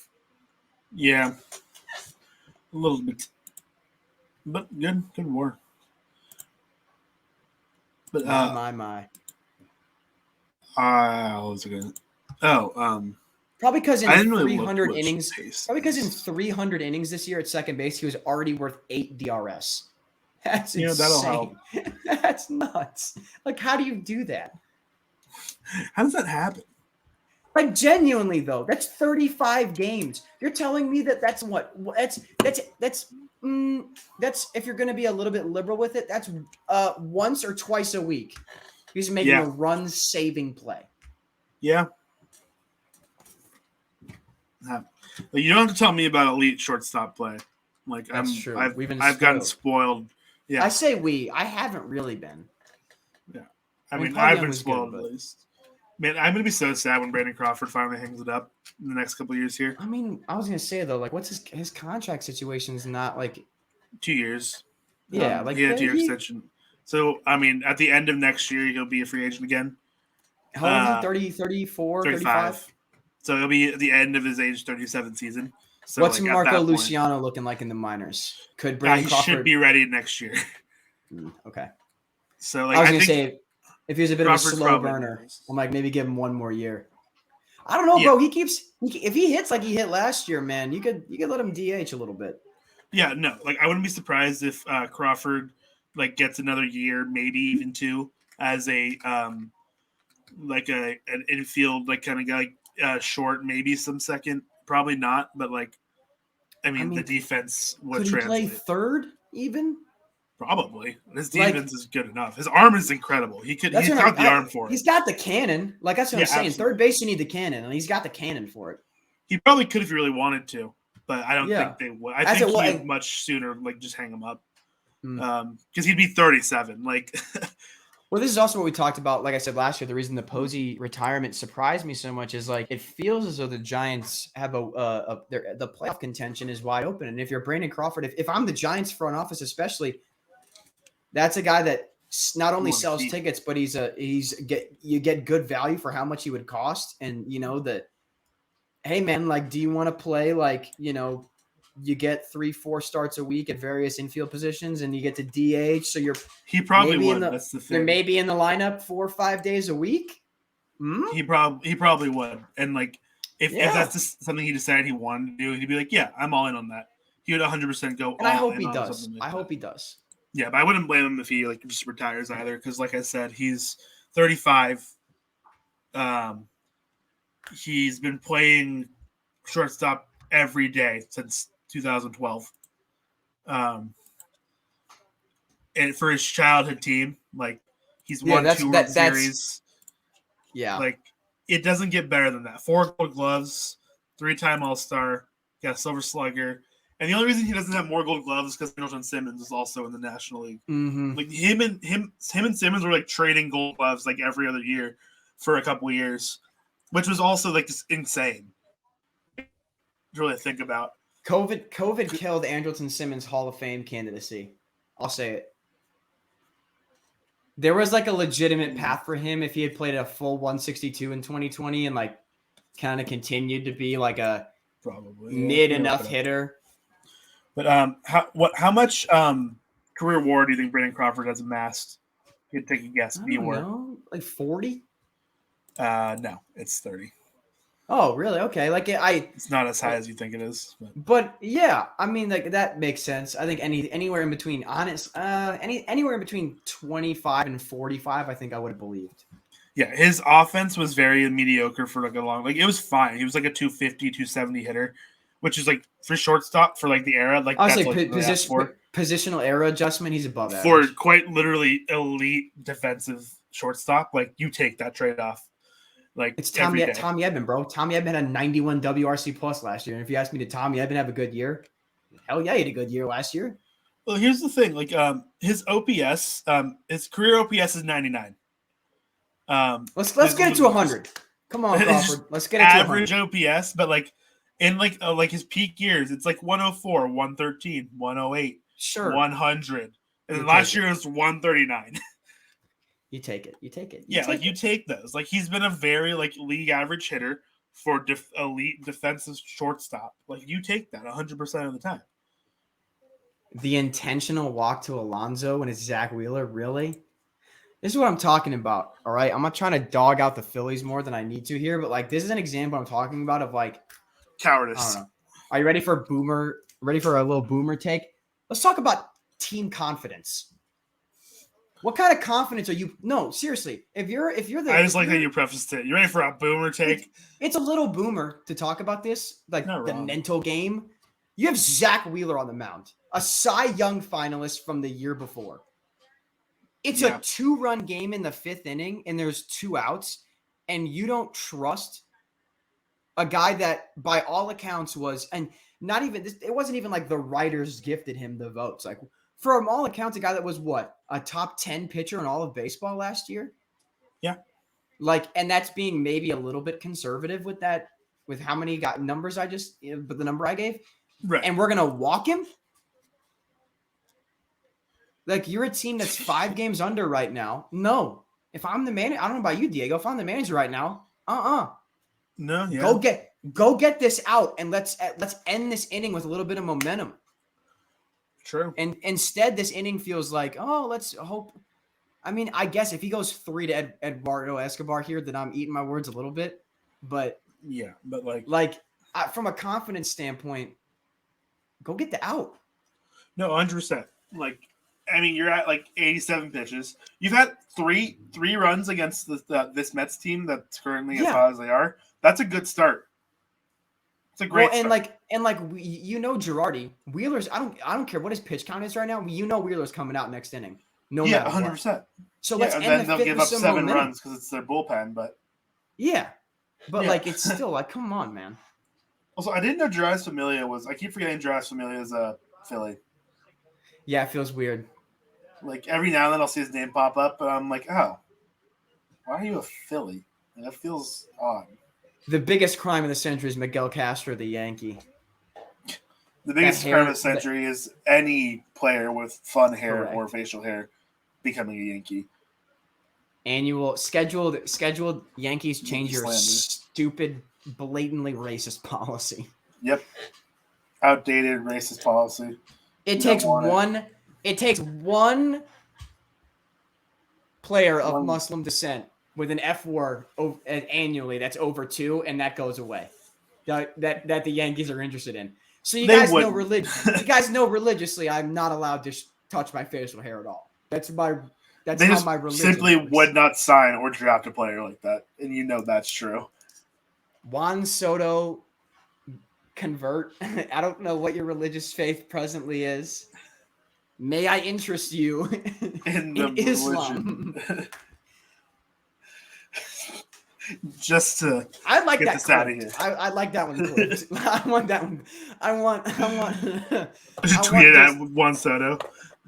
Yeah, a little bit, but good WAR. But my. What was it gonna? Probably because in 300 really innings. Probably because in 300 innings this year at second base, he was already worth 8 DRS. That's insane. That'll help. That's nuts. Like, how do you do that? How does that happen? Like, genuinely though, that's 35 games. You're telling me that's what? That's if you're going to be a little bit liberal with it, that's once or twice a week. He's making a run-saving play. Yeah. You don't have to tell me about elite shortstop play. Like, that's true. I've gotten spoiled. Yeah, I say we. I haven't really been. Yeah, I mean I've been spoiled at least. Man, I'm gonna be so sad when Brandon Crawford finally hangs it up in the next couple of years here. I mean, I was gonna say though, like, what's his contract situation is not like 2 years. Yeah, like he had a 2-year extension. So I mean, at the end of next year, he'll be a free agent again. How old is he? 34, 35? So he'll be at the end of his age 37 season. So what's Marco Luciano looking like in the minors? Could Brandon Crawford should be ready next year. Okay. So like I was gonna say, if he was a bit Crawford's of a slow burner, I'm like maybe give him one more year. I don't know, bro. If he hits like he hit last year, man, you could let him DH a little bit. Yeah, no, like I wouldn't be surprised if Crawford like gets another year, maybe even 2, as a like an infield like kind of guy, short, maybe some second, probably not, but like I mean the defense would could he translate. play third even? Probably. His defense is good enough. His arm is incredible. He's got the arm for it. He's got the cannon. Like that's what I'm saying. Absolutely. Third base, you need the cannon, and he's got the cannon for it. He probably could if he really wanted to, but I don't think they would. I think he'd much sooner like just hang him up. Because he'd be 37. Like well, this is also what we talked about, like I said last year, the reason the Posey retirement surprised me so much is like it feels as though the Giants have the playoff contention is wide open. And if you're Brandon Crawford, if I'm the Giants front office especially, that's a guy that not only sells tickets, but you get good value for how much he would cost. And you know that, hey man, like, do you want to play like, you know, you get 3-4 starts a week at various infield positions and you get to DH. So he probably would. That's the thing. You're maybe in the lineup 4 or 5 days a week. He probably would. And like, if that's just something he decided he wanted to do, he'd be like, yeah, I'm all in on that. He would 100% go. And I hope he does. I hope he does. Yeah, but I wouldn't blame him if he like just retires either. Cause like I said, he's 35. He's been playing shortstop every day since 2012. And for his childhood team, like he's won 2 World Series. Yeah. Like it doesn't get better than that. 4 Gold Gloves, 3-time All-Star, got a Silver Slugger. And the only reason he doesn't have more Gold Gloves is because Andrelton Simmons is also in the National League. Mm-hmm. Like him and Simmons were like trading Gold Gloves like every other year for a couple of years, which was also like just insane to really think about. COVID killed Andrelton Simmons' Hall of Fame candidacy. I'll say it. There was like a legitimate path for him if he had played a full 162 in 2020 and like kind of continued to be like a mid enough hitter. But how much career WAR do you think Brandon Crawford has amassed? You could take a guess. I don't know, like 40? No, it's 30. Oh, really? Okay. Like It's not as high as you think it is. But yeah, I mean, like that makes sense. I think anywhere in between, anywhere in between 25 and 45, I think I would have believed. Yeah, his offense was very mediocre for like a long. Like it was fine. He was like a 250, 270 hitter, which is like for shortstop for like the era. Like I would that's say like positional era adjustment. He's above for average. quite literally elite defensive shortstop. Like you take that trade off. Like It's every day. Tommy Edman, bro. Tommy Edman had a 91 WRC plus last year. And if you ask me, did Tommy Edman have a good year? Hell yeah, he had a good year last year. Well, here's the thing. Like his OPS, his career OPS is 99. Let's get it to 100. Come on, Crawford. Let's get it to average OPS, but like in like his peak years, it's like 104, 113, 108, sure, 100, and then last year it was 139. You take it. You take those. Like he's been a very like league average hitter for elite defensive shortstop. Like you take that 100% of the time. The intentional walk to Alonso when it's Zach Wheeler, really? This is what I'm talking about, all right? I'm not trying to dog out the Phillies more than I need to here, but like this is an example I'm talking about of like cowardice. I don't know. Are you ready for a little boomer take? Let's talk about team confidence. What kind of confidence are you? No, seriously. If you're the I just like that you prefaced it. You ready for a boomer take? It's a little boomer to talk about this, like the mental game. You have Zach Wheeler on the mound, a Cy Young finalist from the year before. It's a 2-run game in the 5th inning, and there's 2 outs, and you don't trust a guy that, by all accounts, was, and not even this. It wasn't even like the writers gifted him the votes. Like from all accounts, a guy that was what, a top 10 pitcher in all of baseball last year. Yeah, like, and that's being maybe a little bit conservative with that, with how many numbers I just, but the number I gave. Right. And we're gonna walk him. Like you're a team that's 5 games under right now. No, if I'm the manager, I don't know about you, Diego. If I'm the manager right now, no, yeah. Go get this out, and let's end this inning with a little bit of momentum. True. And instead, this inning feels like, oh, let's hope. I mean, I guess if he goes 3 to Eduardo Escobar here, then I'm eating my words a little bit. But yeah, but like from a confidence standpoint, go get the out. No, 100%. Like, I mean, you're at like 87 pitches. You've had three runs against this Mets team that's currently as high as they are. That's a good start. It's a great start. And Girardi, Wheeler's. I don't care what his pitch count is right now. Wheeler's coming out next inning. No matter 100%. What. So let's and end then they'll give up 7 runs because it's their bullpen. But like it's still like, come on, man. Also, I didn't know Jarius Familia was. I keep forgetting Jarius Familia is a Philly. Yeah, it feels weird. Like every now and then I'll see his name pop up, but I'm like, oh, why are you a Philly? And that feels odd. The biggest crime of the century is Miguel Castro, the Yankee. The biggest crime of the century is any player with fun hair or facial hair becoming a Yankee. Annual scheduled Yankees change your stupid, blatantly racist policy. Yep. Outdated racist policy. It takes one player of Muslim descent with an F word annually that's over 2, and that goes away. That the Yankees are interested in. So you guys know religiously, I'm not allowed to touch my facial hair at all. That's how my religion simply works. Would not sign or draft a player like that, and you know that's true. Juan Soto convert. I don't know what your religious faith presently is. May I interest you in Islam? Just to I like get that this out of here. I like that one. I want that one. I want. Just tweet it at Juan Soto.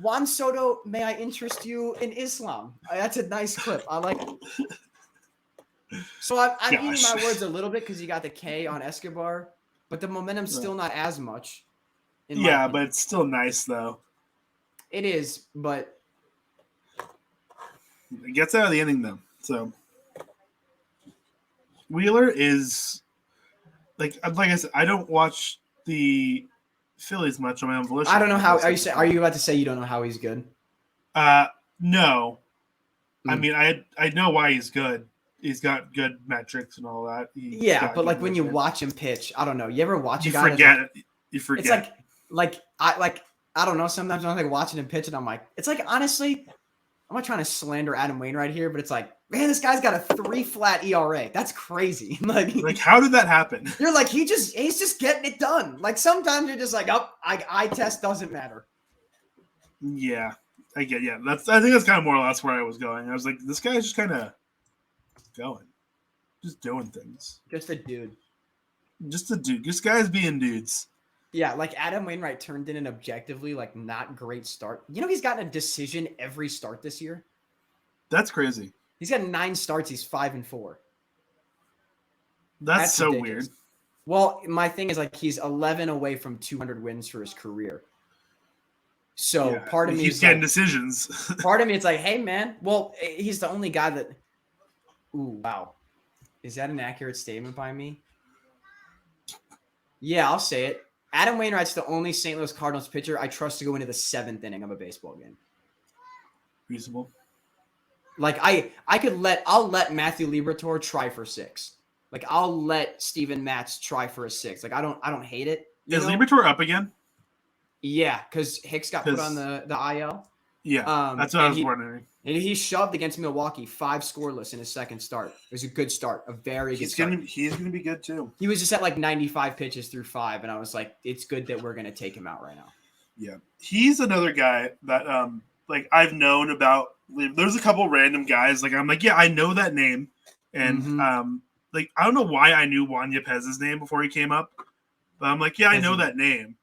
Juan Soto, may I interest you in Islam? That's a nice clip. I like it. So I'm eating my words a little bit because you got the K on Escobar, but the momentum's still not as much. Yeah, but it's still nice though. It is, but it gets out of the inning though. So Wheeler is like I said, I don't watch the Phillies much on my own volition. I don't know how. Are you about to say you don't know how he's good? No. I mean, I know why he's good. He's got good metrics and all that. But like when you watch him pitch, I don't know. You ever watch a you guy? Forget it. You forget. It's I don't know. Sometimes I'm like watching him pitch, and I'm like, it's like honestly, I'm not trying to slander Adam Wainwright here, but it's like, man, this guy's got a 3 flat ERA. That's crazy. like how did that happen? You're like, he's just getting it done. Like sometimes you're just like, oh, eye test doesn't matter. Yeah, I get. Yeah, I think that's kind of more or less where I was going. I was like, this guy's just kind of going, just doing things. Just a dude. Just a dude. This guy's being dudes. Yeah, like Adam Wainwright turned in an objectively like not great start. You know, he's gotten a decision every start this year. That's crazy. He's got 9 starts. He's 5-4. That's so ridiculous. Weird. Well, my thing is like he's 11 away from 200 wins for his career. So part of me he's getting decisions. Part of me, it's like, hey man, well, he's the only guy that. Ooh, wow, is that an accurate statement by me? Yeah, I'll say it. Adam Wainwright's the only St. Louis Cardinals pitcher I trust to go into the 7th inning of a baseball game. Reasonable. Like I'll let Matthew Liberatore try for 6. Like I'll let Steven Matz try for a 6. Like I don't hate it. Is Liberatore up again? Yeah, because Hicks got put on the IL. Yeah, that's what I was wondering. And he shoved against Milwaukee 5 scoreless in his second start. It was a good start, a very good start. He's gonna be good too. He was just at like 95 pitches through 5, and I was like, it's good that we're gonna take him out right now. Yeah, he's another guy that like I've known about. There's a couple random guys like I'm like, yeah, I know that name, and like I don't know why I knew Juan Yepez's name before he came up, but I'm like, yeah, I know that name.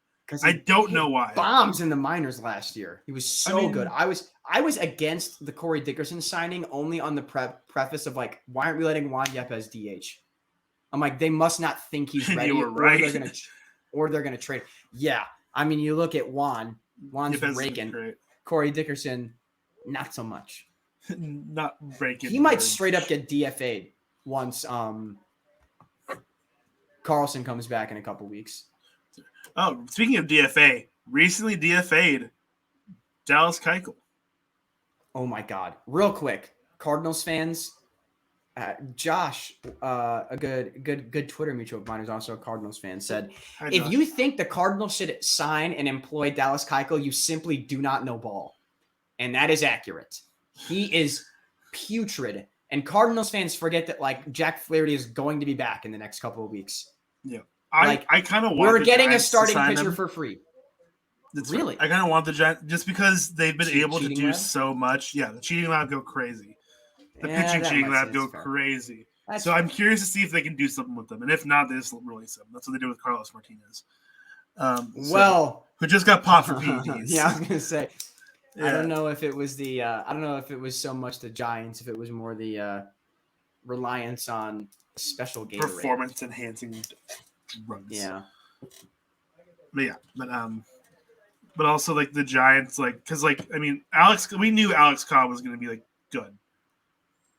I don't know why. Bombs in the minors last year. He was so good. I was against the Corey Dickerson signing only on the preface of like, why aren't we letting Juan Yepez DH? I'm like, they must not think he's ready, you were right. or they're gonna trade. Yeah, I mean, you look at Juan's raking. Corey Dickerson, not so much. Not raking. He might straight up get DFA'd once Carlson comes back in a couple weeks. Oh, speaking of DFA, recently DFA'd Dallas Keuchel. Oh my God! Real quick, Cardinals fans, Josh, a good Twitter mutual of mine who's also a Cardinals fan, said, if you think the Cardinals should sign and employ Dallas Keuchel, you simply do not know ball, and that is accurate. He is putrid, and Cardinals fans forget that like Jack Flaherty is going to be back in the next couple of weeks. Yeah. I kind of want we're getting a starting pitcher for free. Really? I kind of want the Giants just because they've been able to do so much. Yeah, the cheating lab go crazy. The pitching cheating lab go crazy. So I'm curious to see if they can do something with them, and if not, they just release them. That's what they did with Carlos Martinez. Who just got popped for PEDs. Yeah, I was gonna say. Yeah. I don't know if it was so much the Giants, if it was more the reliance on special Gatorade. Performance enhancing drugs. Yeah. But also like the Giants, like, because like I mean, we knew Alex Cobb was going to be like good.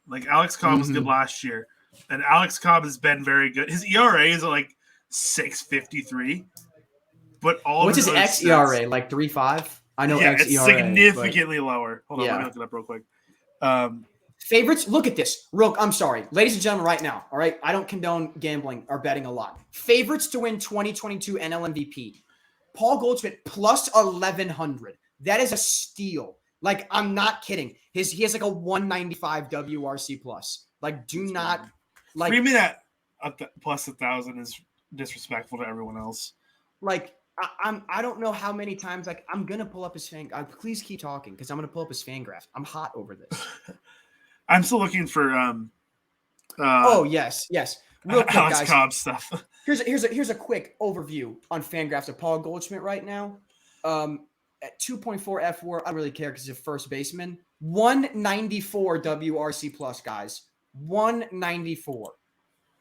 Like Alex Cobb was good last year, and Alex Cobb has been very good. His ERA is like 6.53, but what's his xERA, like 3.5? I know xERA. It's significantly lower. Hold on, let me look it up real quick. Favorites, look at this. I'm sorry. Ladies and gentlemen, right now, all right? I don't condone gambling or betting a lot. Favorites to win 2022 NL MVP. Paul Goldschmidt plus 1,100. That is a steal. Like, I'm not kidding. He has like a 195 WRC plus. Like, do not like. What do you mean that plus 1,000 is disrespectful to everyone else? Like, I don't know how many times. Like, I'm gonna pull up his fan. Please keep talking because I'm gonna pull up his fan graph. I'm hot over this. I'm still looking for oh yes. Real quick, Alex guys. Cobb stuff. Here's a quick overview on Fangraphs of Paul Goldschmidt right now. At 2.4 F4, I don't really care because he's a first baseman. 194 WRC plus, guys. 194.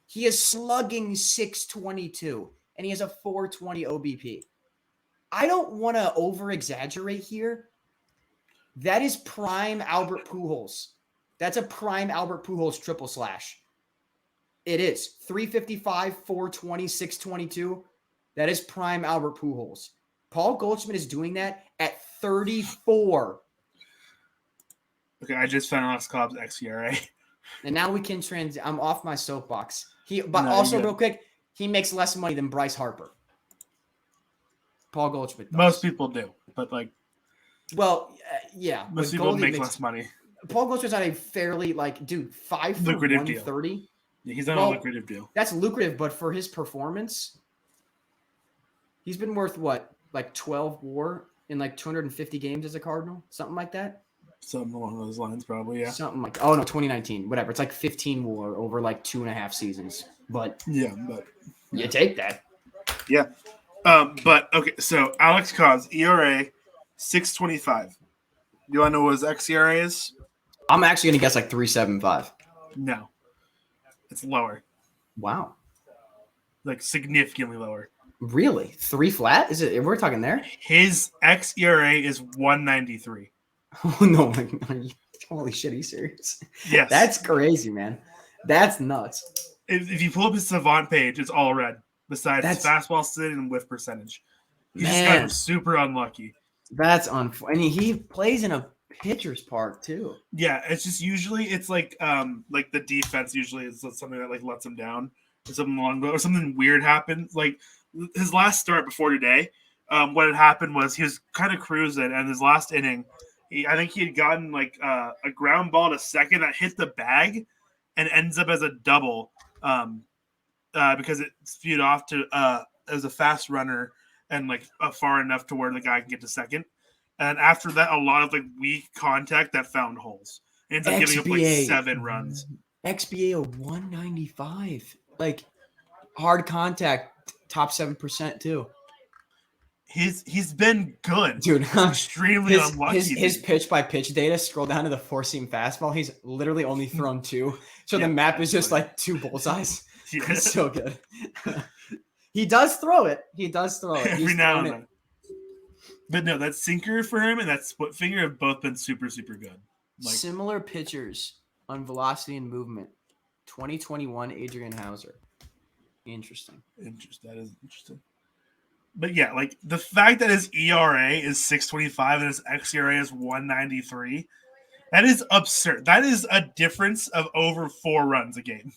He is slugging 622, and he has a 420 OBP. I don't want to over-exaggerate here. That is prime Albert Pujols. That's a prime Albert Pujols triple slash. It is 355, 420, 622. That is prime Albert Pujols. Paul Goldschmidt is doing that at 34. Okay, I just found Alex Cobb's xERA And now we can I'm off my soapbox. But No, also you're good. real quick, he makes less money than Bryce Harper. Paul Goldschmidt does. Most people do, but like Well, yeah. most But people Goldie make makes less money. Paul Goldschmidt's on a fairly 5 for Lucrative deal. 130. Yeah, he's on a lucrative deal. That's lucrative, but for his performance, he's been worth what, 12 WAR in 250 games as a Cardinal, something like that. Something along those lines, probably. Yeah. Something like 2019, whatever. It's 15 WAR over 2.5 seasons. But you take that. Yeah. But okay, so Alex Cos ERA 6.25. Do you want to know what his xERA is? I'm actually gonna guess 3.75. No, it's lower. Wow. Significantly lower. Really? 3 flat? Is it? We're talking there. His xERA is 1.93. Oh no! Holy shit! Are you serious? Yes. That's crazy, man. That's nuts. If you pull up his Savant page, it's all red. Besides fastball sit and whiff percentage, he just got super unlucky. That's unfortunate. He plays in a pitcher's park too. Yeah, it's just usually it's the defense usually is something that lets him down or something or something weird happens. Like his last start before today, what had happened was he was kind of cruising, and his last inning, I think he had gotten a ground ball to second that hit the bag, and ends up as a double. Because it spewed off to as a fast runner and far enough to where the guy can get to second. And after that, a lot of weak contact that found holes. It ends up giving up 7 runs. XBA of 195. Hard contact, top 7% too. He's been good. Dude, extremely unlucky. His pitch by pitch data, scroll down to the 4-seam fastball. He's literally only thrown 2. So the map is just 2 bullseyes. Yeah. It's so good. He does throw it. Every now and then. But no, that sinker for him and that split finger have both been super, super good. Similar pitchers on velocity and movement. 2021 Adrian Hauser. Interesting. That is interesting. But yeah, the fact that his ERA is 6.25 and his xERA is 1.93, that is absurd. That is a difference of over 4 runs a game.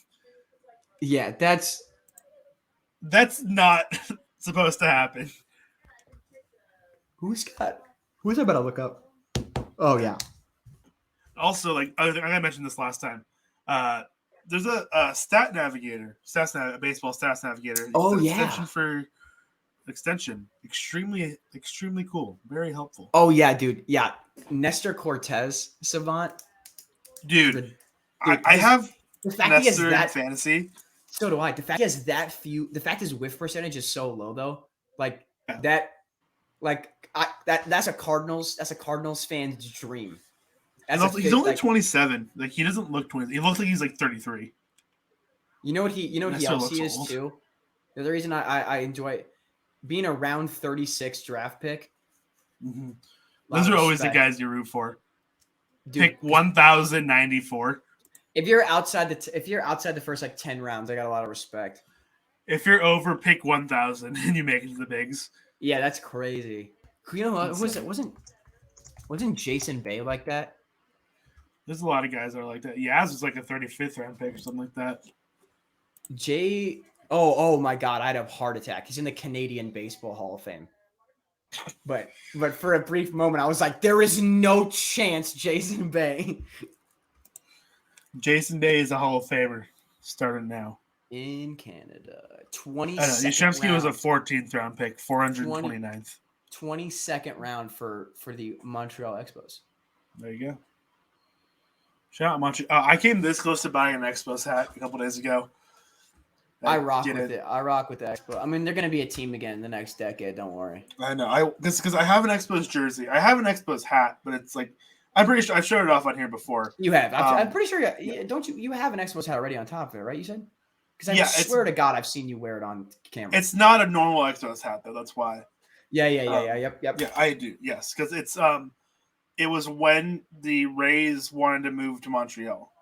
Yeah, that's not supposed to happen. Who's I better look up? Oh yeah. Also, I mentioned this last time. There's a stat navigator, a baseball stats navigator. Oh yeah. Extension. Extremely, extremely cool. Very helpful. Oh yeah, dude. Yeah, Nestor Cortez Savant. Dude, I have the fact he has that fantasy. So do I. The fact he has that few. The fact his whiff percentage is so low though. That's a Cardinals fan's dream. He's only 27. He doesn't look 20. He looks like he's 33. You know what he else he is old. Too. The other reason I enjoy being a round 36 draft pick. Mm-hmm. Those are always the guys you root for. Dude, pick 1094. If you're outside the first 10 rounds, I got a lot of respect. If you're over, pick 1000 and you make it to the bigs. Yeah, that's crazy. You know what? Wasn't Jason Bay like that? There's a lot of guys that are like that. Yaz was a 35th round pick or something like that. Oh my God, I'd have a heart attack. He's in the Canadian Baseball Hall of Fame. But for a brief moment, I was like, there is no chance Jason Bay. Jason Bay is a Hall of Famer. Starting now. In Canada. 22nd Yashemsky was a 14th round pick, 429th. 22nd round for the Montreal Expos. There you go. Shout out Montreal. I came this close to buying an Expos hat a couple days ago. I rock with it. I rock with the Expos. I mean, they're going to be a team again in the next decade. Don't worry. I know. Because I have an Expos jersey. I have an Expos hat, but it's I'm pretty sure I've showed it off on here before. You have. I'm pretty sure. Don't you? You have an Expos hat already on top of it, right? You said. Because I swear to God, I've seen you wear it on camera. It's not a normal Expos hat though. That's why. Yeah. Yep. Yeah, I do. Yes, because it's it was when the Rays wanted to move to Montreal,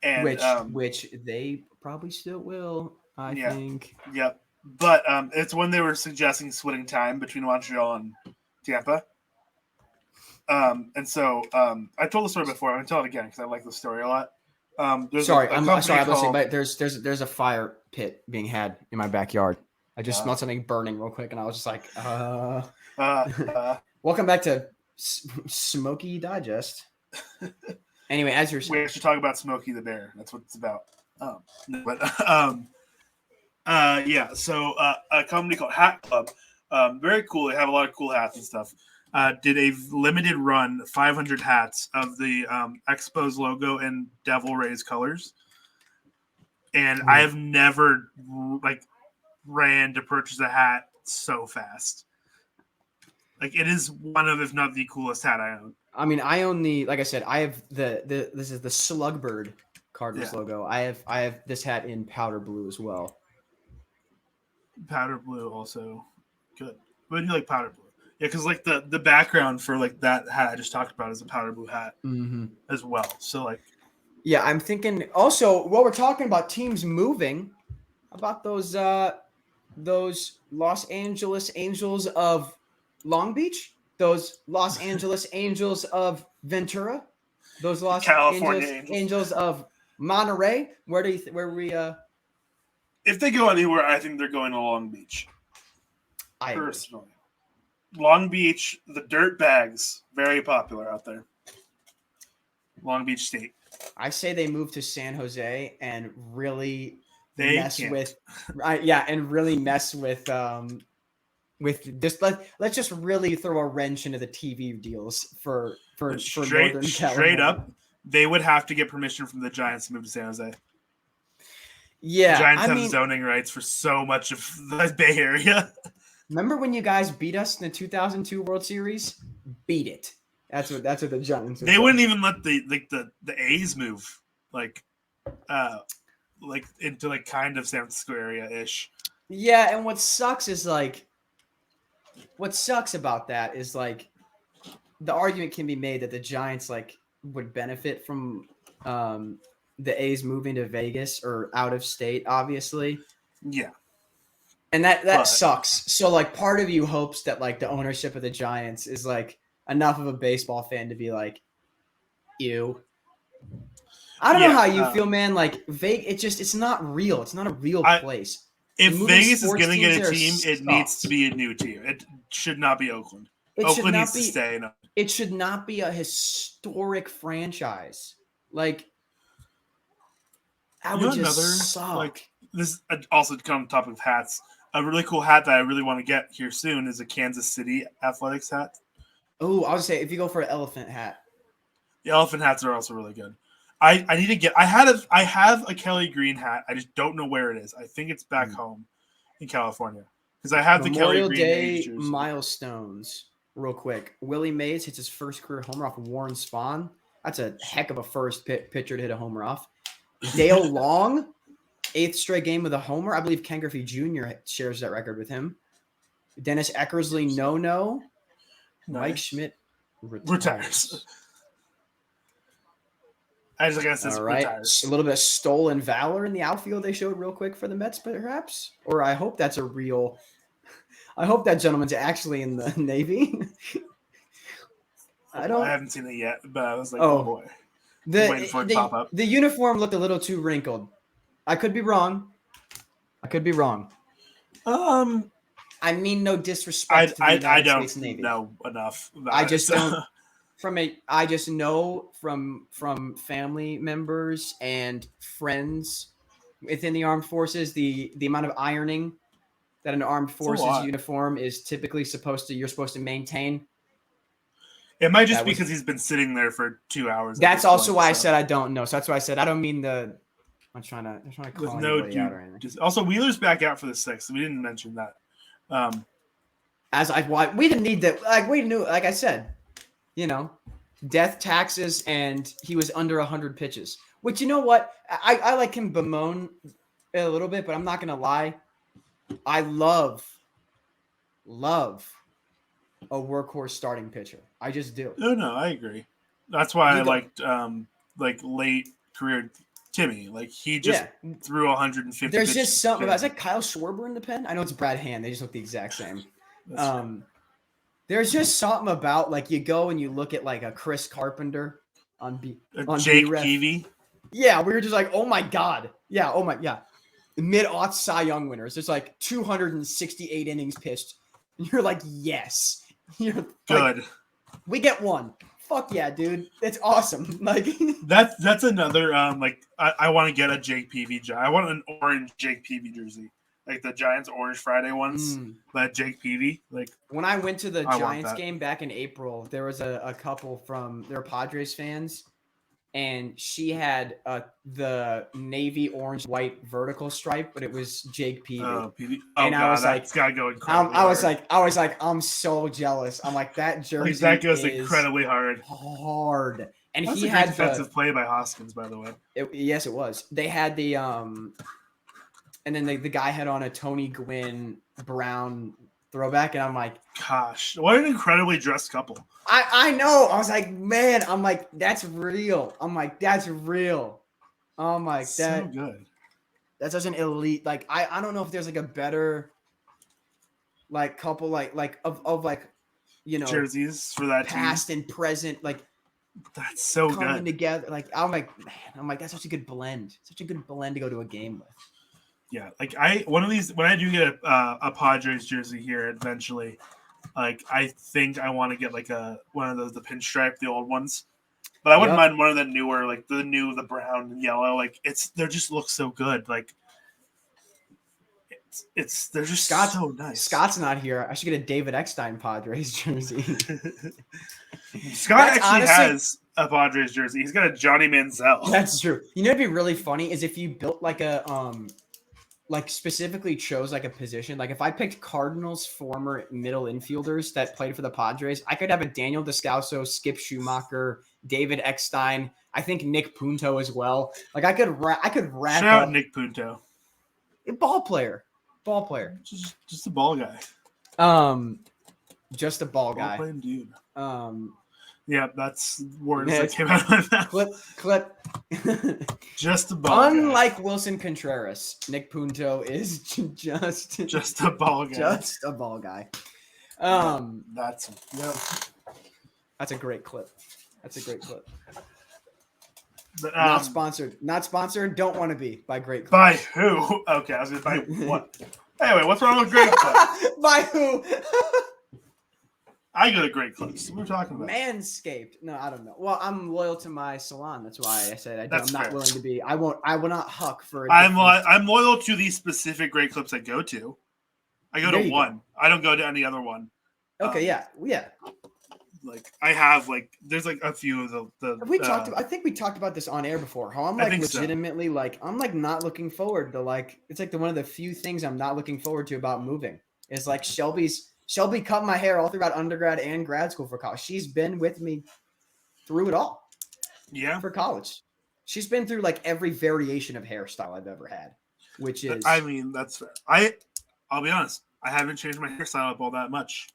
and which they probably still will. I think. Yep. But it's when they were suggesting splitting time between Montreal and Tampa. And so I told the story before. I'm going to tell it again because I like the story a lot. There's Sorry, a I'm company sorry. I'm listening, called- but there's a fire pit being had in my backyard. I just smelled something burning real quick, and I was just like, Welcome back to Smoky Digest. Anyway, as you're saying, we should talk about Smokey the Bear. That's what it's about. Yeah. So a company called Hat Club, very cool. They have a lot of cool hats and stuff. Did a limited run, 500 hats of the Expos logo and Devil Rays colors, and I have never ran to purchase a hat so fast. Like, it is one of, if not the coolest hat I own. I mean, I own like I said, I have this is the Slugbird Cardinals logo. I have this hat in powder blue as well. Powder blue also good. But you like powder blue? Yeah, because like the background for like that hat I just talked about is a powder blue hat as well. So like, yeah, I'm thinking also while we're talking about teams moving, about those Los Angeles Angels of Long Beach, those Los Angeles Angels of Ventura, those Los California Angeles Angels of Monterey. Where we if they go anywhere, I think they're going to Long Beach. I agree. Personally, Long Beach, the dirt bags, very popular out there. Long Beach State. I say they move to San Jose and really They mess can't. really mess with just let's just really throw a wrench into the TV deals for Northern California. Straight up, they would have to get permission from the Giants to move to San Jose. Yeah, the Giants have zoning rights for so much of the Bay Area. Remember when you guys beat us in the 2002 World Series? Beat it. That's what the Giants. They wouldn't even let the A's move into like kind of San Francisco area ish. Yeah, and what sucks about that is like the argument can be made that the Giants like would benefit from the A's moving to Vegas or out of state, obviously. Yeah. And that sucks. So like part of you hopes that like the ownership of the Giants is like enough of a baseball fan to be like, ew. I don't know how you feel, man. Like Vegas, it's not real. It's not a real place. If Vegas is going to get a team, it needs to be a new team. It should not be Oakland. Oakland needs to stay. No. It should not be a historic franchise. Like, that would just suck. Like, this also to come on top of hats. A really cool hat that I really want to get here soon is a Kansas City Athletics hat. Oh, I would say if you go for an elephant hat. The elephant hats are also really good. I need to get. I have a Kelly Green hat. I just don't know where it is. I think it's back home in California because I have Memorial the Kelly Day Green milestones. Real quick, Willie Mays hits his first career homer off Warren Spahn. That's a heck of a first pitcher to hit a homer off. Dale Long, 8th straight game with a homer. I believe Ken Griffey Jr. shares that record with him. Dennis Eckersley, no. Nice. Mike Schmidt retires. I just guess all right. retires. A little bit of stolen valor in the outfield they showed real quick for the Mets, perhaps. Or I hope that's I hope that gentleman's actually in the Navy. I haven't seen it yet, but I was like, oh boy. Waiting for it to pop up. The uniform looked a little too wrinkled. I could be wrong. I mean, no disrespect to the United States Navy. I don't know enough about I just don't. I just know from family members and friends within the armed forces the amount of ironing that an armed forces uniform is typically you're supposed to maintain. It might just be because he's been sitting there for 2 hours. That's also why I said I don't know. So that's why I said I don't mean the. I'm trying to call anybody out or anything. Also, Wheeler's back out for the 6th. We didn't mention that. We didn't need that. Like we knew. Like I said, death, taxes, and he was under 100 pitches. Which, you know what? I like him bemoan a little bit, but I'm not gonna lie. I love a workhorse starting pitcher. I just do. No, I agree. That's why I liked late career Timmy. Like he just threw 150. There's just something about. Is that Kyle Schwarber in the pen? I know it's Brad Hand. They just look the exact same. There's just something about like you go and you look at like a Chris Carpenter on Jake Peavy. Yeah, we were just like, oh my god. Yeah, oh my yeah. Mid-aught Cy Young winners. There's like 268 innings pitched. And you're like, yes. You're like, Good. we get one. Fuck yeah, dude. It's awesome. Like That's another like I want to get a Jake Peavy jersey. I want an orange Jake Peavy jersey. Like the Giants Orange Friday ones, but Jake Peavy. Like when I went to the I Giants game back in April, there was a couple from their Padres fans, and she had the navy orange white vertical stripe, but it was Jake Peavy. Peavy. And I was that's gotta go incredibly I was like, I'm so jealous. I'm like, that jersey that goes is incredibly hard. Hard. And That's he a great had defensive play by Hoskins, by the way. Yes, it was. They had the and then the guy had on a Tony Gwynn Brown throwback, and I'm like, gosh, what an incredibly dressed couple. I know. I was like, man, I'm like, that's real. I'm like, that's real. I'm like, so good. That's such an elite. Like, I don't know if there's like a better like couple like of like, you know, jerseys for that past team. and present, like that's so coming good together. Like, I'm like, man, I'm like, that's such a good blend. Such a good blend to go to a game with. Yeah, like one of these when I do get a Padres jersey here eventually, like I think I want to get like one of those the pinstripe, the old ones, but I wouldn't mind one of the newer, like the brown and yellow. Like they just look so good. Like they're just so nice. Scott's not here. I should get a David Eckstein Padres jersey. Scott actually has a Padres jersey. He's got a Johnny Manziel. That's true. You know, it'd be really funny is if you built like a like specifically chose like a position. Like if I picked Cardinals former middle infielders that played for the Padres, I could have a Daniel Descalso, Skip Schumacher, David Eckstein. I think Nick Punto as well. Like I could rack Shout out Nick Punto. Ball player. Just a ball guy. Just a ball guy. Playing dude. Yeah, that's words that came out of my mouth. Clip. Just a ball Unlike guy. Wilson Contreras, Nick Punto is just a ball guy. Just a ball guy. That's a great clip. But, not sponsored. Don't want to be by Great Clips. By who? Okay, I was going to buy what? Anyway, what's wrong with Great Clips? By who? I go to Great Clips. What are we talking about? Manscaped. No, I don't know. Well, I'm loyal to my salon. That's why I said I'm not fair. willing to be. I will not huck for. I'm loyal to the specific Great Clips I go to. I go to one. I don't go to any other one. Okay. Yeah. Like I have there's a few of the Have we talked about, I think we talked about this on air before. How I'm legitimately so. I'm not looking forward to it's like one of the few things I'm not looking forward to about moving is like Shelby cut my hair all throughout undergrad and grad school for college. She's been with me through it all. Yeah. For college. She's been through like every variation of hairstyle I've ever had, which is I mean, that's fair. I'll be honest, I haven't changed my hairstyle up all that much.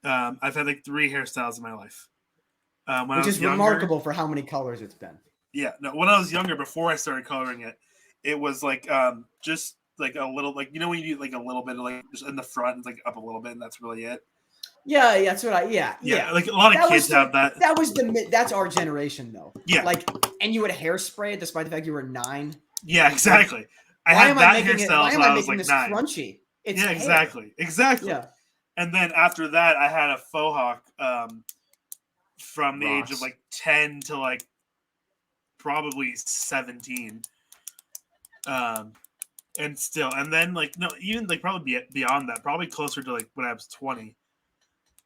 I've had 3 hairstyles in my life. Which is remarkable for how many colors it's been. Yeah. No, when I was younger, before I started coloring it, it was just a little when you do a little bit of just in the front, up a little bit, and that's really it. Yeah, that's what yeah. Like a lot of kids have that. That's our generation though. Yeah. And you would hairspray it despite the fact you were 9. Yeah, exactly. I had that hairstyle when I was 9. Crunchy? It's hair. Exactly. Yeah. And then after that, I had a faux hawk from the age of 10 to probably 17. And still, and then even probably beyond that, probably closer to when I was 20.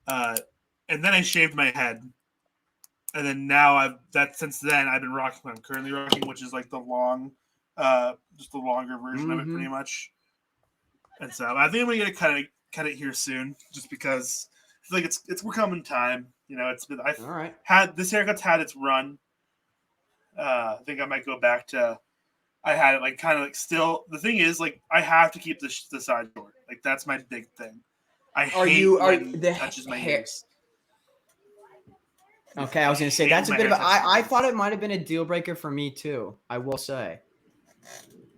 And then I shaved my head. And then now since then I've been rocking what I'm currently rocking, which is the long, just the longer version of it pretty much. And so I think I'm gonna get cut it here soon, just because I feel like we're coming time. It's been all right. This haircut's had its run. I think I might go back to. I had it still. The thing is, I have to keep the side short. That's my big thing. I hate when it touches my ears. Okay, I was gonna say that's a bit of. I thought it might have been a deal breaker for me too. I will say.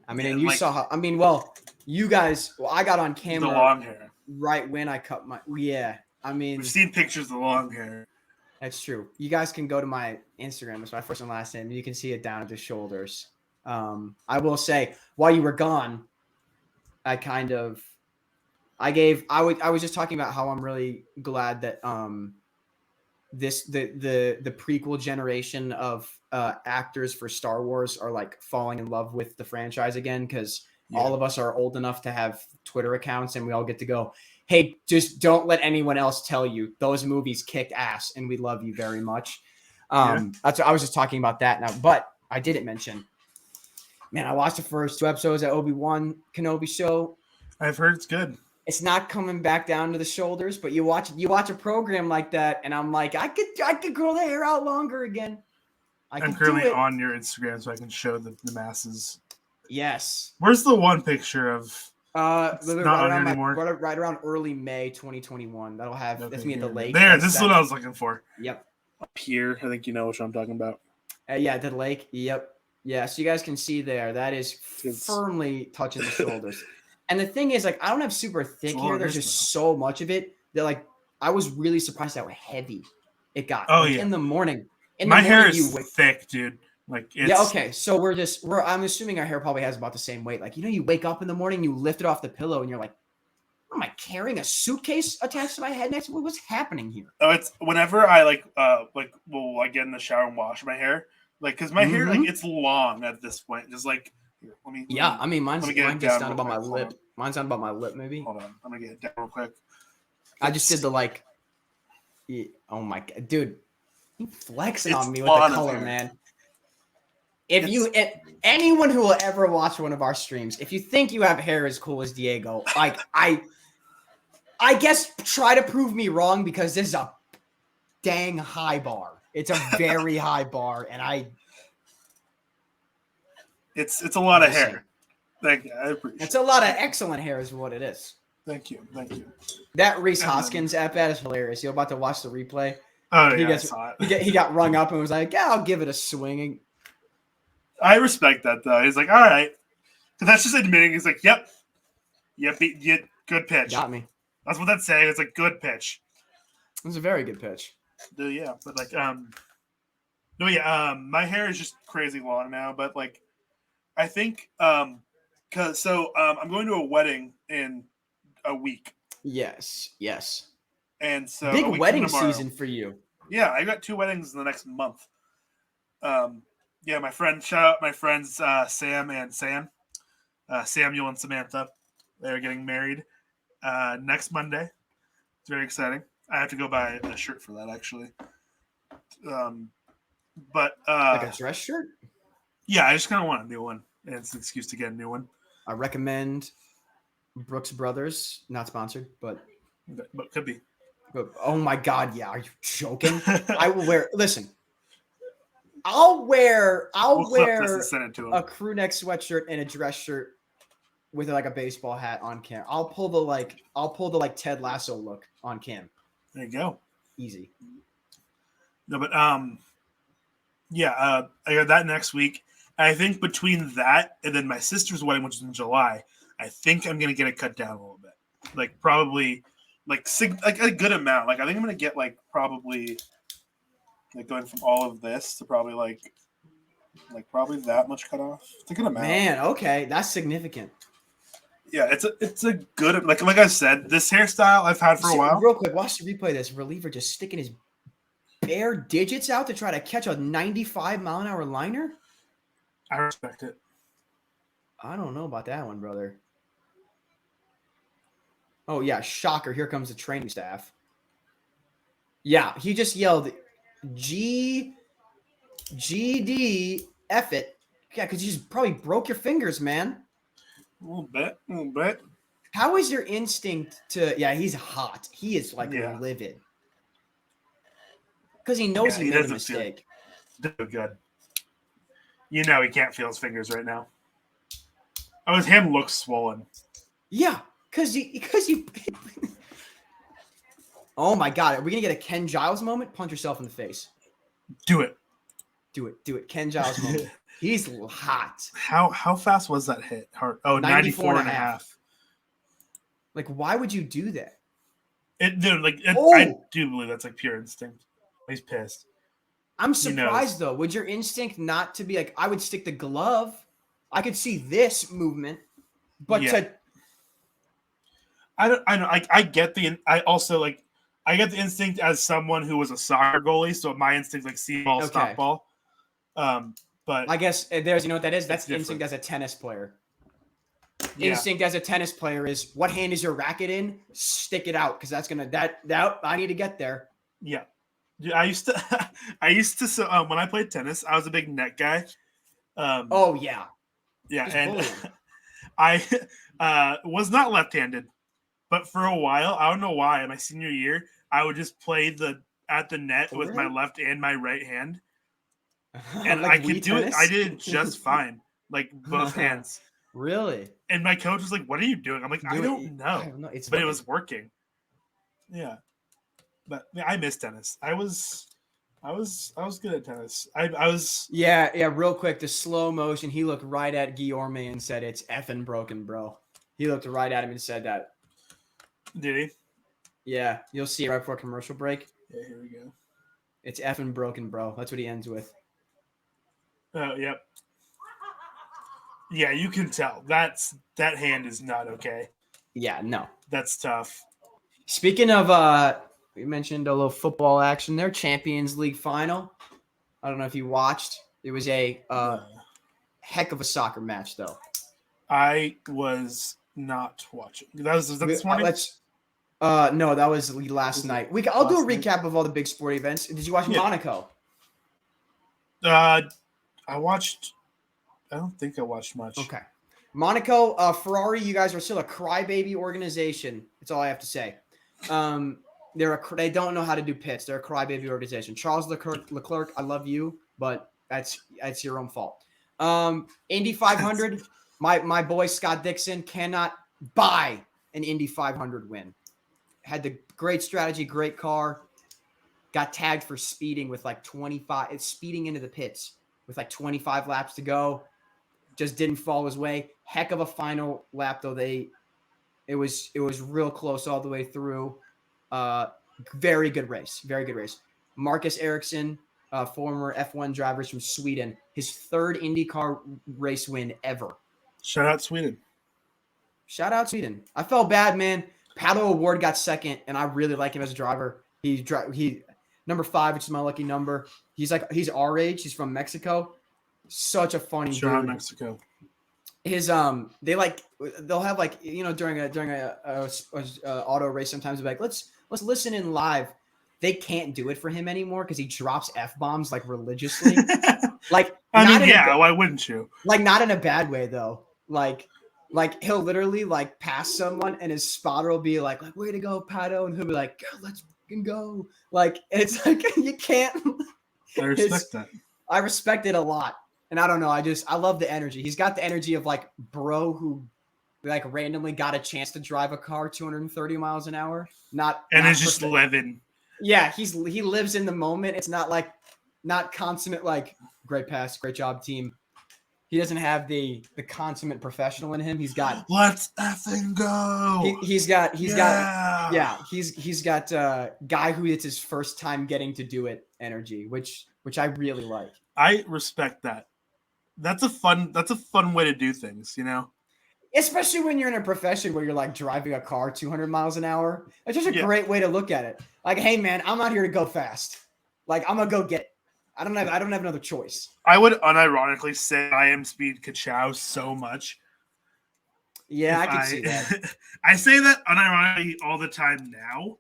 I mean, and you saw how. I mean, well, you guys. Well, I got on camera. The long hair. Right when I cut my. Yeah, I mean. We've seen pictures of the long hair. That's true. You guys can go to my Instagram. It's my first and last name. You can see it down at the shoulders. I will say, while you were gone, I was just talking about how I'm really glad that the prequel generation of actors for Star Wars are like falling in love with the franchise again, because all of us are old enough to have Twitter accounts and we all get to go, hey, just don't let anyone else tell you those movies kicked ass and we love you very much. That's what I was just talking about that now, but I didn't mention, man, I watched the first 2 episodes of Obi-Wan Kenobi show. I've heard it's good. It's not coming back down to the shoulders, but you watch a program like that, and I'm like, I could grow the hair out longer again. I'm currently on your Instagram, so I can show the masses. Yes. Where's the one picture of? Not on here anymore. Right around early May 2021. That'll have that's me at the lake. This is what I was looking for. Yep. Up here, I think you know what I'm talking about. Yeah, the lake. Yep. Yeah, so you guys can see there. That is firmly touching the shoulders. And the thing is, like, I don't have super thick hair. There's just so much of it that, like, I was really surprised how heavy it got. Oh, like, yeah. In the morning. My hair is thick, dude. Like, it's... Yeah, okay. So I'm assuming our hair probably has about the same weight. Like, you know, you wake up in the morning, you lift it off the pillow, and you're like, what am I carrying? A suitcase attached to my head next? What's happening here? Oh, it's whenever I will get in the shower and wash my hair. Like, because my hair, like, it's long at this point. Just like, here, I mean, mine's down about my lip. Mine's down about my lip, maybe. Hold on. I'm going to get it down real quick. I just did the, like, oh my God. Dude, you flexing on me with the color, man. Anyone who will ever watch one of our streams, if you think you have hair as cool as Diego, like, I guess try to prove me wrong, because this is a dang high bar. It's a very high bar, and it's a lot of hair. Thank you. I appreciate it. It's a lot of excellent hair is what it is. Thank you. That Reese Hoskins ep-ad is hilarious. You're about to watch the replay. Oh, yeah, I saw it. He got rung up and was like, yeah, I'll give it a swing. I respect that, though. He's like, all right. That's just admitting. He's like, yep, good pitch. Got me. That's what that's saying. It's like, good pitch. It was a very good pitch. Yeah, but like, my hair is just crazy long now, but like, I think, I'm going to a wedding in a week. Yes. And so big wedding season for you. Yeah, I got 2 weddings in the next month. Shout out my friends Sam and Sam, Samuel and Samantha. They're getting married next Monday. It's very exciting. I have to go buy a shirt for that, actually. Like a dress shirt? Yeah, I just kind of want a new one. And it's an excuse to get a new one. I recommend Brooks Brothers, not sponsored, but could be. But, oh my God, yeah, are you joking? I will wear. Listen, I'll wear a crew neck sweatshirt and a dress shirt with like a baseball hat on cam. I'll pull the Ted Lasso look on cam. There you go. Easy. No, but I got that next week. I think between that and then my sister's wedding, which is in July, I think I'm gonna get it cut down a little bit. Like probably like a good amount. Like I think I'm gonna get like probably like going from all of this to probably like probably that much cut off. It's a good amount. Man, okay, that's significant. Yeah, it's a good like I said, this hairstyle I've had for a while. Real quick, watch the replay of this. Reliever just sticking his bare digits out to try to catch a 95-mile-an-hour liner. I respect it. I don't know about that one, brother. Oh yeah, shocker! Here comes the training staff. Yeah, he just yelled, GD, F it. Yeah, because you just probably broke your fingers, man. A little bit. How is your instinct to? Yeah, he's hot. He is like livid because he knows he made a mistake. Good. You know he can't feel his fingers right now. Oh, him looks swollen. Yeah, because you. Oh my God, are we gonna get a Ken Giles moment? Punch yourself in the face. Do it. Ken Giles moment. He's hot. How fast was that hit? Hard. Oh, 94 and a half. Like, why would you do that? I do believe that's like pure instinct. He's pissed. I'm surprised though. Would your instinct not to be like, I would stick the glove? I could see this movement, but to I know. I get I also like. I get the instinct as someone who was a soccer goalie, so my instinct like see ball, stop ball. But I guess there's you know what that is. That's different. instinct as a tennis player. Yeah. Instinct as a tennis player is what hand is your racket in? Stick it out because that's gonna that I need to get there. Yeah. I used to so when I played tennis, I was a big net guy. Oh yeah. Yeah, and I was not left-handed, but for a while, I don't know why. In my senior year, I would just play at the net with my left and my right hand, and like I could do it. I did it just fine, like both hands. Really? And my coach was like, "What are you doing?" I'm like, "I don't know." But it was working. Yeah, but I miss tennis. I was good at tennis. I was. Yeah. Real quick, the slow motion. He looked right at Guillorme and said, "It's effing broken, bro." He looked right at him and said that. Did he? Yeah, you'll see it right before commercial break. Yeah, here we go. It's effing broken, bro. That's what he ends with. Oh, yep. Yeah, you can tell. That hand is not okay. Yeah, no. That's tough. Speaking of we mentioned a little football action there, Champions League final. I don't know if you watched. It was a heck of a soccer match though. I was not watching. Was that this morning? No, that was last night. I'll do a recap of all the big sport events. Did you watch Monaco? I watched. I don't think I watched much. Okay, Monaco, Ferrari. You guys are still a crybaby organization. That's all I have to say. They don't know how to do pits. They're a crybaby organization. Charles Leclerc, I love you, but that's your own fault. Indy 500. My boy Scott Dixon cannot buy an Indy 500 win. Had the great strategy, great car. Got tagged for speeding with like 25. It's speeding into the pits with like 25 laps to go. Just didn't fall his way. Heck of a final lap though. It was real close all the way through. Very good race. Very good race. Marcus Ericsson, former F1 drivers from Sweden, his third IndyCar race win ever. Shout out Sweden. I felt bad, man. Pato O'Ward got second, and I really like him as a driver. He number 5, which is my lucky number. He's our age. He's from Mexico. Such a funny dude. Shout out Mexico. His they'll have like during a auto race sometimes they'll be like let's listen in live. They can't do it for him anymore because he drops F-bombs like religiously. Like why wouldn't you? Like not in a bad way though. Like he'll literally like pass someone and his spotter will be like way to go, Pato, and he'll be like, let's fucking go. Like it's like you can't. I respect that. I respect it a lot. And I don't know. I love the energy. He's got the energy of like bro who like randomly got a chance to drive a car 230 miles an hour. It's just living. Yeah, he lives in the moment. It's not consummate like great pass, great job, team. He doesn't have the consummate professional in him. He's got let's effing go. He's got guy who it's his first time getting to do it energy, which I really like. I respect that. That's a fun way to do things, Especially when you're in a profession where you're like driving a car 200 miles an hour. It's just a great way to look at it. Like, hey man, I'm not here to go fast. Like I'm gonna go get it. I don't have another choice. I would unironically say I am speed ka-chow so much. Yeah, I can see that. I say that unironically all the time now,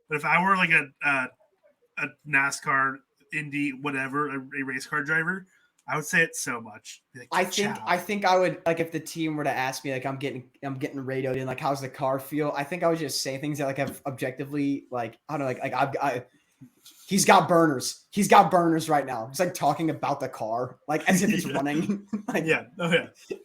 but if I were like a NASCAR, Indy, whatever, a race car driver, I would say it so much. Like, I think I would like if the team were to ask me like I'm getting radioed in like how's the car feel. I think I would just say things that like have objectively like I don't know like he's got burners. He's got burners right now. He's like talking about the car like as if it's running. Like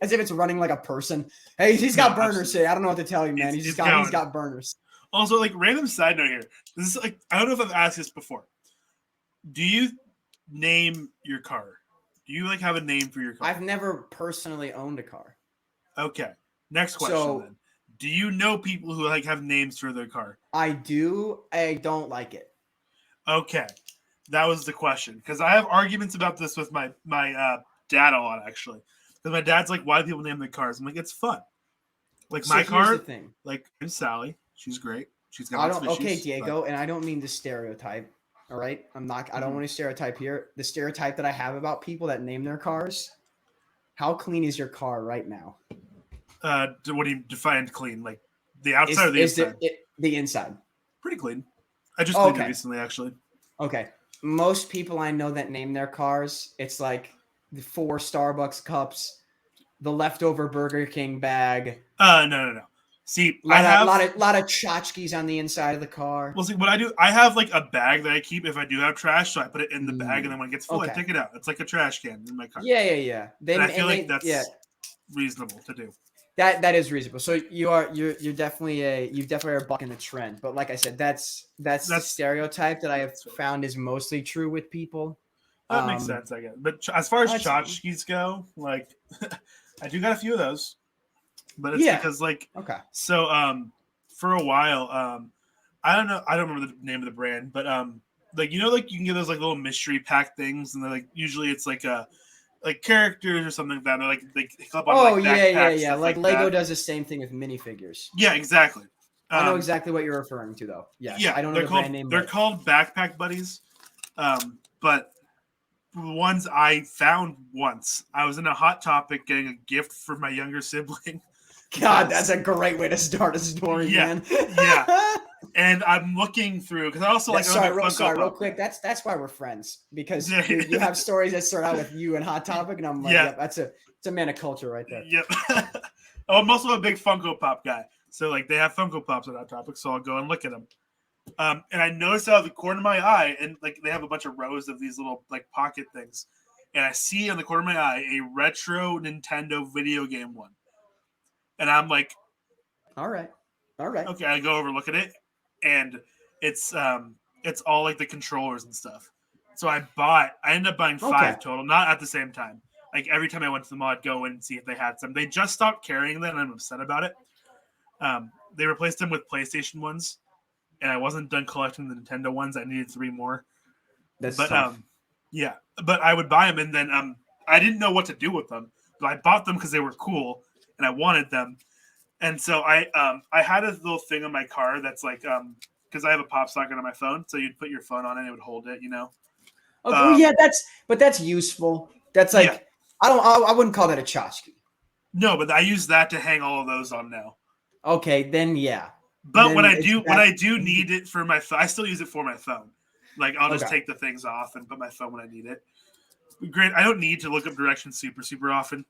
as if it's running like a person. Hey, he's got burners here. I don't know what to tell you, man. He's got burners. Also, like random side note here. This is like I don't know if I've asked this before. Do you name your car? Do you like have a name for your car? I've never personally owned a car. Okay. Next question then. Do you know people who like have names for their car? I do. I don't like it. Okay. That was the question, because I have arguments about this with my dad a lot, actually. Because my dad's like, "Why do people name their cars?" I'm like, "It's fun." Like So my here's car, the thing. like and Sally, she's great. She's got I lots don't. of Okay, issues. Diego, and I don't mean to stereotype. All right, I'm not. I don't want to stereotype here. The stereotype that I have about people that name their cars. How clean is your car right now? What do you define clean? Like the outside or the Is inside? the inside? Pretty clean. I just Oh, cleaned it okay. recently, actually. Okay. Most people I know that name their cars, it's like the 4 Starbucks cups, the leftover Burger King bag. No. See, I have lot of tchotchkes on the inside of the car. Well, see, what I do, I have like a bag that I keep if I do have trash, so I put it in the bag, and then when it gets full, I Okay. take it out. It's like a trash can in my car. Yeah. And I feel like that's reasonable to do. That is reasonable. So you're definitely you definitely are bucking the trend. But like I said, that's the stereotype that I have found is mostly true with people. That makes sense, I guess. But as far as That's- tchotchkes go, like I do got a few of those, but it's because like Okay. So for a while I don't remember the name of the brand, but like like you can get those like little mystery pack things, and they're like usually it's like like characters or something like that. They're like they clip on backpacks, yeah. Like that. Lego does the same thing with minifigures. Yeah, exactly. I know exactly what you're referring to, though. Yes, yeah, I don't know the brand name. They're called Backpack Buddies, but the ones I found once, I was in a Hot Topic getting a gift for my younger sibling. God, that's a great way to start a story, man. Yeah. And I'm looking through because I also like. Real quick. That's why we're friends, because you have stories that start out with you and Hot Topic, and I'm like, yeah, it's a man of culture right there. Yep. I'm also a big Funko Pop guy, so like they have Funko Pops at Hot Topic, so I'll go and look at them. And I noticed out of the corner of my eye, and like they have a bunch of rows of these little like pocket things, and I see on the corner of my eye a retro Nintendo video game one, and I'm like, all right. Okay, I go over, look at it, and it's all like the controllers and stuff. So I ended up buying 5 total, not at the same time. Like every time I went to the mall, I'd go in and see if they had some. They just stopped carrying them, and I'm upset about it. They replaced them with PlayStation ones, and I wasn't done collecting the Nintendo ones. I needed 3 more. That's tough. Yeah, but I would buy them, and then I didn't know what to do with them, but I bought them because they were cool, and I wanted them. And so I had a little thing on my car that's like because I have a pop socket on my phone, so you'd put your phone on it and it would hold it, Okay, yeah, that's useful. That's like I wouldn't call that a tchotchke. No, but I use that to hang all of those on now. Okay, then yeah. But then when I do need it for my phone, I still use it for my phone. Like I'll just take the things off and put my phone when I need it. Great. I don't need to look up directions super often.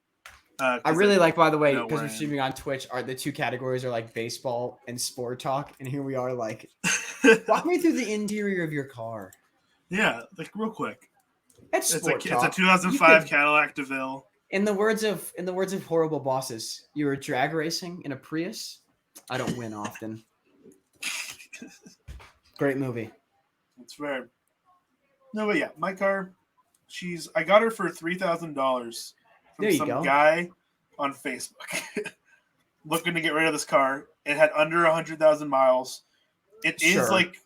I really like, by the way, because we're streaming on Twitch, the 2 categories are like baseball and sport talk, and here we are like, walk me through the interior of your car. Yeah, like real quick. It's a 2005 Cadillac DeVille. In the words of horrible bosses, you were drag racing in a Prius. I don't win often. Great movie. That's fair. No, but yeah, my car. I got her for $3,000 from some guy on Facebook looking to get rid of this car. It had under 100,000 miles. It is like.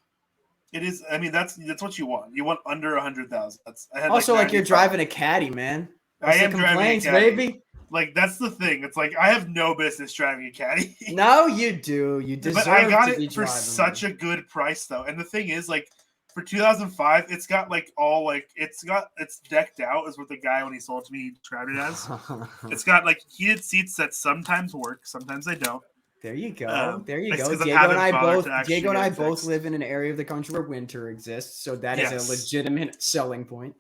It is. I mean, that's what you want. You want under 100,000. Also, like you're driving a caddy, man. I am driving a caddy, baby. Like that's the thing. It's like I have no business driving a caddy. No, you do. You deserve. But I got it for such a good price, though. And the thing is, like for 2005, it's got like it's decked out, is what the guy when he sold it to me described it as. It's got like heated seats that sometimes work, sometimes they don't. There you go. Diego and I both live in an area of the country where winter exists, so that is a legitimate selling point.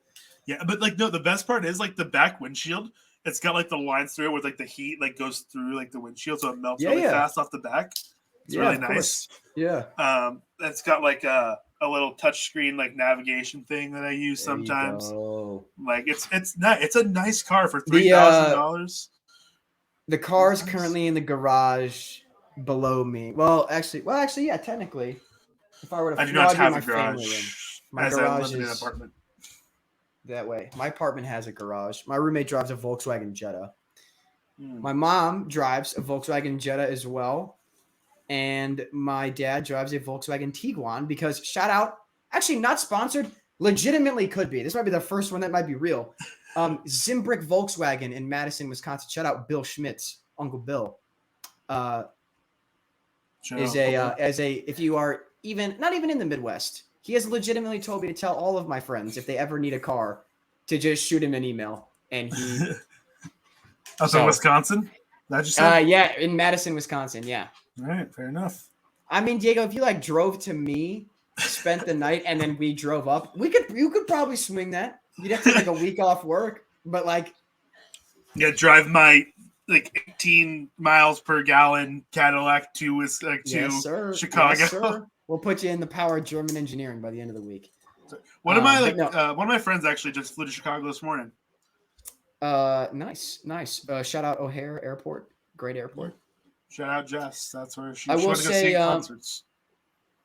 Yeah, but like no, the best part is like the back windshield. It's got like the lines through it where like the heat like goes through like the windshield, so it melts really fast off the back. It's really nice. Yeah. It's got like a little touchscreen like navigation thing that I use sometimes. Like it's nice. It's a nice car for $3,000. The car is currently in the garage below me. Well, actually, yeah, technically. If I were to, I do not have a garage. My garage is in an apartment. That way. My apartment has a garage. My roommate drives a Volkswagen Jetta. My mom drives a Volkswagen Jetta as well. And my dad drives a Volkswagen Tiguan because, shout out, actually not sponsored, legitimately could be. This might be the first one that might be real. Zimbrick Volkswagen in Madison, Wisconsin. Shout out Bill Schmitz, Uncle Bill. If you are not even in the Midwest, he has legitimately told me to tell all of my friends if they ever need a car to just shoot him an email. And he up in Wisconsin? That you said? Yeah, in Madison, Wisconsin. Yeah. All right, fair enough. I mean, Diego, if you like drove to me, spent the night, and then we drove up, you could probably swing that. You'd have to take a week off work, but like, yeah, drive my like 18 miles per gallon Cadillac to Chicago. Yes, sir. We'll put you in the power of German engineering by the end of the week. One of my friends actually just flew to Chicago this morning. Nice. Shout out O'Hare Airport, great airport. Shout out Jess. That's where she I will wanted to go see concerts.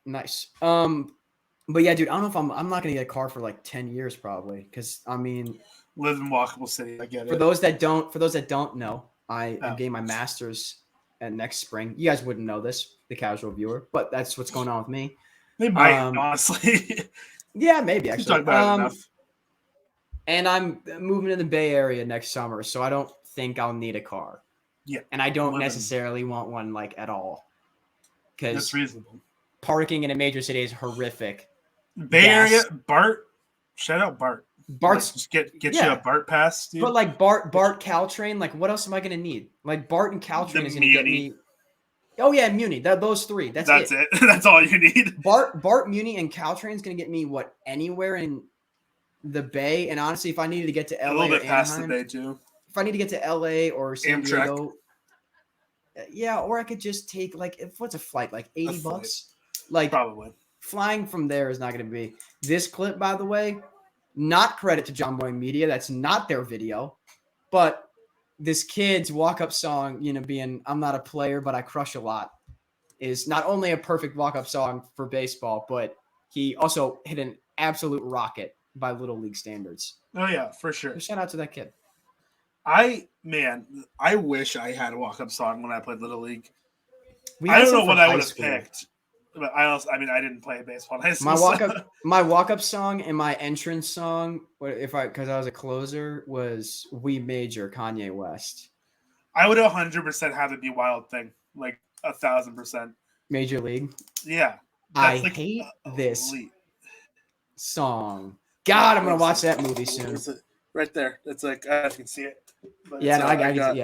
Nice. But yeah, dude, I don't know if I'm not gonna get a car for like 10 years probably, because I mean, live in walkable city. I get it. For those that don't know, I am getting my master's next spring. You guys wouldn't know this, the casual viewer, but that's what's going on with me. They might, honestly. Yeah, maybe actually. Talk about it enough. And I'm moving to the Bay Area next summer, so I don't think I'll need a car. Yeah. And I don't necessarily want one like at all. Because that's reasonable. Parking in a major city is horrific. Bay Area, Bart. Shout out Bart. Bart's just get you a Bart pass, dude. But like Bart Caltrain, like what else am I gonna need? Like Bart and Caltrain is gonna get me. Oh yeah, Muni. Those three. That's it. That's all you need. Bart, Muni, and Caltrain is gonna get me anywhere in the Bay. And honestly, if I needed to get to LA, a little bit or past Anaheim, the Bay too. If I need to get to LA or San Amtrak. Diego, yeah, or I could just take what's a flight, like $80? Like probably. Flying from there is not gonna be. This clip, by the way. Not credit to John Boy Media. That's not their video. But this kid's walk-up song, being I'm not a player, but I crush a lot, is not only a perfect walk-up song for baseball, but he also hit an absolute rocket by Little League standards. Oh, yeah, for sure. So shout out to that kid. I wish I had a walk-up song when I played Little League. I don't know what I would have picked. But I didn't play baseball in high school. My walk-up song and my entrance song, because I was a closer, was "We Major" Kanye West. I would 100% have it be Wild Thing, like 1,000%. Major League. Yeah, I hate this song. God, I'm gonna watch that movie soon. Right there. It's like I can see it. But yeah, I got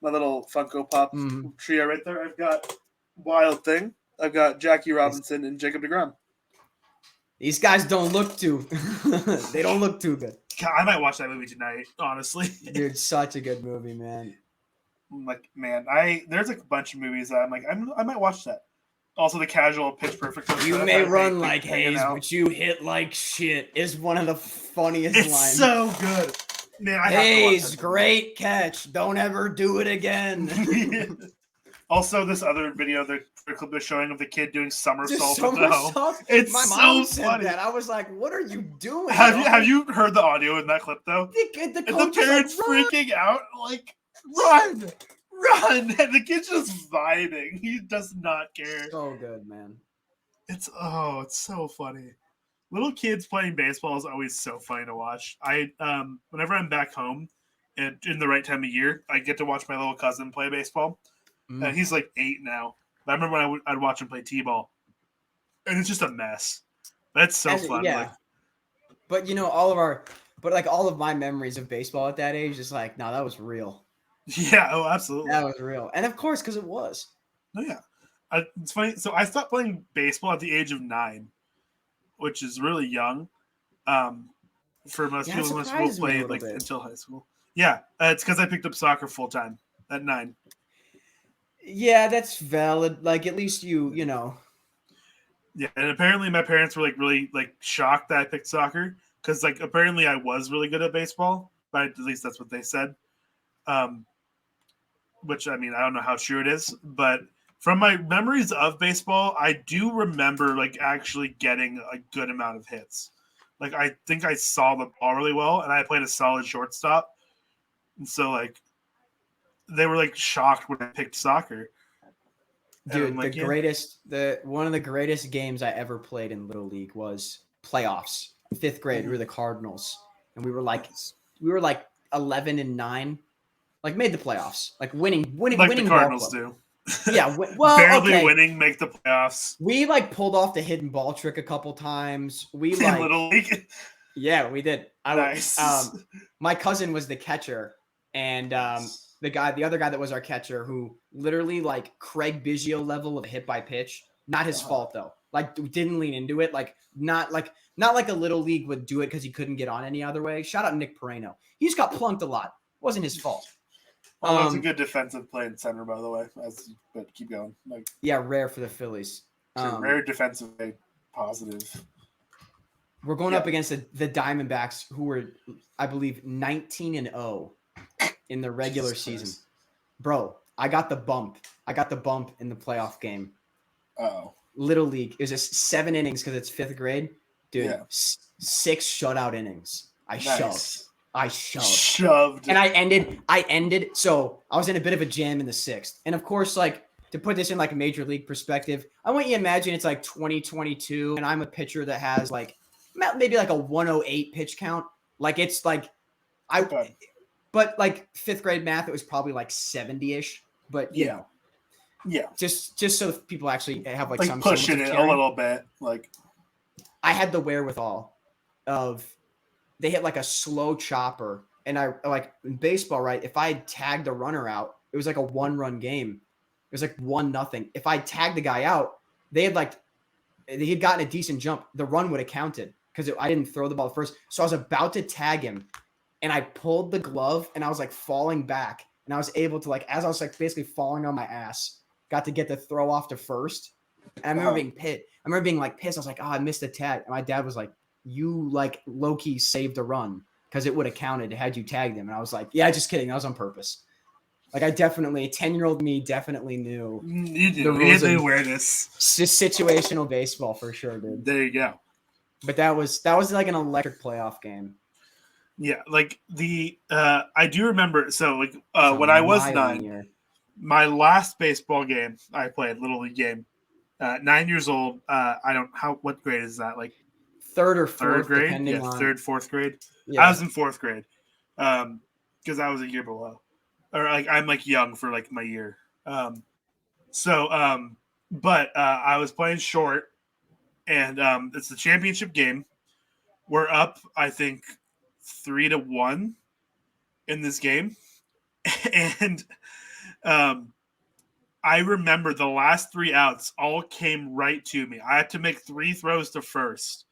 my little Funko Pop trio right there. I've got Wild Thing. I've got Jackie Robinson and Jacob deGrom. These guys don't look too. They don't look too good. God, I might watch that movie tonight. Honestly, dude, such a good movie, man. Like, man, there's a bunch of movies that I'm like, I might watch that. Also, the casual Pitch Perfect. You may run like Hayes, but you hit like shit is one of the funniest lines. It's so good. Man, Hayes, great catch. Don't ever do it again. Also, this other video, the clip they're showing of the kid doing somersaults at the home. It's My so mom said funny. that. I was like, "What are you doing?" Have you heard the audio in that clip though? The parents freaking out, like, run, and the kid's just vibing. He does not care. So good, man. It's so funny. Little kids playing baseball is always so funny to watch. Whenever I'm back home and in the right time of year, I get to watch my little cousin play baseball. He's like 8 now. But I remember when I'd watch him play t-ball, and it's just a mess. That's so fun. Yeah, but all of my memories of baseball at that age is like, no, that was real. Yeah, absolutely. That was real, and of course, because it was. Oh yeah, it's funny. So I stopped playing baseball at the age of 9, which is really young. For most people, most people play until high school. Yeah, it's because I picked up soccer full time at 9. Yeah, that's valid. Like, at least you know. Yeah, and apparently my parents were really shocked that I picked soccer because apparently I was really good at baseball, but at least that's what they said. Which I don't know how true it is, but from my memories of baseball, I do remember actually getting a good amount of hits. I think I saw the ball really well, and I played a solid shortstop, and so they were shocked when I picked soccer. Dude, one of the greatest games I ever played in Little League was playoffs. fifth grade. We were the Cardinals, and we were like 11-9, like made the playoffs, like winning Like the ball Cardinals club. do. Yeah, well, barely okay. winning, make the playoffs. We like pulled off the hidden ball trick a couple times. We In like Little League. yeah, we did. Nice. My cousin was the catcher, and the other guy that was our catcher, who literally like Craig Biggio level of hit by pitch. Not his fault though. Like didn't lean into it. Like not like a Little League would do it because he couldn't get on any other way. Shout out Nick Pereno. He just got plunked a lot. Wasn't his fault. Well, that's a good defensive play in center, by the way. But keep going. Like, yeah, rare for the Phillies. rare defensive play, positive. We're going up against the Diamondbacks, who were, I believe, 19-0 in the regular season. Bro, I got the bump. In the playoff game. Oh. Little League. It was just 7 innings because it's fifth grade. Dude, Yeah. 6 shutout innings. I shoved. And I ended. So I was in a bit of a jam in the 6th. And of course, like, to put this in like a major league perspective, I want you to imagine it's like 2022 and I'm a pitcher that has like maybe like a 108 pitch count. Like it's like but like fifth grade math, it was probably like 70-ish. But you know, just so people actually have like some pushing it a little bit. Like I had the wherewithal of they hit like a slow chopper, and I like in baseball, right? If I had tagged a runner out, it was like a 1-run game. It was like 1-0. If I tagged the guy out, they had gotten a decent jump. The run would have counted because I didn't throw the ball first. So I was about to tag him, and I pulled the glove, and I was like falling back, and I was able to like, as I was like basically falling on my ass, got to get the throw off to first. And I remember being pissed. I was like, oh, I missed the tag. And my dad was like, you like low-key saved a run because it would have counted had you tagged him. And I was like, yeah, just kidding. That was on purpose. Like I 10-year-old me definitely knew. You do. You had the awareness. Situational baseball for sure, dude. There you go. But that was like an electric playoff game. Yeah, like I do remember. So like when I was 9, my last baseball game I played, Little League game, 9 years old. What grade is that? Like third or fourth grade? Depending yeah, on... third, fourth grade. Yeah. I was in fourth grade, because I was a year below, or like I'm like young for like my year. But I was playing short, and it's the championship game. We're up, I think, 3-1 in this game, and I remember the last 3 outs all came right to me. I had to make 3 throws to first.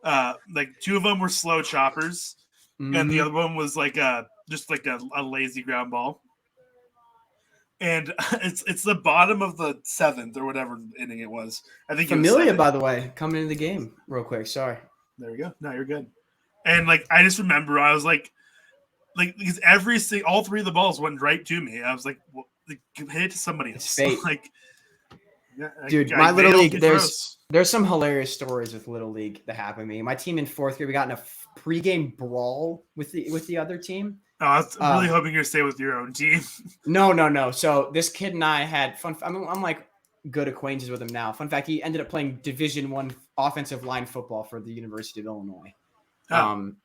Like 2 of them were slow choppers, and the other one was like just like a lazy ground ball. And it's the bottom of the 7th or whatever inning it was. I think Familia, by the way, coming into the game real quick. Sorry. There we go. No, you're good. And like I just remember I was like because all 3 of the balls went right to me. I was like, well, hit it to somebody else. Fate. Like, yeah, dude, my Little League. There's some hilarious stories with Little League that happened to me. My team in 4th grade, we got in a pregame brawl with the other team. Oh, I was really hoping you're stay with your own team. No. So this kid and I had fun. I'm like good acquaintances with him now. Fun fact: he ended up playing Division I offensive line football for the University of Illinois. And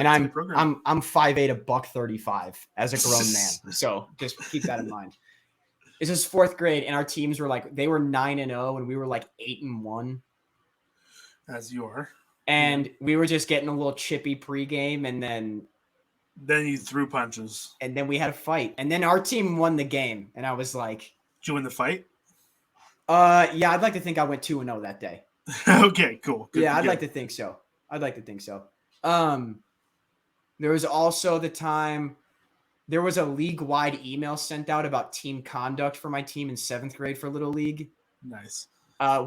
I'm 5'8", $135 as a grown man. So just keep that in mind. This is 4th grade, and our teams were like they were 9-0, and we were like 8-1. As you are. And we were just getting a little chippy pregame, and then you threw punches. And then we had a fight. And then our team won the game. And I was like... Did you win the fight? Yeah, I'd like to think I went 2-0 that day. Okay, cool. Good, I'd like to think so. There was also the time... There was a league-wide email sent out about team conduct for my team in 7th grade for Little League. Nice.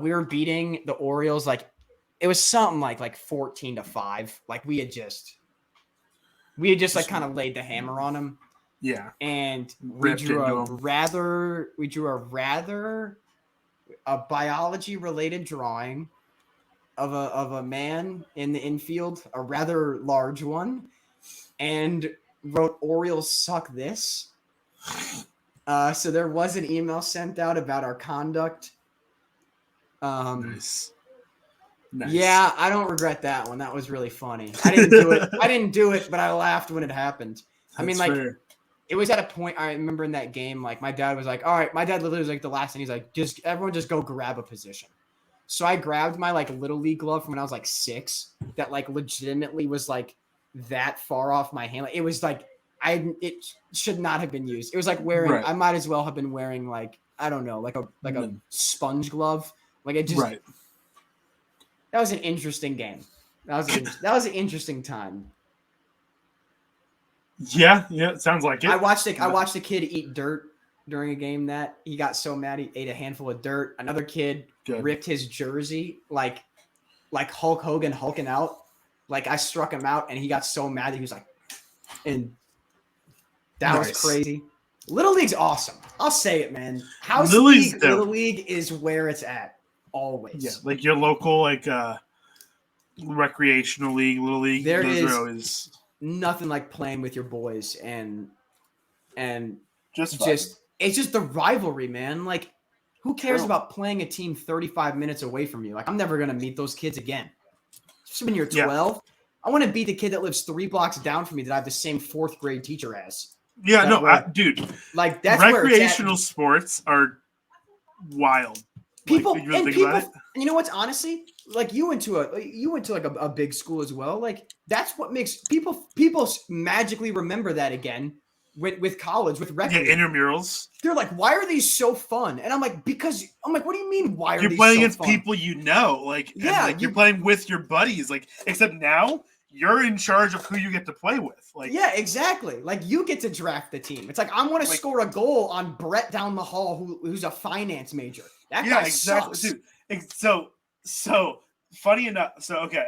We were beating the Orioles like... It was something like 14-5. Like we had just like kind of laid the hammer on them. Yeah. And we drew a rather biology related drawing of a man in the infield, a rather large one, and wrote Orioles suck this. So there was an email sent out about our conduct. Nice. Nice. Yeah, I don't regret that one. That was really funny. I didn't do it. I didn't do it, but I laughed when it happened. I mean, That's like, fair. it was at a point I remember in that game, like my dad was like, all right, my dad literally was like the last thing. He's like, everyone just go grab a position. So I grabbed my like little league glove from when I was like 6 that like legitimately was like that far off my hand. Like, it was like, it should not have been used. It was like wearing, Right. I might as well have been wearing like, I don't know, like a sponge glove. Like it just, Right. that was an interesting game. That was an interesting time. Yeah, it sounds like it. I watched a kid eat dirt during a game that he got so mad he ate a handful of dirt. Another kid ripped his jersey like Hulk Hogan hulking out. Like I struck him out and he got so mad that he was like, and that was crazy. Little League's awesome. I'll say it, man. Little League is where it's at always. Yeah, like your local like recreational league, Little League. There those is are always nothing like playing with your boys and just it's just the rivalry, man. Like, who cares about playing a team 35 minutes away from you? Like, I'm never gonna meet those kids again. Just when you're 12, yeah. I want to beat the kid that lives 3 blocks down from me that I have the same 4th grade teacher as. Yeah, dude. Like that's recreational sports are wild. People like, and people, and you know what's honestly like you went to like a big school as well. Like that's what makes people magically remember that again with college with rec. Yeah, intramurals. They're like, why are these so fun? And I'm like, what do you mean? Why are you're these playing so against fun? People you know? Like, yeah, like you're playing with your buddies. Like, except now you're in charge of who you get to play with. Like, yeah, exactly. Like you get to draft the team. It's like I want to score a goal on Brett down the hall, who's a finance major. That guy sucks. Dude. So funny enough. So okay,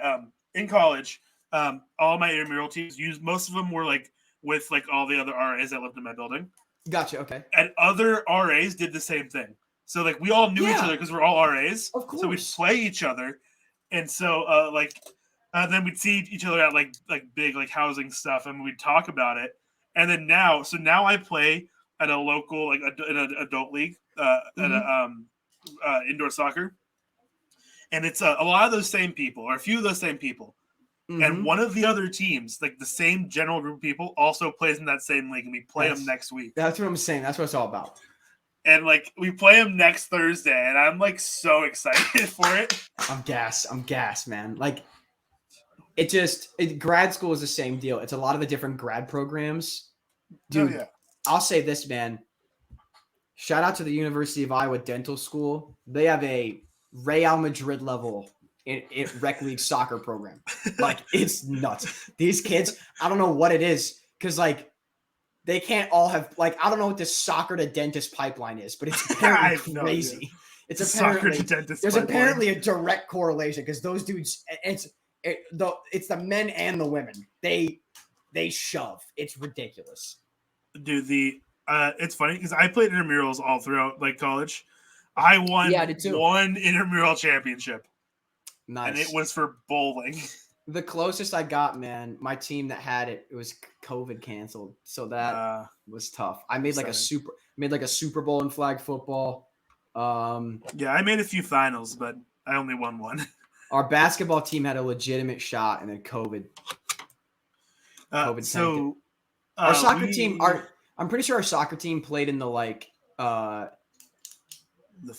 in college, all my intramural teams most of them were like with like all the other RAs that lived in my building. Gotcha. Okay. And other RAs did the same thing. So like we all knew each other because we're all RAs. Of course. So we'd play each other, and so then we'd see each other at like big like housing stuff, and we'd talk about it. And then now I play at a local like in an adult league at a indoor soccer, and it's a lot of those same people or a few of those same people, and one of the other teams, like the same general group of people, also plays in that same league, and we play them next week. That's what I'm saying. That's what it's all about. And like we play them next Thursday, and I'm like so excited for it. I'm gassed, man. Like grad school is the same deal. It's a lot of the different grad programs. Dude, yeah. I'll say this, man. Shout out to the University of Iowa Dental School. They have a Real Madrid level in rec league soccer program. Like, it's nuts. These kids, I don't know what it is, because like they can't all have like I don't know what this soccer to dentist pipeline is, but it's apparently crazy. It's apparently soccer to dentist. There's apparently a direct correlation because those dudes, it's the men and the women. They shove. It's ridiculous. Dude, it's funny because I played intramurals all throughout like college. I won one intramural championship. Nice. And it was for bowling. The closest I got, man, my team that had it was COVID canceled. So that was tough. I made like a Super Bowl in flag football. Yeah, I made a few finals, but I only won one. Our basketball team had a legitimate shot, and then COVID. So our soccer team, I'm pretty sure our soccer team played in the like.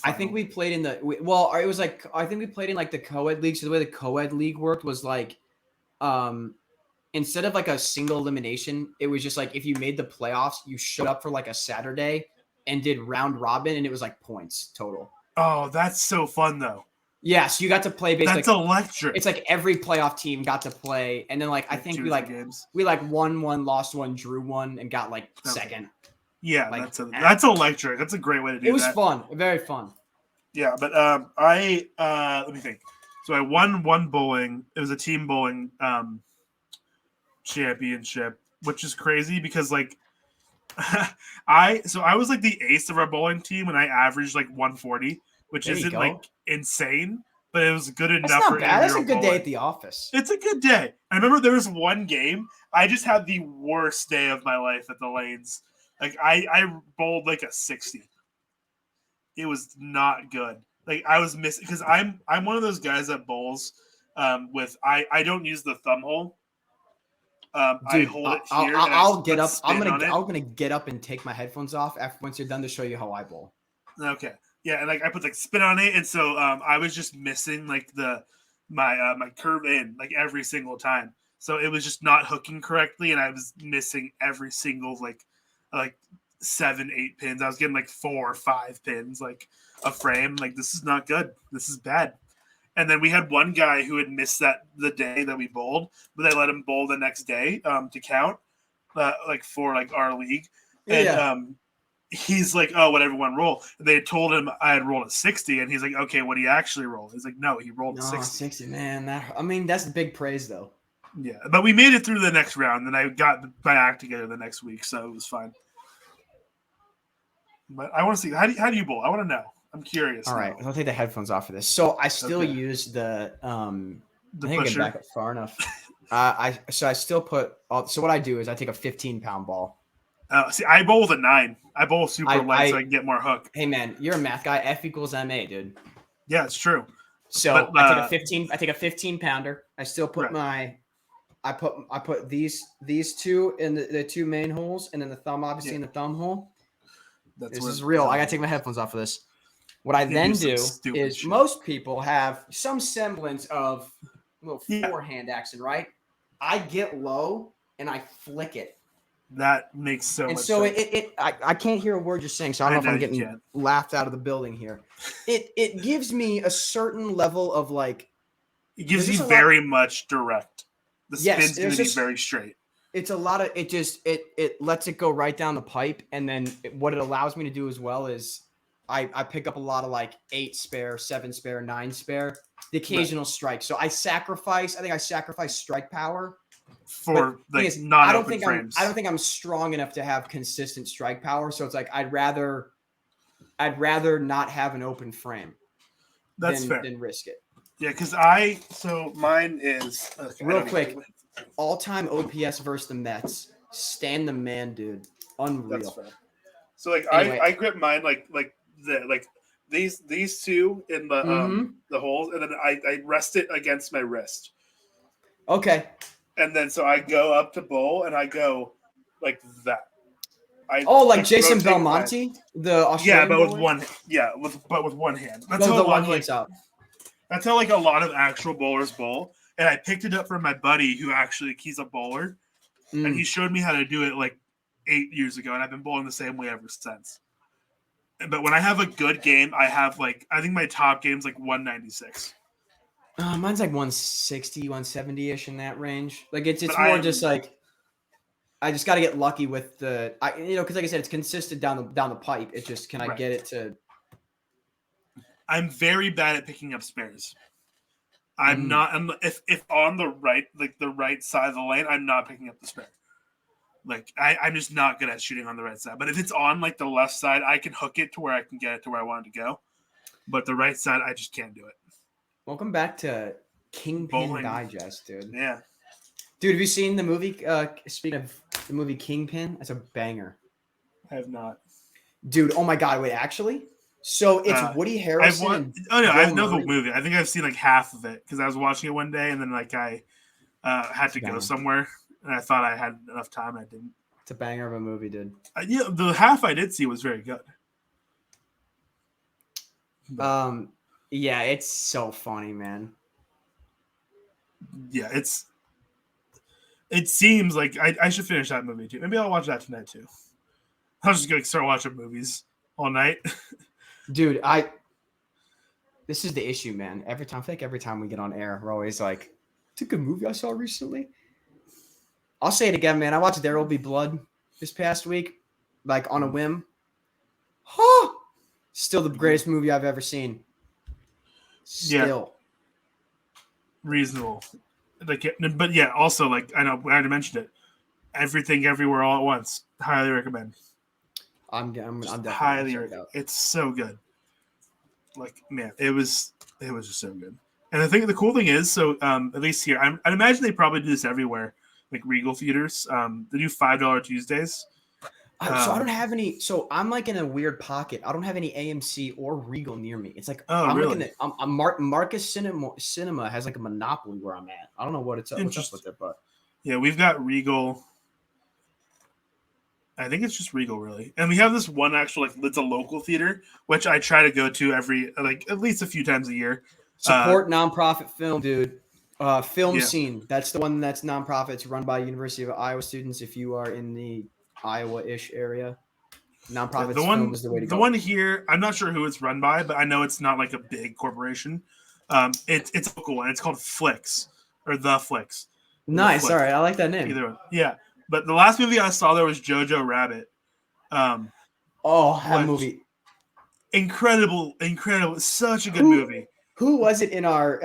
I think we played in I think we played in like the co-ed league. So the way the co-ed league worked was like, instead of like a single elimination, it was just like if you made the playoffs, you showed up for like a Saturday and did round robin, and it was like points total. Oh, that's so fun though. Yeah, so you got to play basically. That's electric. It's like every playoff team got to play, and then like I think we won one, lost one, drew one, and got like second. Yeah, like, that's electric. That's a great way to do it. It was fun, very fun. Yeah, but I let me think. So I won one bowling. It was a team bowling championship, which is crazy because like I was like the ace of our bowling team, and I averaged like 140, which isn't like insane, but it was good enough. That's not bad. That's a good day at the office. It's a good day. I remember there was one game I just had the worst day of my life at the lanes. Like I bowled like a 60. It was not good. Like I was missing because I'm one of those guys that bowls with I don't use the thumb hole. I Dude, hold it here and I I'll get put up. spin on it. I'm gonna get up and take my headphones off after once you're done to show you how I bowl. Okay. Yeah, and like I put like spin on it, and so I was just missing like my curve in like every single time. So it was just not hooking correctly, and I was missing every single like 7, 8 pins. I was getting like 4 or 5 pins, like a frame. Like this is not good. This is bad. And then we had one guy who had missed that the day that we bowled, but they let him bowl the next day to count, like for like our league. And Yeah. He's like, oh, what everyone roll. And they had told him I had rolled a 60, and he's like, okay, what do you actually roll? He's like, no, he rolled a 60. 60, man. That's big praise though. Yeah, but we made it through the next round, and I got my act together the next week, so it was fine. But I want to see how do you bowl? I want to know. I'm curious. All right, I'll take the headphones off for this. So I still Okay. use the The I think I pusher. get back up far enough. I still put so what I do is I take a 15-pound ball. See, I bowl with a 9. I bowl super light so I can get more hook. Hey man, you're a math guy. F equals ma, dude. Yeah, it's true. So But, I take a 15 pounder. I still put Right. I put these two in the two main holes, and then the thumb obviously in the thumb hole. This is real. I gotta take my headphones off for this. What I then do is shit. most people have some semblance of a little forehand action, right? I get low and I flick it. That makes so and much so sense. I can't hear a word you're saying, so I don't know if I'm getting laughed out of the building here. It gives me a certain level of like. It gives you very much direct. The spin's going to be very straight. It's a lot of it lets it go right down the pipe, and then what it allows me to do as well is I pick up a lot of like 8 spare, 7 spare, 9 spare, the occasional strike. So I sacrifice strike power for like non-open frames. I don't think I'm strong enough to have consistent strike power. So it's like I'd rather not have an open frame. That's fair. Than risk it. Yeah, because mine is real quick. All-time OPS versus the Mets. Stan the man, dude. Unreal. That's fair. So like anyway. I grip mine like these two in the holes, and then I rest it against my wrist. Okay. And then so I go up to bowl and I go like that. Like Jason Belmonte, the Australian but bowler? with one with one hand. That's how one hand's out. That's how like a lot of actual bowlers bowl. And I picked it up from my buddy who he's a bowler, and he showed me how to do it like 8 years ago, and I've been bowling the same way ever since. But when I have a good game, I have I think my top game's like 196. Mine's like 160, 170-ish in that range. Like it's more just like I just got to get lucky with because like I said, it's consistent down the pipe. It's just can I get it to? I'm very bad at picking up spares. I'm not. If on the right, like the right side of the lane, I'm not picking up the spare. Like I'm just not good at shooting on the right side. But if it's on like the left side, I can hook it to where I can get it to where I want it to go. But the right side, I just can't do it. Welcome back to Kingpin Digest, dude. Yeah, dude. Have you seen the movie? Speaking of the movie Kingpin, that's a banger. I have not, dude. Oh my god! Wait, actually. So it's Woody Harrelson. I know the movie. I think I've seen like half of it because I was watching it one day and then like I had to go somewhere and I thought I had enough time. I didn't. It's a banger of a movie, dude. The half I did see was very good. Yeah, it's so funny, man. Yeah, it seems like I should finish that movie too. Maybe I'll watch that tonight too. I'll just go start watching movies all night. Dude, this is the issue, man. Every time we get on air, we're always like, it's a good movie I saw recently. I'll say it again, man. I watched There Will Be Blood this past week, like on a whim. Huh! Still the greatest movie I've ever seen. Still. Yeah. Reasonable. But yeah, also like I know I already mentioned it. Everything Everywhere All at Once. Highly recommend. I'm definitely highly recommend. It's so good. Like man, it was just so good. And I think the cool thing is, so at least here, I'd imagine they probably do this everywhere, like Regal theaters. They do $5 Tuesdays. So I don't have any. So I'm like in a weird pocket. I don't have any AMC or Regal near me. It's like Oh, I'm really? like in the. Marcus Cinema has like a monopoly where I'm at. I don't know what's up with it, but yeah, we've got Regal. I think it's just Regal, really. And we have this one actual, like, it's a local theater, which I try to go to every, like, at least a few times a year. support nonprofit film, dude. Film Yeah. Scene. That's the one that's nonprofit. It's run by University of Iowa students. If you are in the Iowa-ish area, nonprofit film is the way to go. The one here, I'm not sure who it's run by, but I know it's not like a big corporation. It's a local one. It's called Flicks or The Flicks. Nice. All right, I like that name. Either one. Yeah. But the last movie I saw there was Jojo Rabbit. That movie. Incredible. Such a good movie. Who was it in our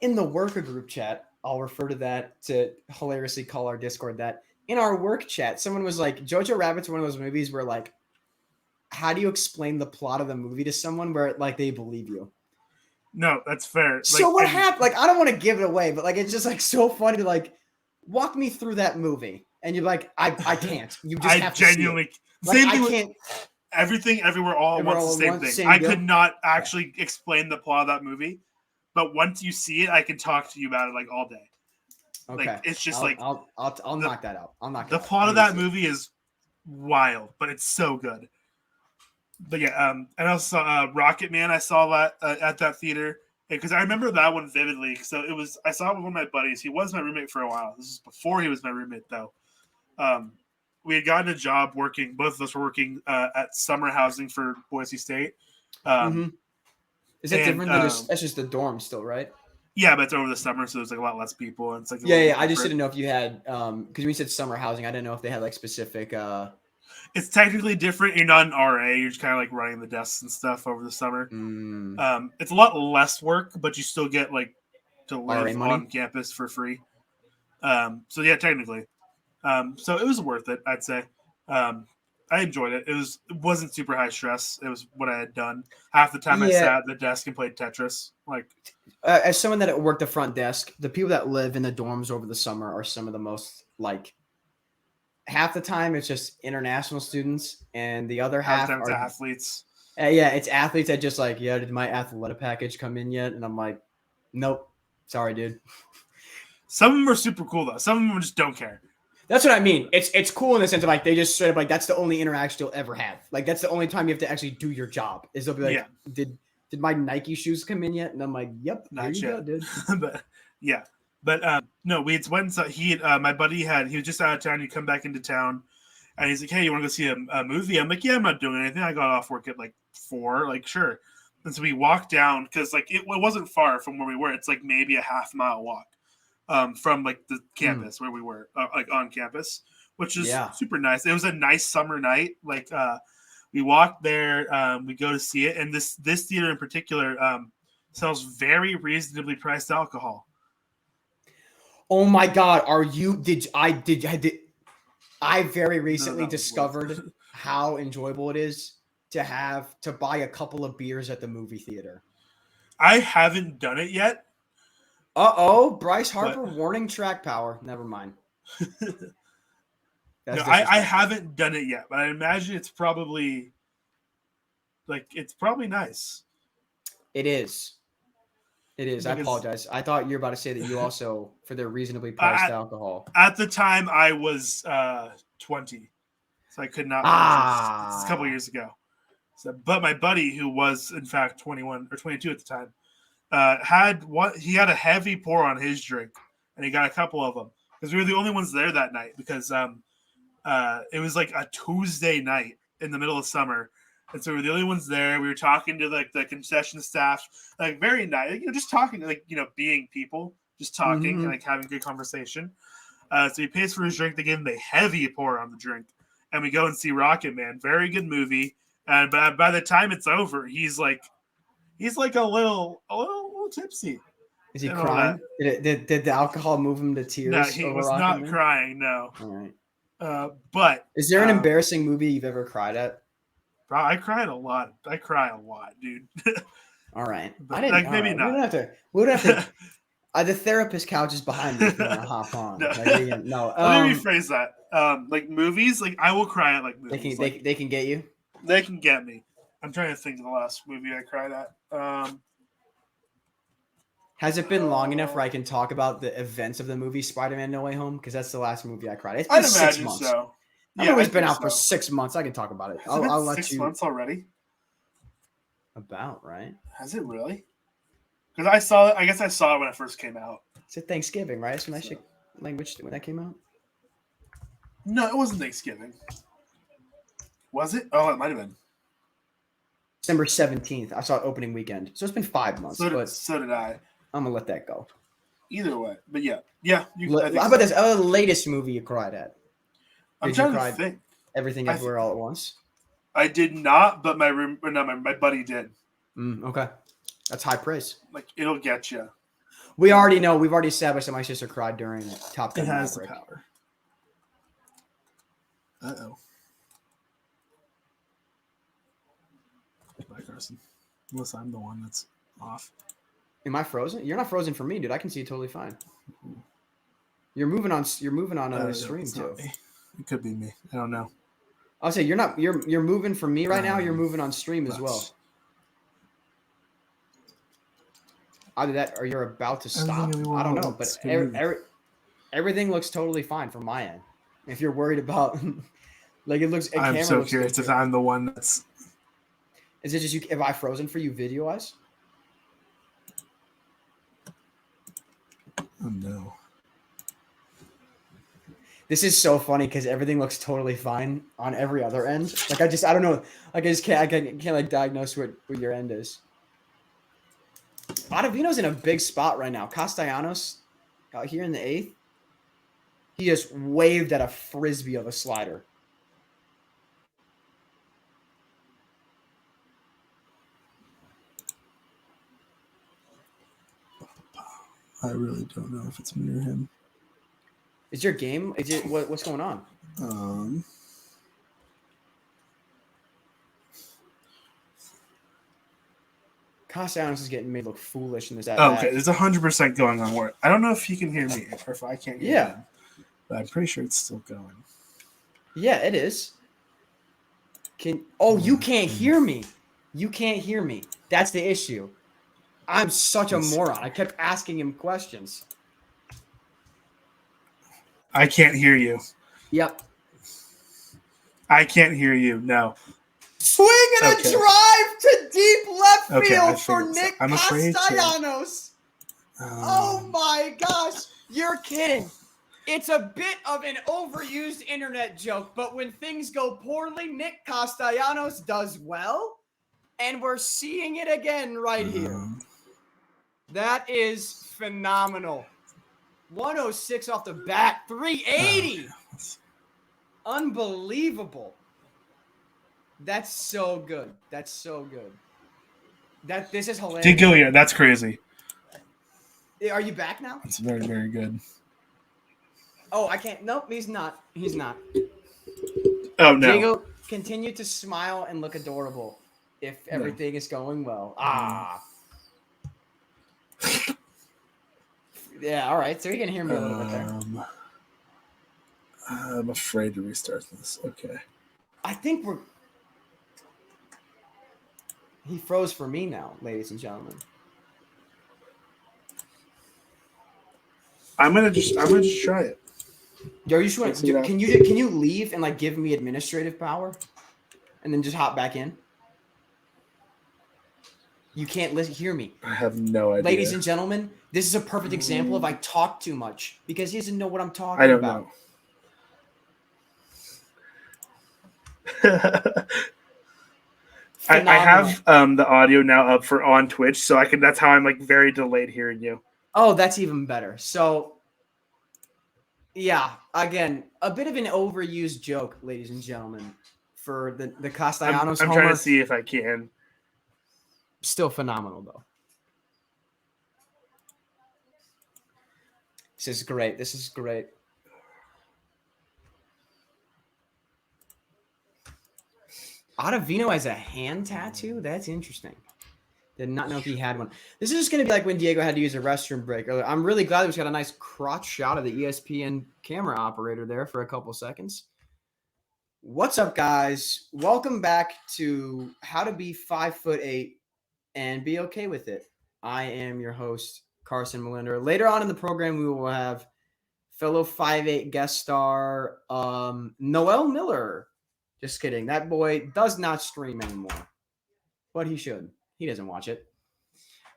in the worker group chat? I'll refer to that to hilariously call our Discord that. In our work chat, someone was like, Jojo Rabbit's one of those movies where, like, how do you explain the plot of the movie to someone where, like, they believe you? No, that's fair. So what happened? Like, I don't want to give it away, but, like, it's just, like, so funny to, like, walk me through that movie. And you're like, I can't. You just have to genuinely see it. Same thing I can't. Everything, Everywhere, All at Once, the same thing. I could not actually explain the plot of that movie, but once you see it, I can talk to you about it, like, all day. Okay. Like, it's just I'll knock that out. The plot of that movie is wild, but it's so good. But yeah, and I also saw Rocket Man. I saw that at that theater because I remember that one vividly. So I saw it with one of my buddies. He was my roommate for a while. This is before he was my roommate, though. We had gotten a job working. Both of us were working at summer housing for Boise State. Is that different than that's just the dorm still, right? Yeah, but it's over the summer, so there's like a lot less people. And it's like yeah. I just didn't know if you had because when you said summer housing, I didn't know if they had like specific. It's technically different. You're not an RA. You're just kind of like running the desks and stuff over the summer. It's a lot less work, but you still get like to live on campus for free. So yeah, technically. So it was worth it, I'd say. I enjoyed it. It wasn't super high stress. It was what I had done. Half the time I sat at the desk and played Tetris. Like, as someone that worked the front desk, the people that live in the dorms over the summer are some of the most, like, half the time it's just international students, and the other half are athletes. It's athletes that just like, did my athletic package come in yet? And I'm like, nope, sorry, dude. Some of them are super cool though. Some of them just don't care. That's what I mean. It's cool in the sense of like they just straight up like that's the only interaction you'll ever have. Like that's the only time you have to actually do your job. Is they'll be like, did my Nike shoes come in yet? And I'm like, yep, not here yet. You go, dude. But no, we went. So my buddy he was just out of town. He'd come back into town, and he's like, hey, you want to go see a movie? I'm like, yeah, I'm not doing anything. I got off work at like 4. Like, sure. And so we walked down because like it wasn't far from where we were. It's like maybe a half-mile walk. From like the campus where we were, like on campus, which is super nice. It was a nice summer night. Like we walked there, we go to see it, and this theater in particular sells very reasonably priced alcohol. Oh my God! I very recently discovered how enjoyable it is to buy a couple of beers at the movie theater. I haven't done it yet. Bryce Harper warning track power. Never mind. I haven't done it yet, but I imagine it's probably nice. It is. I apologize. I thought you were about to say that you also for their reasonably priced alcohol. At the time, I was 20, so I could not. It's a couple years ago. So, but my buddy, who was in fact 21 or 22 at the time. He had a heavy pour on his drink, and he got a couple of them because we were the only ones there that night because it was like a Tuesday night in the middle of summer, and so we were the only ones there. We were talking to like the concession staff, like very nice, just talking, like being people, just talking and like having good conversation. So he pays for his drink. They give him a heavy pour on the drink, and we go and see Rocket Man. Very good movie, and by the time it's over, he's like a little tipsy. Is he crying? Did the alcohol move him to tears? No, he was not crying. No. All right. But is there an embarrassing movie you've ever cried at? I cried a lot. I cry a lot, dude. All right. But, maybe not. We don't have to. The therapist couch is behind me if you want to hop on. No. Like, we can- no, Let me rephrase that. Like movies, like I will cry at like they movies. can they can get you. They can get me. I'm trying to think of the last movie I cried at. Has it been long enough where I can talk about the events of the movie Spider-Man: No Way Home? Because that's the last movie I cried. It's been I'd 6 imagine months. so. That movie's been out for 6 months. I can talk about it. Has it been I'll let 6 you. months already? About right. Has it really? Because I saw it. I guess I saw it when it first came out. It's at Thanksgiving, right? It's when that shit language when that came out. No, it wasn't Thanksgiving. Was it? Oh, it might have been. December 17th. I saw it opening weekend. So it's been 5 months. So did I. I'm gonna let that go. Either way, but yeah. I think How about this? The latest movie you cried at? I'm Did you trying cry to think. Everything Everywhere All at Once? I did not, but my buddy did. Okay. That's high praise. Like it'll get you. We already know. We've already established that my sister cried during Top Gun. It has Maverick. the power. Uh-oh. Bye, Carson. Unless I'm the one that's off. Am I frozen? You're not frozen for me, dude. I can see you totally fine. You're moving on a stream too. It could be me. I don't know. I'll say you're not. You're moving for me right now. You're moving on stream as well. Either that or you're about to stop. I don't know, but everything looks totally fine from my end. If you're worried about, like it looks. I'm so curious if I'm the one that's. Is it just you? Have I frozen for you video wise? Oh no. This is so funny because everything looks totally fine on every other end. Like I don't know. Like I can't like diagnose what your end is. Ottavino's in a big spot right now. Castellanos out here in the 8th. He just waved at a frisbee of a slider. I really don't know if it's me or him. Is your game? Is it what's going on? Castellanos is getting made look foolish in this. Okay, there's 100% going on. Where I don't know if you can hear me or if I can't hear him, but I'm pretty sure it's still going. Yeah, it is. You can't hear me. You can't hear me. That's the issue. I'm such a moron. I kept asking him questions. I can't hear you. Yep. I can't hear you. No. Swing and a drive to deep left field for Nick I'm Castellanos. Oh my gosh. You're kidding. It's a bit of an overused internet joke, but when things go poorly, Nick Castellanos does well. And we're seeing it again right here. That is phenomenal. 106 off the bat, 380. Unbelievable. That's so good. That's so good. This is hilarious. Did go here. That's crazy. Are you back now? It's very, very good. Oh, I can't. Nope, he's not. He's not. Oh, no. Diego, continue to smile and look adorable if everything is going well. Yeah, all right. So you can hear me a little bit there. I'm afraid to restart this. Okay. I think he froze for me now, ladies and gentlemen. I'm gonna just try it. Yo, you should. Can you leave and like give me administrative power, and then just hop back in? You can't hear me. I have no idea. Ladies and gentlemen, this is a perfect example of I talk too much because he doesn't know what I'm talking about. I have the audio now up on Twitch, so I can. That's how I'm like very delayed hearing you. Oh, that's even better. So, yeah, again, a bit of an overused joke, ladies and gentlemen, for the Castellanos. I'm trying to see if I can. Still phenomenal though. This is great. This is great. Ottavino has a hand tattoo? That's interesting. Did not know he had one. This is just going to be like when Diego had to use a restroom break earlier. I'm really glad we just got a nice crotch shot of the ESPN camera operator there for a couple seconds. What's up, guys? Welcome back to How to Be 5'8" and Be Okay with It. I am your host, Carson Melinder. Later on in the program, we will have fellow 5'8" guest star Noel Miller. Just kidding. That boy does not stream anymore, but he should. He doesn't watch it.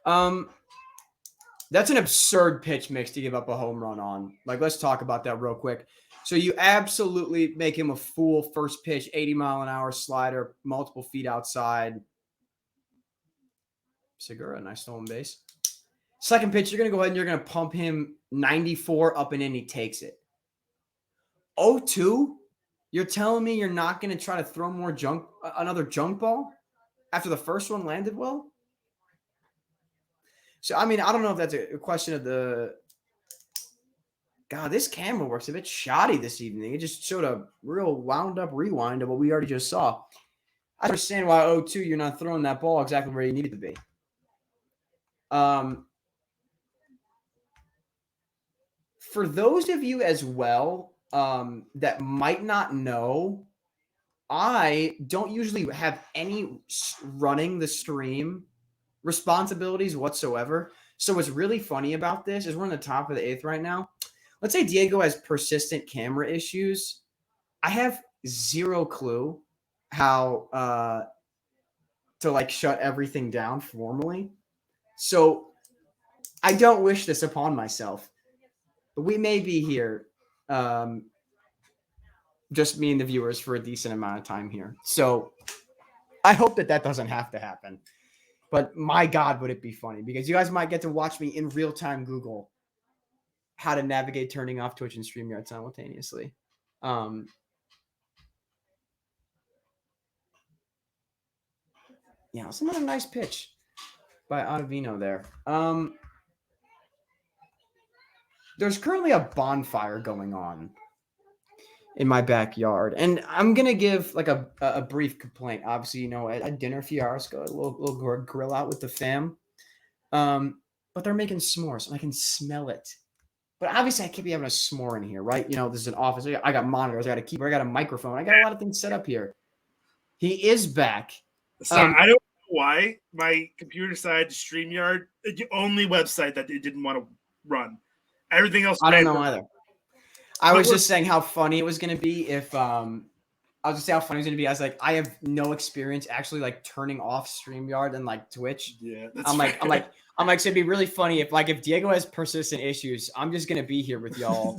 That's an absurd pitch mix to give up a home run on. Like, let's talk about that real quick. So you absolutely make him a fool. First pitch, 80-mile-an-hour slider, multiple feet outside. Segura, nice stolen base. Second pitch, you're going to go ahead and you're going to pump him 94 up and in. He takes it. 0-2, you're telling me you're not going to try to throw another junk ball after the first one landed well? So, I mean, I don't know if that's a question of the – God, this camera works a bit shoddy this evening. It just showed a real wound-up rewind of what we already just saw. I understand why 0-2 you're not throwing that ball exactly where you need it to be. For those of you as well that might not know, I don't usually have any running the stream responsibilities whatsoever. So what's really funny about this is we're in the top of the 8th right now. Let's say Diego has persistent camera issues. I have zero clue how to like shut everything down formally. So I don't wish this upon myself. But we may be here, just me and the viewers, for a decent amount of time here. So I hope that doesn't have to happen. But my God, would it be funny, because you guys might get to watch me in real time Google how to navigate turning off Twitch and StreamYard simultaneously. Yeah, it's another nice pitch by Ottavino there. There's currently a bonfire going on in my backyard, and I'm gonna give like a brief complaint. Obviously, you know, at dinner fiasco, a little grill out with the fam. But they're making s'mores, and I can smell it. But obviously, I can't be having a s'more in here, right? You know, this is an office. I got monitors. I got a keyboard. I got a microphone. I got a lot of things set up here. He is back. So I don't know why my computer decided StreamYard, the only website that it didn't want to run. Everything else. I don't know either. I was just saying how funny it was going to be if I was just saying how funny it was going to be. I was like, I have no experience actually like turning off StreamYard and like Twitch. Yeah, I'm like, so it'd be really funny if Diego has persistent issues. I'm just gonna be here with y'all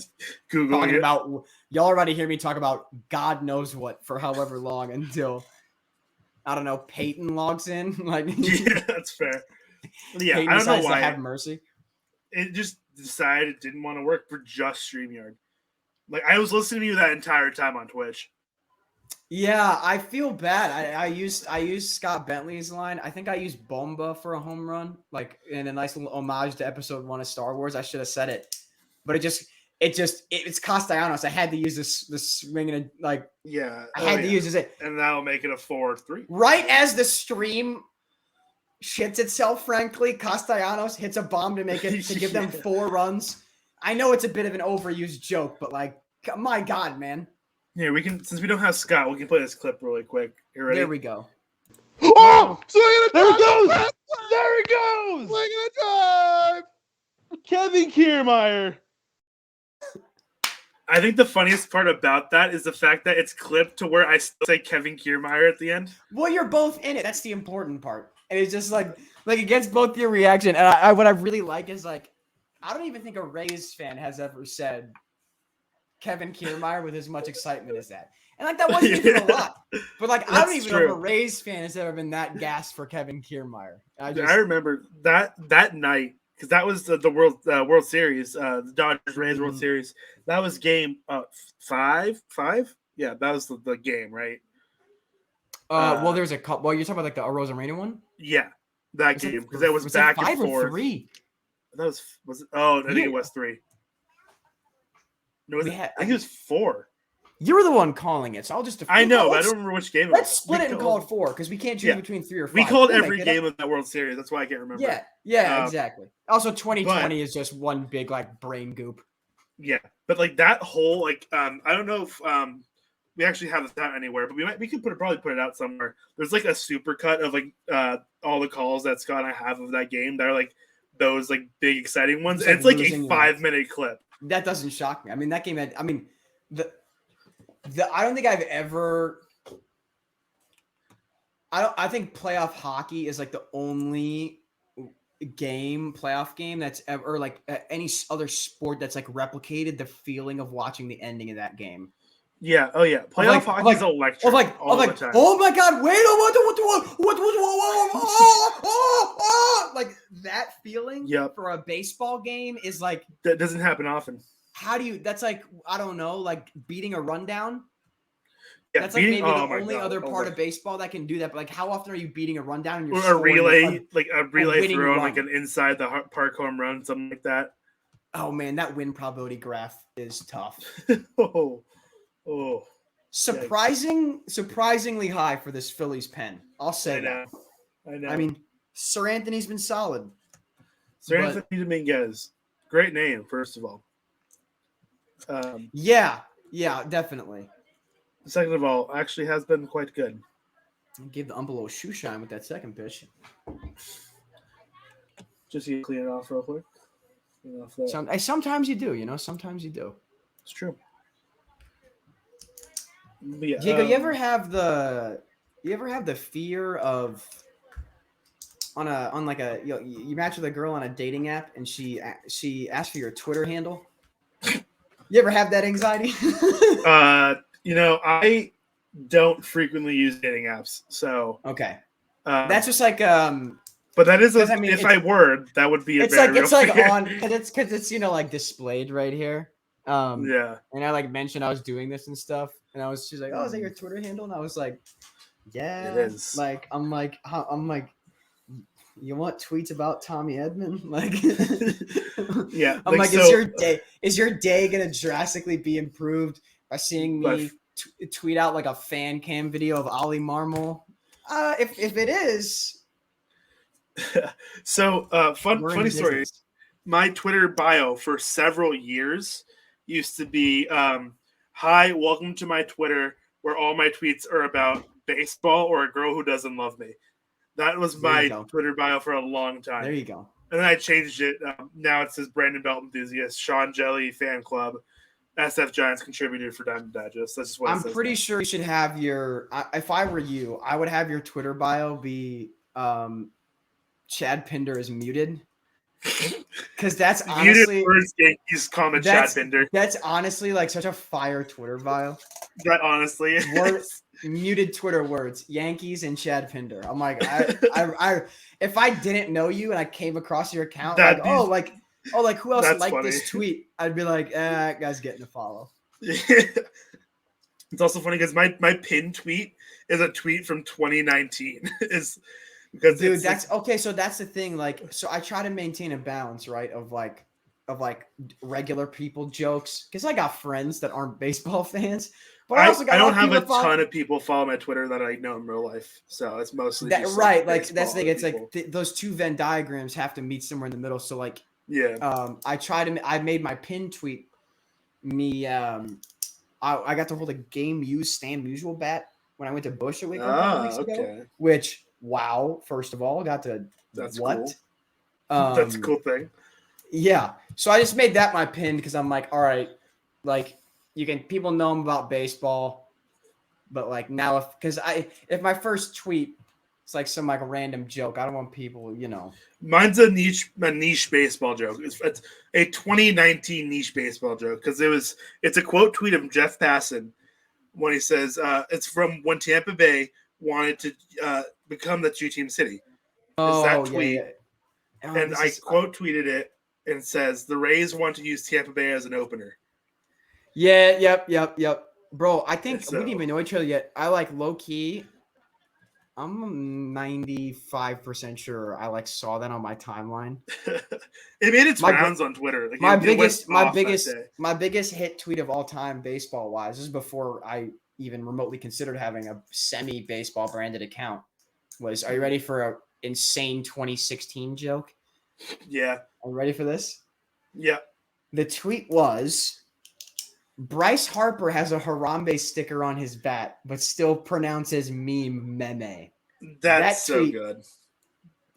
talking about y'all already hear me talk about God knows what for however long until I don't know Peyton logs in. Like, yeah, that's fair. Yeah, Peyton I don't know decides why. to have mercy. It just decided it didn't want to work for just StreamYard. Like, I was listening to you that entire time on Twitch. Yeah, I feel bad. I used Scott Bentley's line. I think I used Bomba for a home run, like in a nice little homage to episode 1 of Star Wars. I should have said it, but it's Castellanos. I had to use this swing and like I had to use it, and that'll make it a 4-3. Right as the stream shits itself, frankly, Castellanos hits a bomb to make it to give them 4 runs. I know it's a bit of an overused joke, but like, my God, man. Yeah, we can, since we don't have Scott, we can play this clip really quick. You ready? There we go. Oh! There he goes! There he goes! Swing and a drive! Kevin Kiermaier. I think the funniest part about that is the fact that it's clipped to where I still say Kevin Kiermaier at the end. Well, you're both in it. That's the important part. And it's just like it gets both your reaction. And what I really like is like, I don't even think a Rays fan has ever said Kevin Kiermaier with as much excitement as that. And like that wasn't even a lot. But like I don't even know if a Rays fan has ever been that gassed for Kevin Kiermaier. I remember that night, because that was the World Series, the Dodgers Rays World Series. That was game 5. Yeah, that was the game, right? Well, there's a couple. Well, you're talking about like the Arozarena one. Yeah, that game, because that was back and 5 or forth. 3. That was it? Oh, I think it was 3. No, I think it was 4. You're the one calling it, so I'll just. I know, but I let's- don't remember which game. Let's split it and call it 4 because we can't choose Yeah. between 3 or 5. We called We'll every make it up. game of that World Series. That's why I can't remember. Yeah, Um, exactly. Also, 2020 is just one big like brain goop. Yeah, but like that whole like I don't know if we actually have this out anywhere, but we could probably put it out somewhere. There's like a super cut of like all the calls that Scott and I have of that game that are like those like big exciting ones. It's And like it's like a losing your 5-minute clip. That doesn't shock me. I mean, that game had. I mean, the I don't think I've ever. I think playoff hockey is like the only playoff game that's ever like any other sport that's like replicated the feeling of watching the ending of that game. Yeah. Oh yeah. Playoff hockey is electric. Of like, all the time. oh my god, wait, what, like that feeling. Yep. For a baseball game is like That doesn't happen often. how do you? That's like I don't know, like beating a rundown. Yeah, That's like maybe the only God. other part of baseball that can do that. But like, how often are you beating a rundown? And you're Or a relay, like like a relay winning throw, run. like an inside the park home run, something like that. Oh man, that win probability graph is tough. oh. Surprisingly high for this Phillies pen. I'll say that. I know. I mean, Sir Anthony's been solid. Sir but- Anthony Dominguez, great name, first of all. Yeah, definitely. Second of all, actually has been quite good. Give the ump a little shoe shine with that second pitch. Just you clean it off real quick. Clean off that. Sometimes you do, sometimes you do. It's true. But yeah, Diego, you ever have the fear of you match with a girl on a dating app and she asks for your Twitter handle? You ever have that anxiety? I don't frequently use dating apps, so Okay. That's just like but that is I mean, if I were, that would be a it's very like real it's like fear. on because it's like displayed right here. Yeah. And I like mentioned I was doing this and stuff, and she's like, "Oh, is that your Twitter handle?" And I was like, "Yeah, It is." Like I'm like, you want tweets about Tommy Edman? Like, Yeah. I'm like, is your day gonna drastically be improved by seeing me tweet out like a fan cam video of Ollie Marmol? If it is, So we're in funny story. business. My Twitter bio for several years used to be hi, welcome to my Twitter, where all my tweets are about baseball or a girl who doesn't love me. That was There you my go. Twitter bio for a long time. There you go. And then I changed it. Now it says Brandon Belt enthusiast, Sean Jelly fan club, SF Giants contributor for Diamond Digest. That's just what I'm it says pretty now. sure you should have if I were you, I would have your Twitter bio be Chad Pinder is muted. Because that's honestly Muted words Yankees comment Chad Pinder. That's honestly like such a fire Twitter bio. That honestly is. Words, muted Twitter words, Yankees and Chad Pinder. I'm like, I if I didn't know you and I came across your account, That'd like who else That's liked funny. this tweet? I'd be like, that guy's getting a follow. It's also funny because my pinned tweet is a tweet from 2019. Dude, that's okay. So that's the thing. Like, so I try to maintain a balance, right? Of like regular people jokes, because I got friends that aren't baseball fans. But I also got I a lot don't have people a that follow- ton of people follow my Twitter that I know in real life, so it's mostly that just, right. Like that's the thing. It's baseball like those two Venn diagrams have to meet somewhere in the middle. So like, yeah. I made my pin tweet me. I got to hold a game used Stan Musial bat when I went to Bush a week ago, Okay. which wow, first of all, got to That's what? cool. That's a cool thing. Yeah. So I just made that my pin because I'm like, all right, like people know I'm about baseball, but like now if my first tweet it's like some like random joke, I don't want people, Mine's a niche baseball joke. It's a 2019 niche baseball joke because it's a quote tweet of Jeff Passan when he says it's from when Tampa Bay wanted to become the two-team city. It's that tweet, yeah. Oh, and I quote tweeted it and says the Rays want to use Tampa Bay as an opener. Yeah, yep. Bro, I think we So- didn't even know each other yet. I like low key. I'm 95% sure I saw that on my timeline. It made its rounds on Twitter. Like, my it went off my biggest hit tweet of all time, baseball wise, this is before I even remotely considered having a semi baseball branded account. Was, are you ready for a insane 2016 joke? Yeah. Are you ready for this? Yeah. The tweet was, Bryce Harper has a Harambe sticker on his bat, but still pronounces meme. That's That so tweet, good.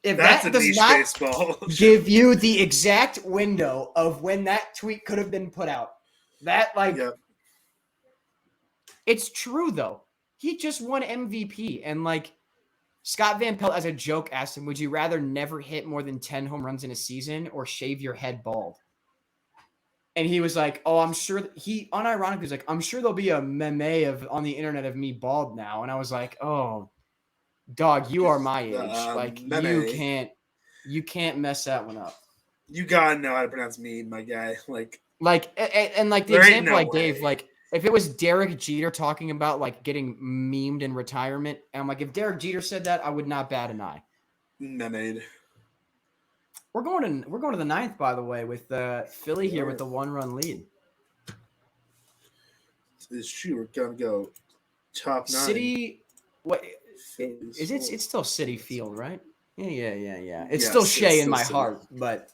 if That's that a does niche not baseball. give you the exact window of when that tweet could have been put out, that Yep. it's true though. He just won MVP, and Scott Van Pelt, as a joke, asked him, "Would you rather never hit more than 10 home runs in a season or shave your head bald?" And he was like, "Oh, I'm sure." He unironically was like, "I'm sure there'll be a meme on the internet of me bald now." And I was like, "Oh, dog, you are my age. Meme. You can't mess that one up." You gotta know how to pronounce meme, my guy. And the There ain't example no I gave, way. if it was Derek Jeter talking about getting memed in retirement, and I'm like, if Derek Jeter said that, I would not bat an eye. Meme. We're going to the ninth, by the way, with Philly here with the 1-run lead. It's true. We're gonna go top 9. City, what Phillies. is it? It's still City Field, right? Yeah. It's Yes, still it's Shea in still my City. heart, but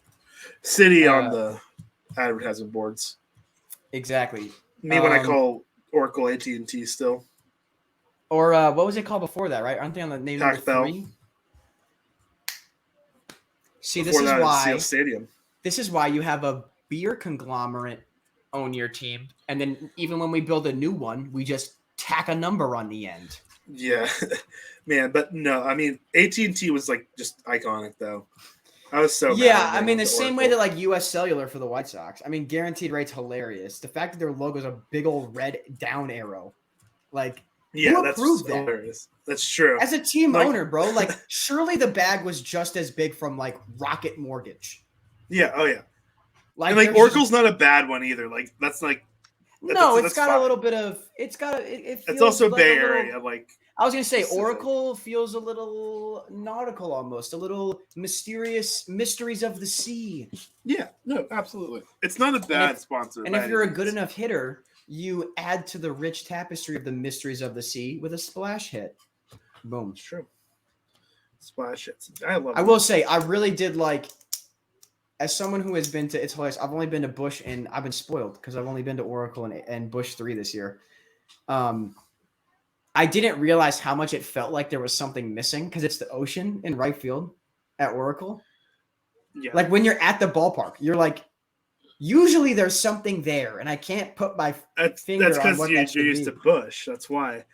City on the advertising boards. exactly. Me when I call Oracle AT&T still. Or what was it called before that? Right? Aren't they on the name number Tac Bell. 3? See, Before this is that, why. Seal Stadium. This is why you have a beer conglomerate own your team, and then even when we build a new one, we just tack a number on the end. Yeah, man. But no, I mean AT&T was just iconic though. I was so Yeah, mad I mean the to same way Oracle. that US Cellular for the White Sox. I mean, guaranteed rate's hilarious. The fact that their logo is a big old red down arrow, Yeah, who that's approved that? hilarious. That's true. As a team owner, bro, surely the bag was just as big from Rocket Mortgage. Yeah. Oh yeah. And there's Oracle's not a bad one either. That's no, that's it's got fine. a little bit of it feels It's also like Bay a little, Area. I was gonna say specific. Oracle feels a little nautical almost, a little mysterious mysteries of the sea. Yeah, no, absolutely. It's not a bad sponsor. And if you're a good enough hitter, you add to the rich tapestry of the mysteries of the sea with a splash hit. Boom. It's true. Splash hits. I will say, I really did as someone who has been to, it's hilarious. I've only been to Busch and I've been spoiled because I've only been to Oracle and Busch 3 this year. I didn't realize how much it felt like there was something missing because it's the ocean in right field at Oracle. Yeah. When you're at the ballpark, you're usually there's something there, and I can't put my finger on what that should be. You're used to Busch. That's why.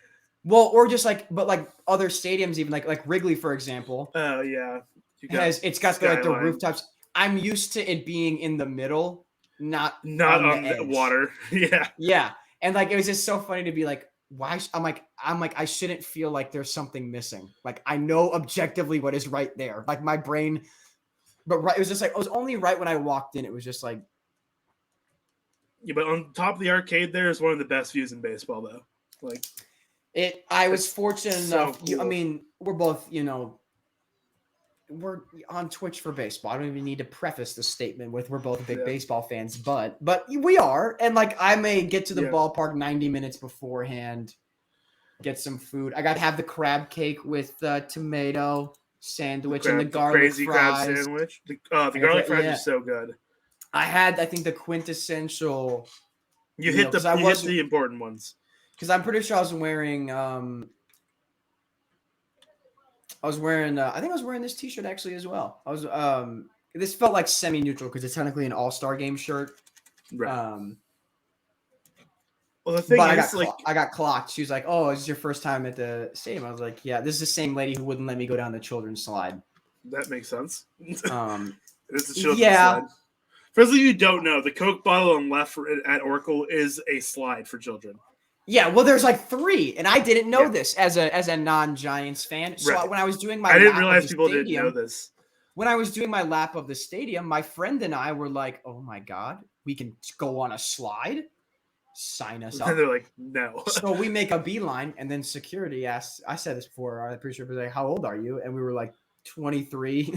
Well, or just but other stadiums, even like Wrigley, for example. Oh yeah. It's got the rooftops. I'm used to it being in the middle, not on the water. Yeah. Yeah. And it was just so funny to be why I'm like I shouldn't feel like there's something missing. I know objectively what is right there. My brain, but it was just it was only right when I walked in. It was just yeah, but on top of the arcade there is one of the best views in baseball though. I was fortunate enough. Cool. I mean, we're both, we're on Twitch for baseball. I don't even need to preface the statement with we're both big baseball fans, but we are. And I may get to the ballpark 90 minutes beforehand, get some food. I got to have the crab cake with tomato sandwich and the garlic crazy fries. crab sandwich. The garlic fries are so good. I had, I think, the quintessential. You hit the important ones. Because I'm pretty sure I was wearing I think I was wearing this t-shirt actually as well. I was this felt like semi-neutral because it's technically an all-star game shirt. Right. Well, the thing is, I got clocked. She was like, "Oh, is this your first time at the stadium?" I was like, "Yeah." This is the same lady who wouldn't let me go down the children's slide. That makes sense. It's a children's yeah. slide. For those of you who don't know, the Coke bottle on left at Oracle is a slide for children. Yeah, well, there's 3, and I didn't know this as a non-Giants fan. So when I was doing I didn't realize people didn't know this. When I was doing my lap of the stadium, my friend and I were like, "Oh my god, we can go on a slide." sign us And up. they're like, no. So we make a beeline, and then security asks, I said this before, I'm pretty sure, but like, how old are you? And we were like 23.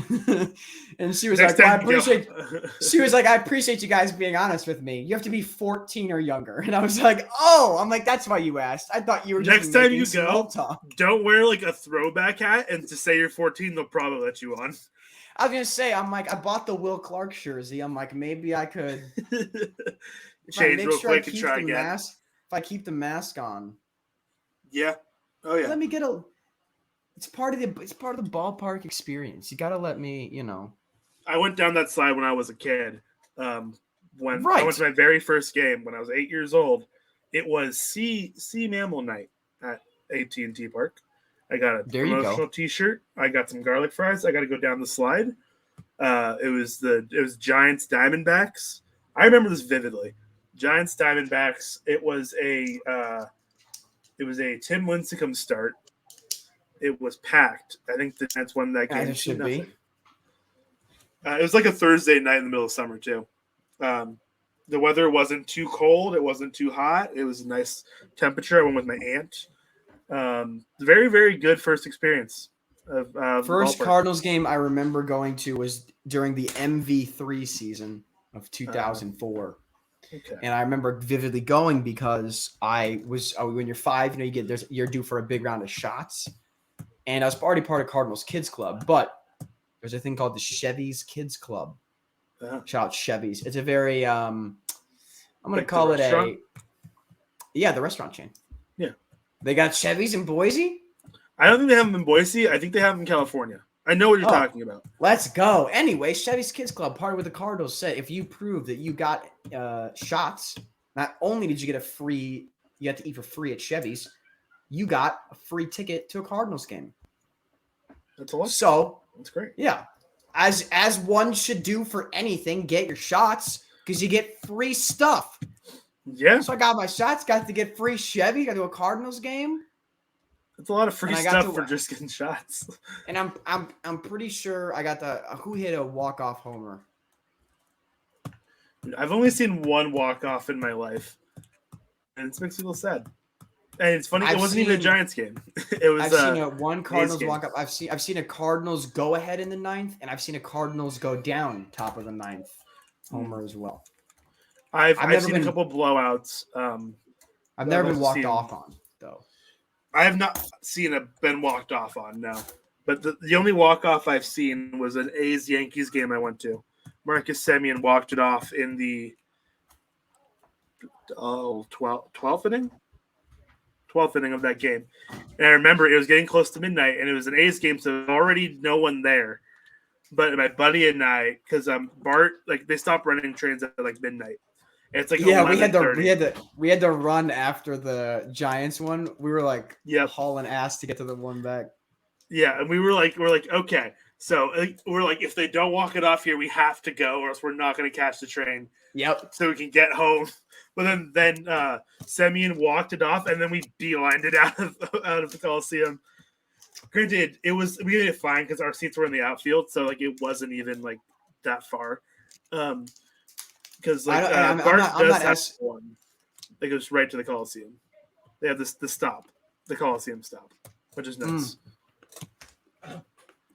And she was Next like, well, I time you appreciate go. she was like, I appreciate you guys being honest with me. You have to be 14 or younger. And I was like, oh, I'm like, that's why you asked. I thought you were just Next time making you small go, talk. don't wear like a throwback hat and to say you're 14, they'll probably let you on. I was gonna say, I'm like, I bought the Will Clark jersey. I'm like, maybe I could Change make real sure I quick and keep try the again. mask. If I keep the mask on, Yeah. Oh yeah. let me get a. It's part of the ballpark experience. You gotta let me, I went down that slide when I was a kid. When I Right. went to my very first game when I was 8 years old, it was Sea Mammal Night at AT&T Park. I got a There you go. promotional T-shirt. I got some garlic fries. I got to go down the slide. It was Giants Diamondbacks. I remember this vividly. Giants Diamondbacks. It was a Tim Lincecum start. It was packed. I think the Giants won that As game it should 2-0. be. It was like a Thursday night in the middle of summer too. The weather wasn't too cold. It wasn't too hot. It was a nice temperature. I went with my aunt. Very, very good first experience. First ballpark. Cardinals game I remember going to was during the MV3 season of 2004. Okay. And I remember vividly going because when you're 5, you're due for a big round of shots. And I was already part of Cardinals Kids Club, but there's a thing called the Chevy's Kids Club. Shout out Chevy's. It's a very I'm gonna Like call the it restaurant? the restaurant chain. Yeah. They got Chevy's in Boise? I don't think they have them in Boise. I think they have them in California. I know what you're talking about. Let's go. Anyway, Chevy's Kids Club, part of what the Cardinals said, if you prove that you got shots, not only did you get you got to eat for free at Chevy's, you got a free ticket to a Cardinals game. That's a lot. So That's great. yeah, as one should do for anything, get your shots because you get free stuff. Yeah, So I got my shots, got to get free Chevy, got to a Cardinals game. it's a lot of free And I got stuff to- for just getting shots. And I'm pretty sure I got who hit a walk-off homer. I've only seen one walk off in my life, and it makes me feel sad. And it's funny, it wasn't even a Giants game. It was. I've seen one Cardinals game. walk up. I've seen a Cardinals go ahead in the 9th, and I've seen a Cardinals go down top of the 9th homer as well. I've never seen been- a couple blowouts. I've never been I've walked seen- off on though. I have not been walked off on, no. But the only walk off I've seen was an A's Yankees game I went to. Marcus Semien walked it off in the 12th inning. 12th inning of that game. And I remember it was getting close to midnight, and it was an A's game, so already no one there. But my buddy and I, because Bart, like they stopped running trains at like midnight. And it's like Yeah, we had 11:30. to run after the Giants one. We were like Yep. hauling ass to get to the one back. Yeah, and we're like, okay. So we're like, if they don't walk it off here, we have to go, or else we're not going to catch the train. Yep. So we can get home. But then Semien walked it off, and then we beelined it out of the Coliseum. Granted, we did it fine because our seats were in the outfield, so like it wasn't even like that far. Because like I'm Bart not does have as- one that goes right to the Coliseum. They have the stop, the Coliseum stop, which is nice.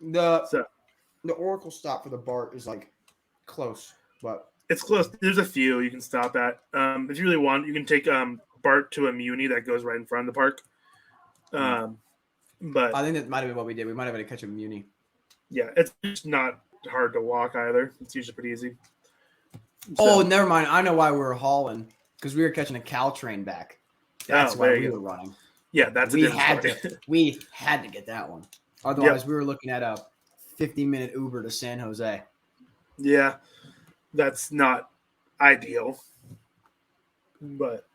The Oracle stop for the BART is like close, but It's close. There's a few you can stop at. If you really want, you can take Bart to a Muni that goes right in front of the park. But I think that might have been what we did. We might have had to catch a Muni. yeah, it's just not hard to walk either. It's usually pretty easy. Oh, So- never mind. I know why we were hauling because we were catching a Caltrain back. That's why there we you were go. running. yeah, that's a We different had story. to. We had to get that one. Otherwise, we were looking at a 50-minute Uber to San Jose. Yeah, that's not ideal. But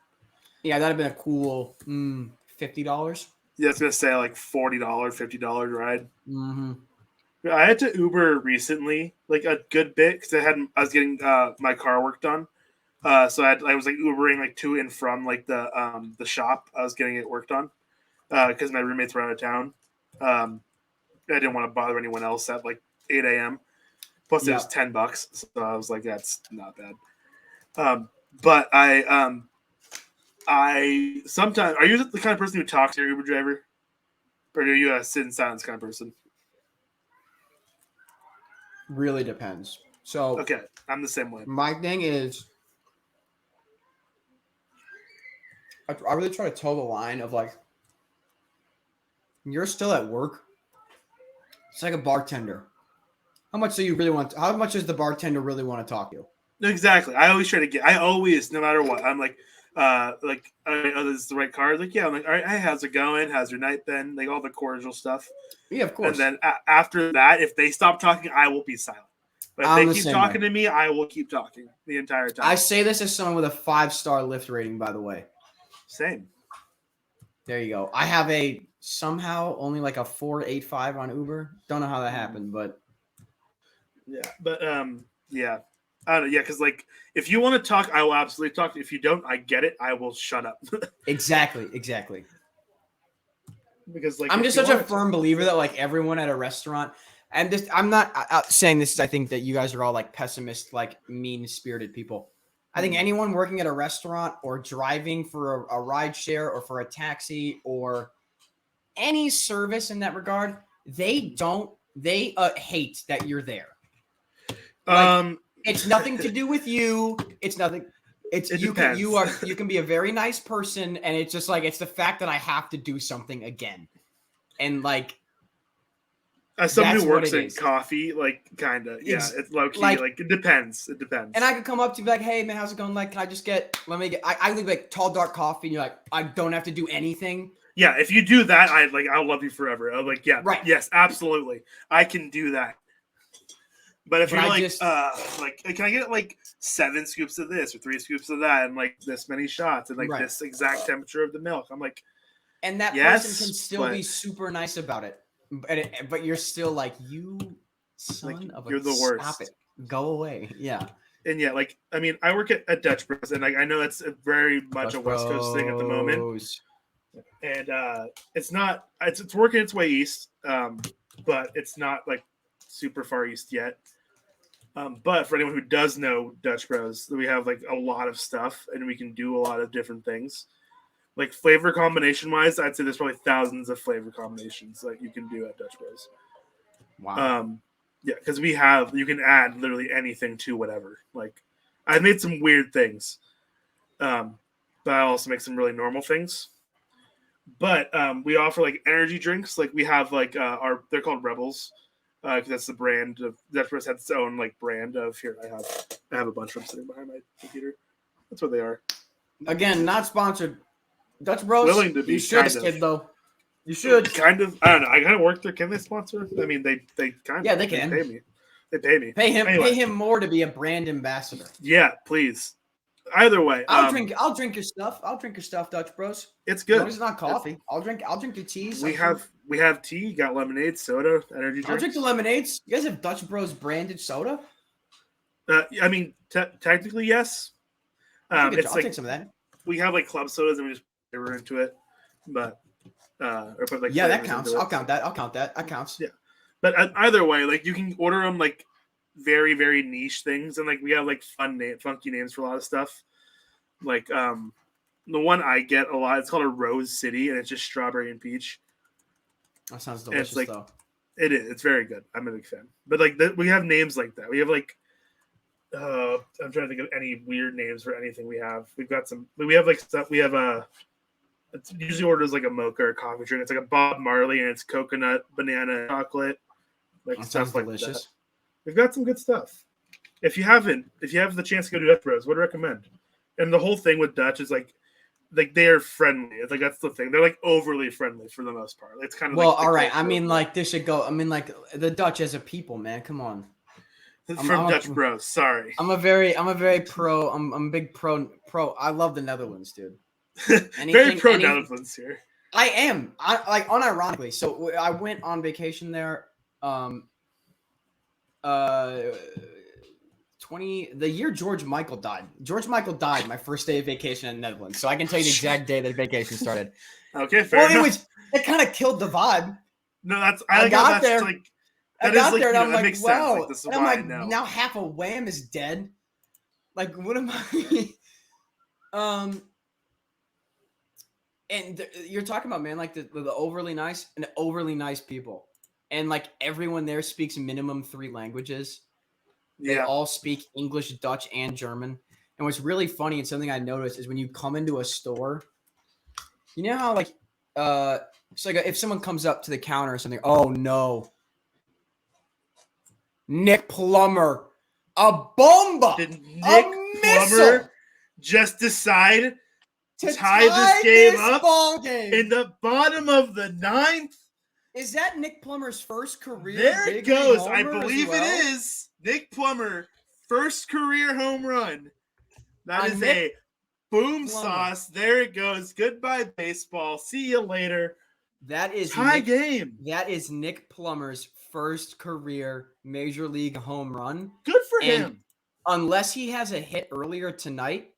Yeah, that'd have been a cool $50. yeah, I was gonna say like $40, $50 ride. Mm-hmm. I had to Uber recently, like a good bit, because I was getting my car work done. So I was like Ubering like to and from like the shop. I was getting it worked on because my roommates were out of town. I didn't want to bother anyone else at like 8 a.m. Plus it was $10, so I was like, that's not bad. But I I sometimes are you the kind of person who talks to your Uber driver, or are you a sit in silence kind of person? Really depends. So Okay, I'm the same way. my thing is, I really try to toe the line of like, you're still at work. It's like a bartender. How much do you really want? How much does the bartender really want to talk to you? Exactly. I always try to get. I always, no matter what, I'm like, oh, this is the right card. Like, yeah. I'm like, all right, hey, how's it going? How's your night been? Like all the cordial stuff. Yeah, of course. And then after that, if they stop talking, I will be silent. But if I'm they the keep same talking way. to me, I will keep talking the entire time. I say this as someone with a 5-star Lyft rating, by the way. Same. There you go. I have a somehow only like a 4.85 on Uber. Don't know how that happened, but Yeah, but yeah. I don't know, yeah, because like if you want to talk, I will absolutely talk. If you don't, I get it. I will shut up. exactly. Because like I'm if just you such a want to- firm believer that like everyone at a restaurant, and this, I'm not saying this. I think that you guys are all like pessimist, like mean-spirited people. I think anyone working at a restaurant or driving for a ride share or for a taxi or any service in that regard, they hate that you're there. Like, it's nothing to do with you. It's nothing. It's It you depends. you can be a very nice person, and it's just like it's the fact that I have to do something again, and like as someone that's who what works it in is. coffee, like kind of, yeah, it's low key. like- Like it depends. It depends. And I could come up to you be like, "Hey man, how's it going? Like, can I just get? Let me get. I leave like tall dark coffee, and you're like, I don't have to do anything. yeah, if you do that, I'll love you forever. I'm like, yeah, Right. yes, absolutely, I can do that. But if But you're I like, just- like, can I get like 7 scoops of this or 3 scoops of that, and like this many shots, and like Right. this exact temperature of the milk? I'm like, And that Yes, person can still be but- super nice about it, but you're still like, you son Like, of a you're the stop worst. it, go away, yeah." and yeah, like I mean, I work at Dutch Bros, and like I know it's a very much a West Coast thing at the moment. Bros. And it's not it's working its way east, but it's not like super far east yet. But for anyone who does know Dutch Bros, we have like a lot of stuff, and we can do a lot of different things. Like flavor combination wise, I'd say there's probably thousands of flavor combinations that you can do at Dutch Bros. Wow. Yeah, because you can add literally anything to whatever. Like I've made some weird things, but I also make some really normal things. But we offer like energy drinks. Like we have like they're called Rebels, because that's the brand of Dutch Bros has its own like brand of here. I have a bunch of them sitting behind my computer. That's what they are. Again, not sponsored. Dutch Bros. Willing to be, You should, kind of. kid though. You should. Kind of. I don't know. I kind of work there. Can they sponsor? I mean, they kind of. Yeah, they can. pay me. They pay me. Pay him. Anyway. Pay him more to be a brand ambassador. Yeah, please. Either way, I'll drink your stuff. I'll drink your stuff, Dutch Bros. It's As long good. as it's not coffee. I'll drink your teas. We have tea. You got lemonade, soda, energy drinks. I'll drink the lemonades. You guys have Dutch Bros branded soda? I mean, technically yes. I'll It's like take some of that. we have like club sodas and we just flavor into it, but or put like Yeah, that flavors counts. into it. I'll count that. I'll count that. That counts. Yeah. But either way, like you can order them like very very niche things, and like we have like funky names for a lot of stuff. Like the one I get a lot, it's called a Rose City, and it's just strawberry and peach. That sounds It's delicious, like- though. It is. It's very good. I'm a big fan. But like we have names like that. We have like I'm trying to think of any weird names for anything we have. We've got some. We have like stuff. We have it's usually orders like a mocha or coffee drink. It's like a Bob Marley, and it's coconut, banana, chocolate, like That stuff sounds like delicious. that. We've got some good stuff. If you have the chance to go to Dutch Bros, would recommend. And the whole thing with Dutch is like they're friendly. It's like that's the thing. They're like overly friendly for the most part. It's kind of Well, like the all right. I culture mean, of like this should go. I mean, like the Dutch as a people, man. Come on. from I'm- Dutch Bros. Sorry, I'm a very pro. I'm a big pro. I love the Netherlands, dude. very pro Netherlands here. I am. I like unironically. So I went on vacation there. The year George Michael died. George Michael died my first day of vacation in the Netherlands. So I can tell you the exact day that vacation started. Okay, fair Well, enough. it kind of killed the vibe. No, that's I got there. Like I that got is like there and you know, I'm that like, makes wow. sense. Like, this is And I'm why I like, know. now half of Wham is dead. Like, what am I? And you're talking about, man, like the overly nice and overly nice people. And like everyone there speaks minimum 3 languages. They all speak English, Dutch, and German. And what's really funny and something I noticed is when you come into a store, you know how like it's like if someone comes up to the counter or something, oh no, Nick Plummer, a bomba, Did Nick Plummer just decide to tie this game up in the bottom of the 9th? Is that Nick Plummer's first career? There it goes. I believe it is. Nick Plummer, first career home run. That is a boom sauce. There it goes. Goodbye, baseball. See you later. That is tie game. That is Nick Plummer's first career major league home run. Good for him. Unless he has a hit earlier tonight,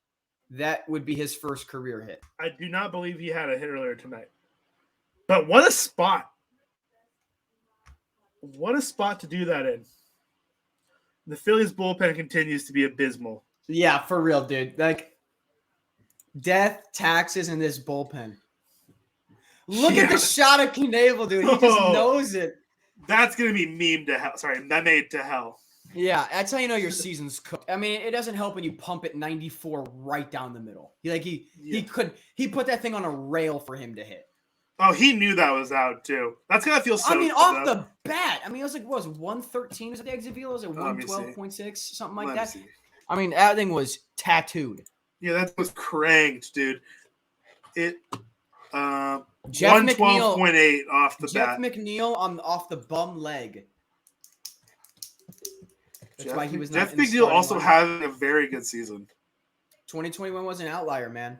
that would be his first career hit. I do not believe he had a hit earlier tonight. But what a spot. What a spot to do that in. The Phillies bullpen continues to be abysmal. Yeah, for real, dude. Like, death, taxes, and this bullpen. Look at the shot of Knebel, dude. He just knows it. That's going to be meme to hell. Sorry, made to hell. Yeah, that's how you know your season's cooked. I mean, it doesn't help when you pump it 94 right down the middle. He put that thing on a rail for him to hit. Oh, he knew that was out too. That's gotta feel so. I mean, off the bat. I mean, it was like what was it, 113? Was it the exit velo? Was it 112.6? Something like that. I mean, that thing was tattooed. Yeah, that was cranked, dude. It Jeff 112.8 off the bat. Jeff McNeil off the bum leg. That's why he was not. Jeff McNeil also having a very good season. 2021 was an outlier, man.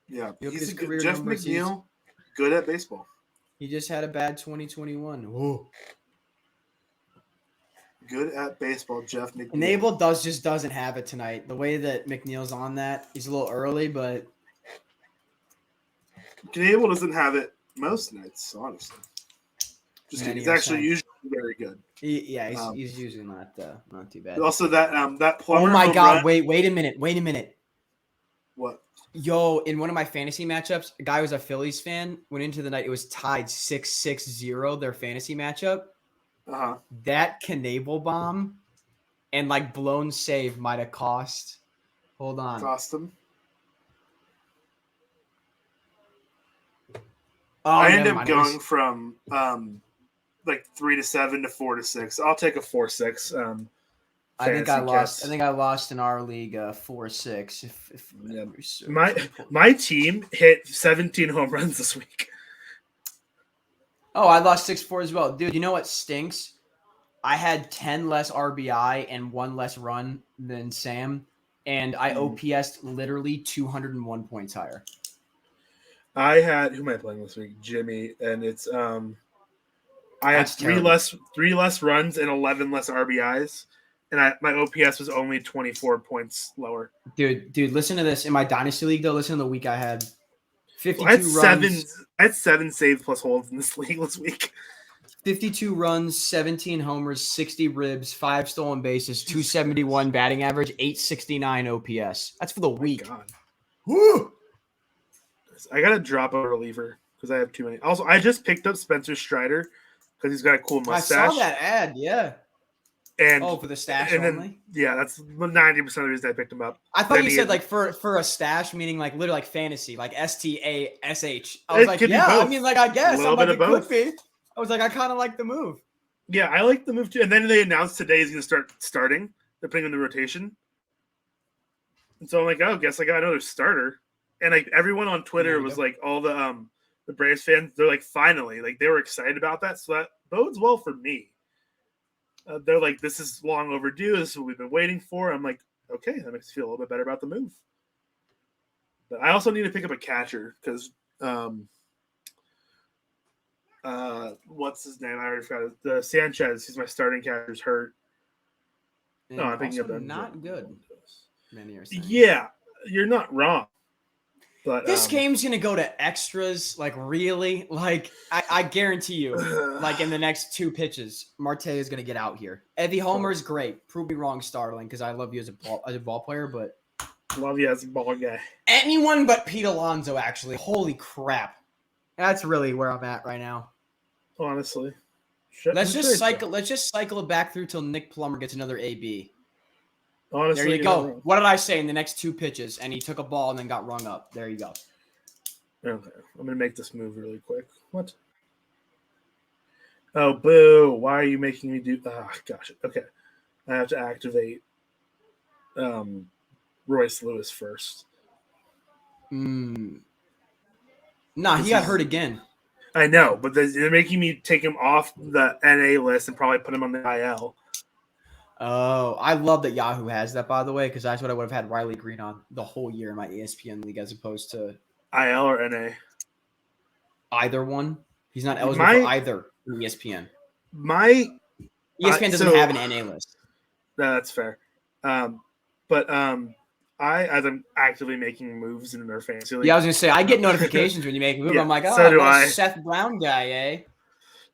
Yeah, he's a good Jeff McNeil. Good at baseball. He just had a bad 2021. Whoa. Good at baseball, Jeff McNeil. Knebel doesn't have it tonight. The way that McNeil's on that, he's a little early, but Knebel doesn't have it most nights, honestly. Just kidding. He's actually usually very good. He's usually not too bad. Also, that Plummer. Oh my God! Wait a minute! What? Yo, in one of my fantasy matchups, a guy who was a Phillies fan went into the night. It was tied 6-6-0, their fantasy matchup. Uh-huh. That Knebel bomb and like blown save might have cost. Hold on. Cost him. Oh, I ended up going from like 3-7 to 4-6. I'll take a 4-6. I think I lost in our league 4-6. My team hit 17 home runs this week. Oh, I lost 6-4 as well. Dude, you know what stinks? I had 10 less RBI and 1 less run than Sam, and I OPS'd literally 201 points higher. I had who am I playing this week? Jimmy, and it's I had three less runs and 11 less RBIs. And my OPS was only 24 points lower. Dude, listen to this. In my Dynasty League, though, listen to the week I had. 52 runs. I had 7 saves plus holds in this league this week. 52 runs, 17 homers, 60 ribs, 5 stolen bases, 271 batting average, 869 OPS. That's for the week. God. Woo! I got to drop a reliever because I have too many. Also, I just picked up Spencer Strider because he's got a cool mustache. I saw that ad, yeah. And for the stash only? That's 90% of the reason I picked him up. I thought you said like for a stash, meaning like literally like fantasy, like STASH. I was like, yeah, I mean, like I guess I'm like it could be. I was like, I kind of like the move. Yeah, I like the move too. And then they announced today he's going to start starting. They're putting him in the rotation. And so I'm like, oh, guess I got another starter. And like everyone on Twitter was like, all the Braves fans, they're like, finally, like they were excited about that. So that bodes well for me. They're like, this is long overdue. This is what we've been waiting for. I'm like, okay, that makes me feel a little bit better about the move. But I also need to pick up a catcher because, what's his name? I already forgot it. The Sanchez, he's my starting catcher, is hurt. And no, I'm picking up not good. Many are saying. Yeah, you're not wrong. But this game's gonna go to extras, like really. Like I guarantee you, like in the next 2 pitches, Marte is gonna get out here. Evie Homer is great. Prove me wrong, Starling, because I love you as a ball player, but Love you as a ball guy. Anyone but Pete Alonso, actually. Holy crap. That's really where I'm at right now. Honestly. Let's just cycle it back through till Nick Plummer gets another AB. Honestly, There you go. What did I say in the next 2 pitches? And he took a ball and then got rung up. There you go. Okay, I'm gonna make this move really quick. What? Oh, boo! Why are you making me do? Ah, gosh. Okay, I have to activate Royce Lewis first. Nah, This he got is- hurt again. I know, but they're making me take him off the NA list and probably put him on the IL. Oh, I love that Yahoo has that, by the way, because that's what I would have had Riley Green on the whole year in my ESPN league, as opposed to IL or NA? either one. He's not eligible for either in ESPN. ESPN doesn't have an NA list. No, that's fair. But as I'm actively making moves in their fantasy league. Yeah, I was gonna say I get notifications when you make a move. Yeah, I'm like, oh, so do that I. Seth Brown guy, eh?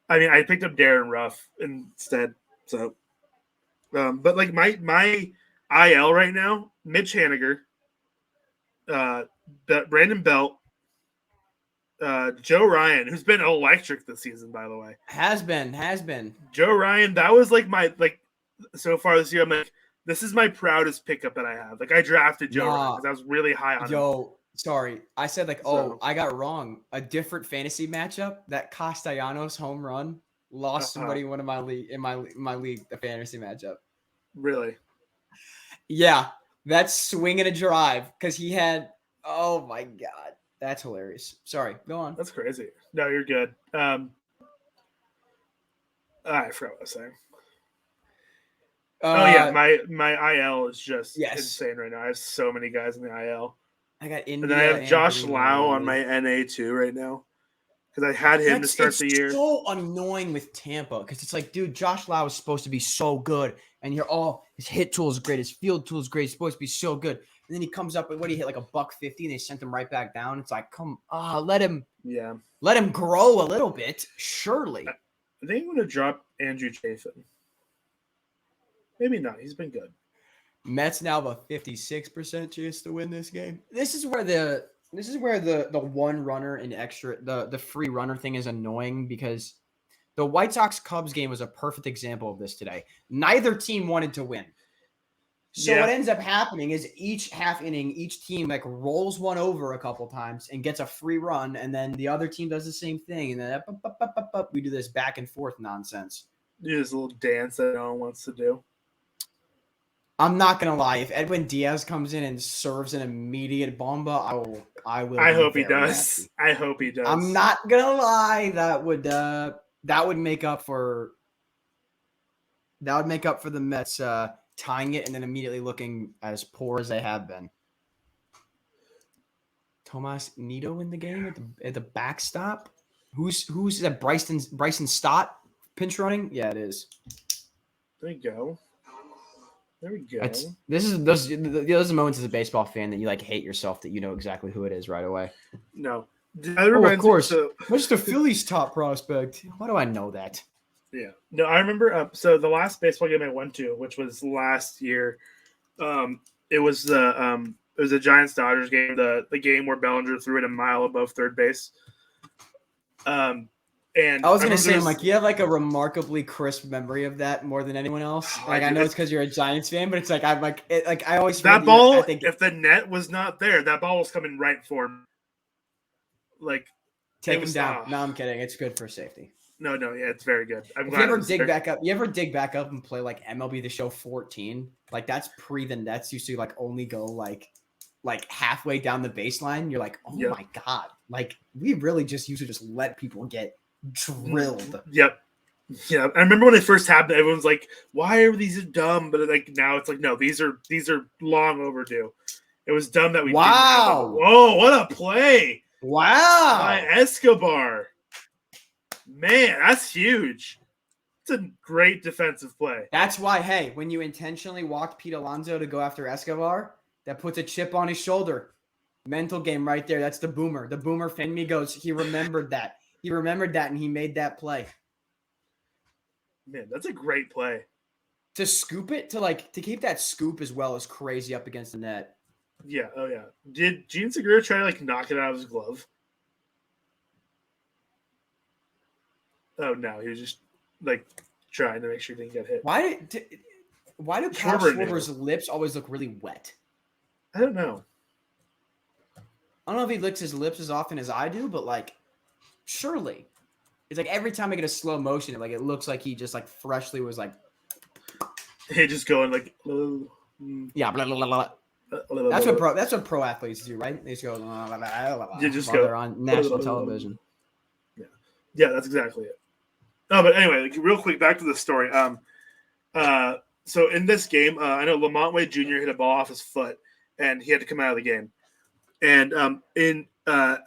I mean, I picked up Darren Ruff instead. So, but like my IL right now, Mitch Haniger, Brandon Belt, Joe Ryan, who's been electric this season, by the way. Has been. Joe Ryan, that was like my so far this year. I'm like, this is my proudest pickup that I have. Like, I drafted Joe Ryan because I was really high on him. Sorry. I said I got wrong. A different fantasy matchup. That Castellanos home run lost somebody in one of my league in my league, the fantasy matchup. Really? Yeah. That's swing and a drive because he had oh my god. That's hilarious. Sorry, go on. That's crazy. No, you're good. I forgot what I was saying. My IL is just insane right now. I have so many guys in the IL. I got India, and then I have Josh Lau on my NA too right now because I had him to start the year. It's so annoying with Tampa because it's like, dude, Josh Lau is supposed to be so good, and his hit tool is great, his field tool is great, he's supposed to be so good, and then he comes up with what he hit like $150, and they sent him right back down. It's like, let him grow a little bit, surely. I think I'm gonna drop Andrew Chafin. Maybe not. He's been good. Mets now have a 56% chance to win this game. This is where the one runner and extra the free runner thing is annoying because the White Sox Cubs game was a perfect example of this today. Neither team wanted to win. So what ends up happening is each half inning, each team like rolls one over a couple times and gets a free run, and then the other team does the same thing, and then we do this back and forth nonsense. Do this little dance that no one wants to do. I'm not gonna lie. If Edwin Diaz comes in and serves an immediate bomba, I will. I hope he does. Happy. I hope he does. I'm not gonna lie. That would make up for the Mets tying it and then immediately looking as poor as they have been. Tomas Nido in the game at the backstop. Who's that? Bryson Stott pinch running? Yeah, it is. There you go. There we go. Those are moments as a baseball fan that you like hate yourself that you know exactly who it is right away. No. Of course. What's the Phillies' top prospect? Why do I know that? Yeah. No, I remember. So the last baseball game I went to, which was last year, it was the Giants Dodgers game, the game where Bellinger threw it a mile above third base. And I was gonna say, I'm like, you have like a remarkably crisp memory of that more than anyone else. Like, I know it's because you're a Giants fan, but it's like I'm like, I always that ball. If the net was not there, that ball was coming right for him. Like, take him down. No, I'm kidding. It's good for safety. No, yeah, it's very good. If you ever dig back up and play like MLB The Show 14, like that's pre the Nets used to like only go like halfway down the baseline. You're like, oh my god, like we really just used to just let people get drilled. Yep. Yeah, I remember when it first happened, everyone's like, "Why are these dumb?" But like now, it's like, no, these are long overdue. It was dumb that we. Wow! Whoa! What a play! Wow! By Escobar, man, that's huge. It's a great defensive play. That's why, hey, when you intentionally walked Pete Alonso to go after Escobar, that puts a chip on his shoulder. Mental game right there. That's the boomer. The boomer fan me goes, he remembered that. He remembered that, and he made that play. Man, that's a great play. To scoop it, to keep that scoop as well is crazy up against the net. Yeah. Oh yeah. Did Gene Segura try to like knock it out of his glove? Oh no, he was just like trying to make sure he didn't get hit. Why do Kyle Schwarber Schwarber's knew. lips always look really wet? I don't know. I don't know if he licks his lips as often as I do, but like, surely. It's like every time I get a slow motion, like it looks like he just like freshly was like, He just going like. yeah, blah, blah, blah, blah. That's what pro athletes do, right? They just go blah, blah, blah, blah, blah, You just while go, they're on national television. Yeah, that's exactly it. No, but anyway, like, real quick, back to the story. So in this game, I know Lamont Wade Jr. hit a ball off his foot, and he had to come out of the game. And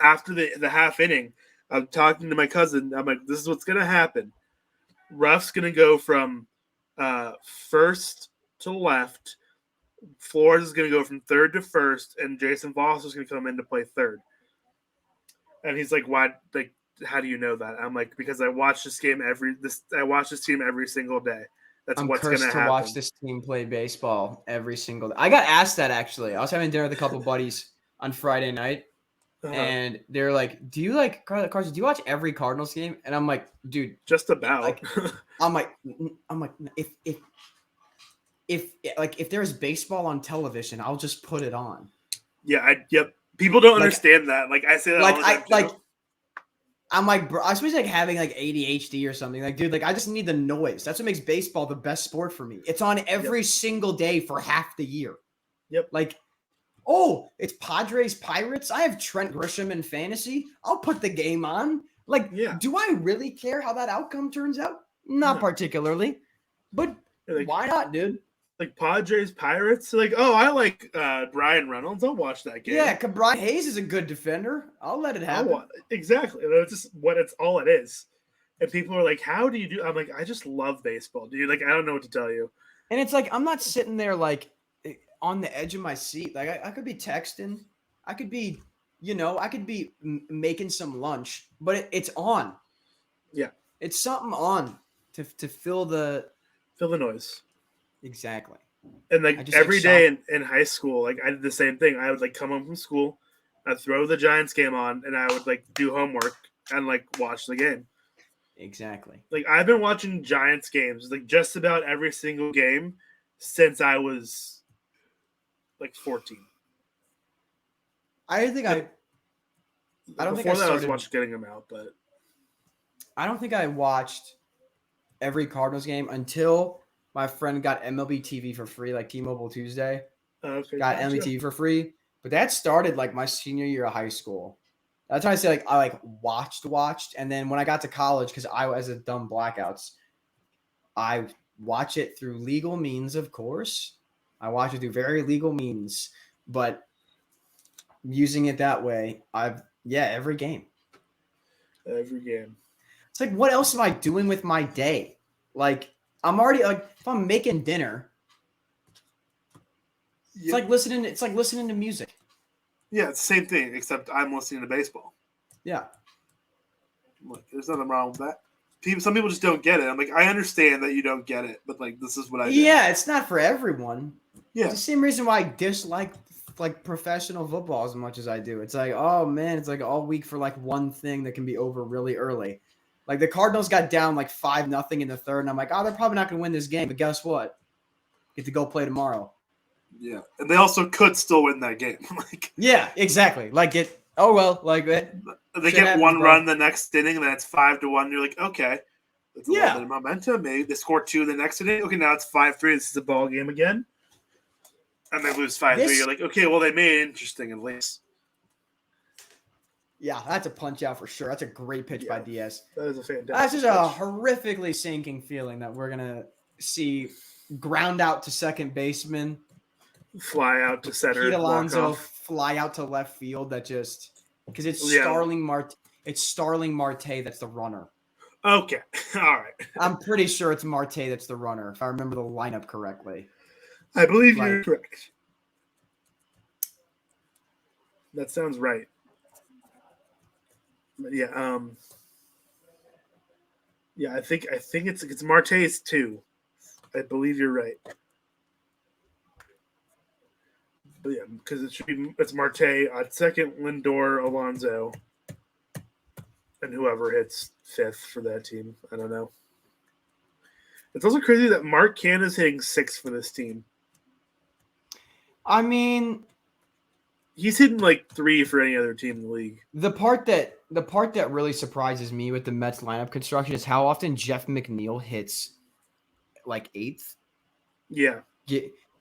after the half inning, I'm talking to my cousin. I'm like, "This is what's gonna happen. Ruff's gonna go from first to left. Flores is gonna go from third to first, and Jason Voss is gonna come in to play third." And he's like, "Why? Like, how do you know that?" I'm like, "Because I watch this game I watch this team every single day. That's I'm what's cursed gonna to happen." watch this team play baseball every single day. I got asked that actually. I was having dinner with a couple buddies on Friday night, and they're like, "Do you like Carson? Do you watch every Cardinals game?" And I'm like, "Dude, Just about. like, I'm like, if there's baseball on television, I'll just put it on." Yeah, yep. People don't Like- understand that. Like I say that Like all the time. I like. I'm like, bro, I'm supposed to like having like ADHD or something. Like, dude, like I just need the noise. That's what makes baseball the best sport for me. It's on every single day for half the year. Yep. Like, oh, it's Padres Pirates. I have Trent Grisham in fantasy. I'll put the game on. Like, Yeah. do I really care how that outcome turns out? Not No. particularly. But Like, why not, dude? like Padres Pirates. Like, oh, I like Brian Reynolds. I'll watch that game. Yeah, Brian Hayes is a good defender. I'll let it happen. Exactly. That's just what it's all it is. And people are like, "How do you do?" I'm like, "I just love baseball, dude. Like, I don't know what to tell you." And it's like I'm not sitting there like on the edge of my seat. Like I could be texting, I could be, I could be making some lunch, but it's on. Yeah, it's something on to fill the noise. Exactly. And like just, every like, day in high school, like I did the same thing. I would like come home from school, I'd throw the Giants game on, and I would like do homework and like watch the game. Exactly. Like I've been watching Giants games like just about every single game since I was like 14. I don't think I Before that, I was started watching getting them out, but I don't think I watched every Cardinals game until my friend got MLB TV for free, like T-Mobile Tuesday. okay, Got MLB TV for free, but that started like my senior year of high school. That's why I say like I like watched, and then when I got to college, because I was a dumb blackouts, I watch it through legal means, of course. I watch it through very legal means, but using it that way, every game. Every game. It's like, what else am I doing with my day? Like, I'm already like, if I'm making dinner, it's like listening. It's like listening to music. Yeah, it's the same thing, except I'm listening to baseball. Yeah. Look, there's nothing wrong with that. Some people just don't get it. I'm like, I understand that you don't get it, but like, this is what I do. Yeah, it's not for everyone. Yeah. It's the same reason why I dislike like professional football as much as I do. It's like, oh man, it's like all week for like one thing that can be over really early. Like the Cardinals got down like 5-0 in the third, and I'm like, oh, they're probably not going to win this game. But guess what? Get to go play tomorrow. Yeah, and they also could still win that game. Like, yeah, exactly. Like it. Oh well, like it. They get one run the next inning, and then it's 5-1. You're like, okay, it's a little bit of momentum. Maybe they score 2 the next inning. Okay, now it's 5-3. This is a ball game again, and they lose 5-3. You're like, okay, well they made it interesting at least. Yeah, that's a punch out for sure. That's a great pitch by Diaz. That is a fantastic. That's just a horrifically sinking feeling that we're gonna see ground out to second baseman, fly out to center, Pete Alonso fly out to left field. That just because it's Starling Marte. It's Starling Marte that's the runner. Okay, all right. I'm pretty sure it's Marte that's the runner if I remember the lineup correctly. I believe you're correct. That sounds right. But yeah, I think it's Marte's 2. I believe you're right. Yeah, because it's Marte at second, Lindor, Alonso, and whoever hits fifth for that team. I don't know. It's also crazy that Mark Canha's hitting sixth for this team. I mean, he's hitting like 3 for any other team in the league. The part that really surprises me with the Mets lineup construction is how often Jeff McNeil hits like eighth. Yeah.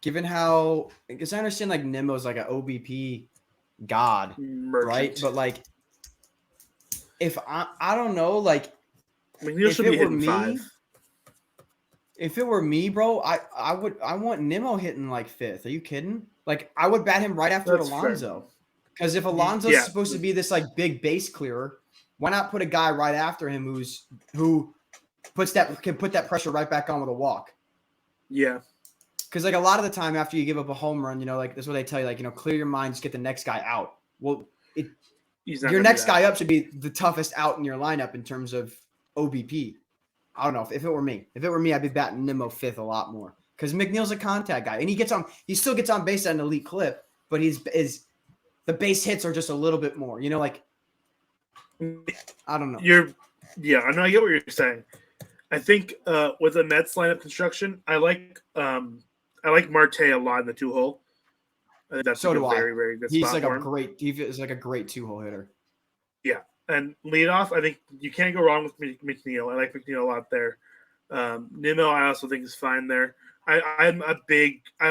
Given how, because I understand like Nemo's like an OBP god, Merchant. right? But like, if I don't know, like, McNeil should be hitting 5. If it were me, bro, I want Nemo hitting like fifth. Are you kidding? Like, I would bat him right after That's Alonso. Because if Alonso's supposed to be this like big base clearer, why not put a guy right after him who can put that pressure right back on with a walk? Yeah. Because like a lot of the time after you give up a home run, like that's what they tell you, like, clear your mind, just get the next guy out. Well, your next guy up should be the toughest out in your lineup in terms of OBP. I don't know if it were me. If it were me, I'd be batting Nimmo fifth a lot more. Because McNeil's a contact guy, and he still gets on base at an elite clip, but the base hits are just a little bit more. Like, I don't know. I know, I get what you're saying. I think with the Mets lineup construction, I like Marte a lot in the 2-hole. I think that's very, very good He's spot like for him. He's like a great 2-hole hitter. Yeah. And leadoff, I think you can't go wrong with McNeil. I like McNeil a lot there. Nimmo, I also think is fine there. I'm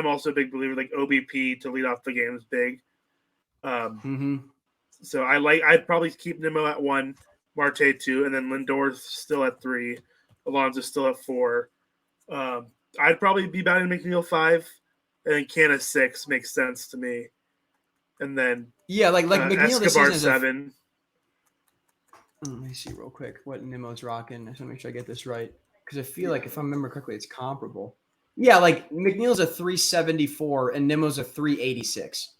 also a big believer, like OBP to lead off the game is big. So I'd probably keep Nimmo at 1, Marte 2, and then Lindor's still at 3, Alonso's still at 4. I'd probably be batting McNeil 5, and then Canha 6 makes sense to me. And then like McNeil Escobar 7. Let me see real quick what Nimmo's rocking. I just want to make sure I get this right. Because I feel like if I remember correctly, it's comparable. Yeah, like McNeil's a 374 and Nimmo's a 386.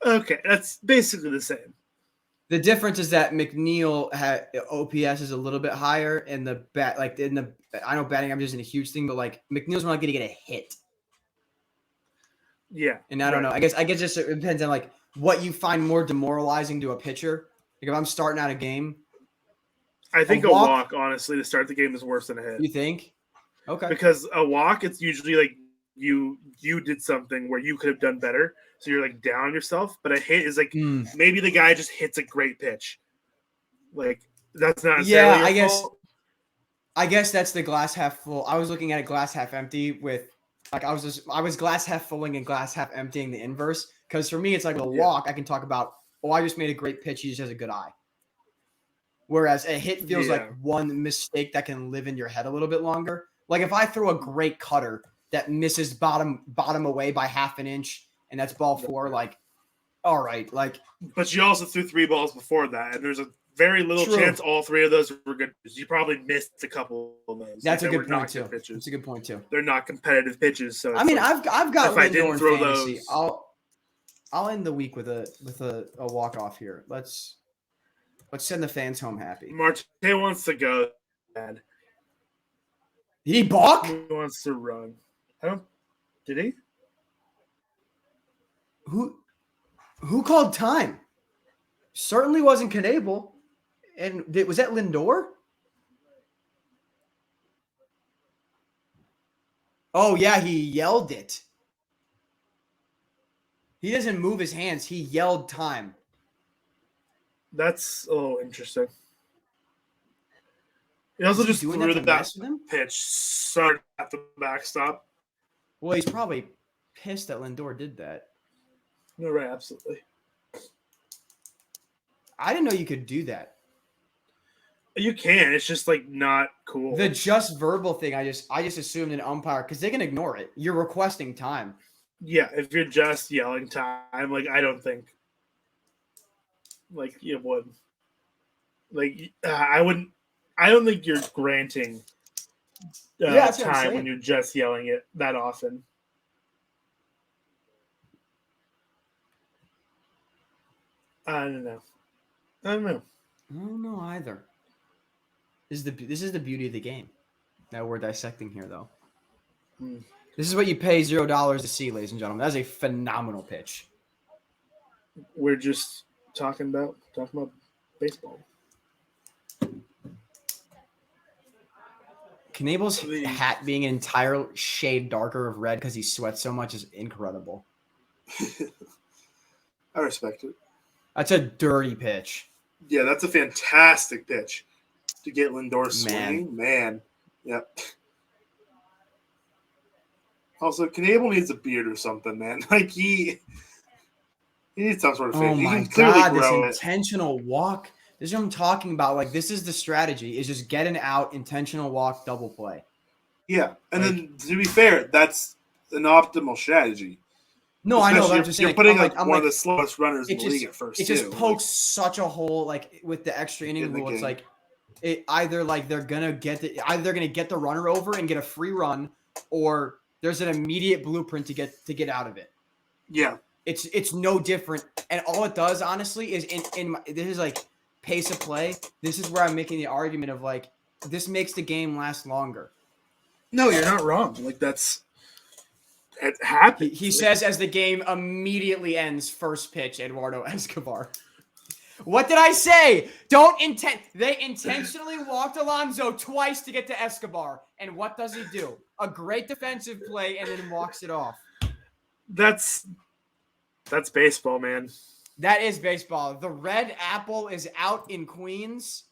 Okay, that's basically the same. The difference is that McNeil OPS is a little bit higher, and I know batting average isn't a huge thing, but like McNeil's not going to get a hit. Yeah, and I don't know. I guess just it depends on like what you find more demoralizing to a pitcher. Like if I'm starting out a game. I think a walk, honestly, to start the game is worse than a hit. You think? Okay. Because a walk, it's usually like you did something where you could have done better, so you're like down on yourself. But a hit is like maybe the guy just hits a great pitch. Like that's not necessarily your fault. I guess that's the glass half full. I was looking at a glass half empty with like I was glass half filling and glass half emptying the inverse. Because for me, it's like a walk. I can talk about I just made a great pitch. He just has a good eye. Whereas a hit feels like one mistake that can live in your head a little bit longer. Like if I throw a great cutter that misses bottom away by half an inch and that's ball 4, like, all right. Like, but you also threw 3 balls before that, and there's a very little chance all 3 of those were good. You probably missed a couple of those. That's a good point too. That's a good point too. They're not competitive pitches. So I mean, like, I've got if I didn't throw fantasy, those, I'll end the week with a walk off here. Let's send the fans home happy. Marte wants to go, Dad. Did he balk? He wants to run. Did he? Who called time? Certainly wasn't Knable. And was that Lindor? Oh, yeah, he yelled it. He doesn't move his hands. He yelled time. That's interesting. He also just threw that pitch, started at the backstop. Well, he's probably pissed that Lindor did that. No, right, absolutely. I didn't know you could do that. You can. It's just like not cool. The just verbal thing, I just assumed an umpire because they can ignore it. You're requesting time. Yeah, if you're just yelling time, like I don't think. Like you would. Like I wouldn't. I don't think you're granting time when you're just yelling it that often. I don't know. I don't know either. This is the beauty of the game that we're dissecting here, though. This is what you pay $0 to see, ladies and gentlemen. That is a phenomenal pitch. We're just talking about baseball. Knable's hat being an entire shade darker of red because he sweats so much is incredible. I respect it. That's a dirty pitch. Yeah, that's a fantastic pitch to get Lindor swinging. Man. Yep. Also, Knable needs a beard or something, man. Like he needs some sort of face. Oh He my can clearly god, this grow it. intentional walk. This is what I'm talking about. Like, this is the strategy, is just get an out, intentional walk, double play. Yeah, and then to be fair, that's an optimal strategy. No, Especially I know. But I'm just saying, you're putting I'm one of the slowest runners in it the just league at first. it just too. pokes such a hole. Like with the extra inning In the rule, it's game. like it either like they're gonna get the runner over and get a free run, or there's an immediate blueprint to get out of it. Yeah, It's no different, and all it does honestly is this is like pace of play. This is where I'm making the argument of like this makes the game last longer. no, you're not wrong. Like it happens. He says as the game immediately ends, first pitch, Eduardo Escobar. What did I say? They intentionally walked Alonso twice to get to Escobar. And what does he do? A great defensive play and then walks it off. That's baseball, man. That is baseball. The red apple is out in Queens.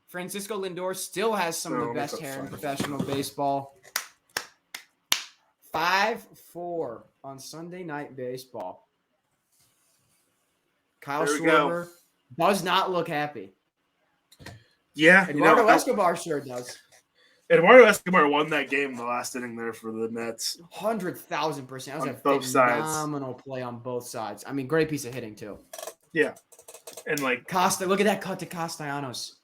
Francisco Lindor still has some of the best hair in professional baseball. 5-4 on Sunday Night Baseball. Kyle Schwarber does not look happy. Yeah, Eduardo Escobar sure does. Eduardo Escobar won that game in the last inning there for the Mets. 100,000%. That was a both sides. phenomenal play on both sides. I mean, great piece of hitting too. Yeah, and like Costa, look at that cut to Castellanos.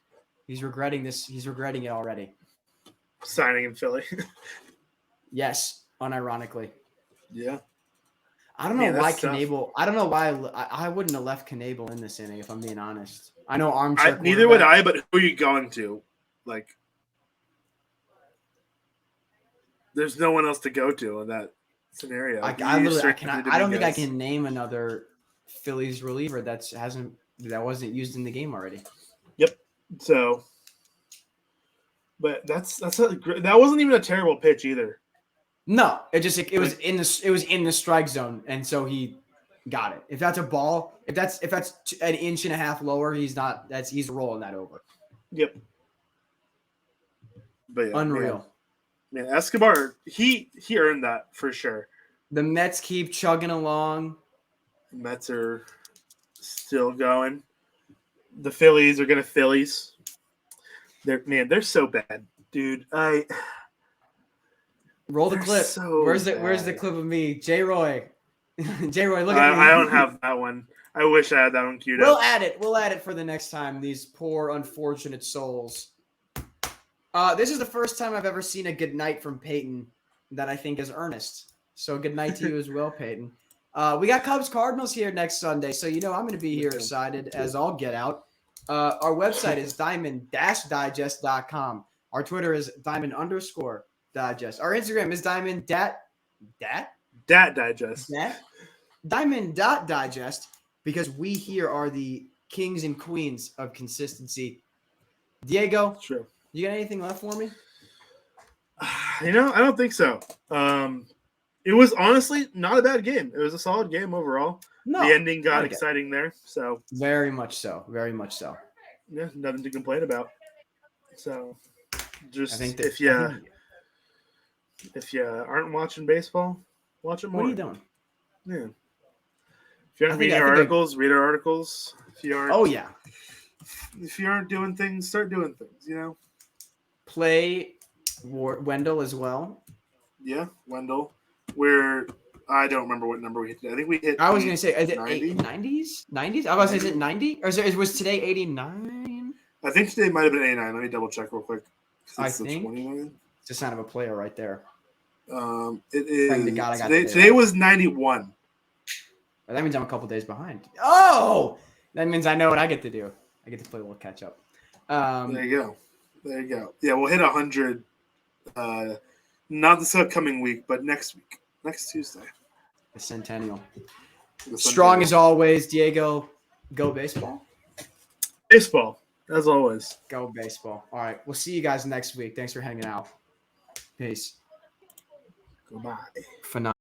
He's regretting this. He's regretting it already. signing in Philly. Yes, unironically. Yeah. I don't know why that's tough. Knable. I don't know why I wouldn't have left Knable in this inning if I'm being honest. I know armchair. Neither would I, but who are you going to? Like, there's no one else to go to in that scenario. I don't think I can name another Phillies reliever that wasn't used in the game already. Yep. So, but that wasn't even a terrible pitch either. No, it was in the strike zone, and so he got it. If that's a ball, if that's an inch and a half lower, he's rolling that over. Yep. But yeah, Unreal. Man, Escobar, he earned that for sure. The Mets keep chugging along. The Mets are still going. The Phillies are gonna Phillies. They're so bad, dude. Roll the clip. So Where's the clip of me? J. Roy. J. Roy, look at me. I don't have that one. I wish I had that one queued We'll up. add it. We'll add it for the next time. These poor, unfortunate souls. This is the first time I've ever seen a good night from Peyton that I think is earnest. So good night to you as well, Peyton. We got Cubs Cardinals here next Sunday, so I'm going to be here excited as all get out. Our website is diamond-digest.com. Our Twitter is diamond_digest. Our Instagram is Digest. Diamond.digest, because we here are the kings and queens of consistency. Diego, True. you got anything left for me? I don't think so. It was honestly not a bad game. It was a solid game overall. No. The ending got exciting there. So Very much so. Very much so. yeah, nothing to complain about. So just I think if you aren't watching baseball, watch it more. What are you doing? Yeah. If you aren't reading our articles, read our articles. If you aren't doing things, start doing things, Play Wendell as well. Yeah, Wendell. I don't remember what number we hit today. I think we hit. I was going to say, is it 90? 90s? 90s? I was going to say, is it 90? Or was today 89? I think today might have been 89. Let me double check real quick. I think it's a sign of a player right there. It is. God, today was 91. That means I'm a couple days behind. Oh! That means I know what I get to do. I get to play a little catch up. There you go. Yeah, we'll hit 100. Not this upcoming week, but next week. Next Tuesday. The Centennial. Strong as always, Diego. Go baseball. Baseball, as always. Go baseball. All right. We'll see you guys next week. Thanks for hanging out. Peace. Goodbye. Phenomenal.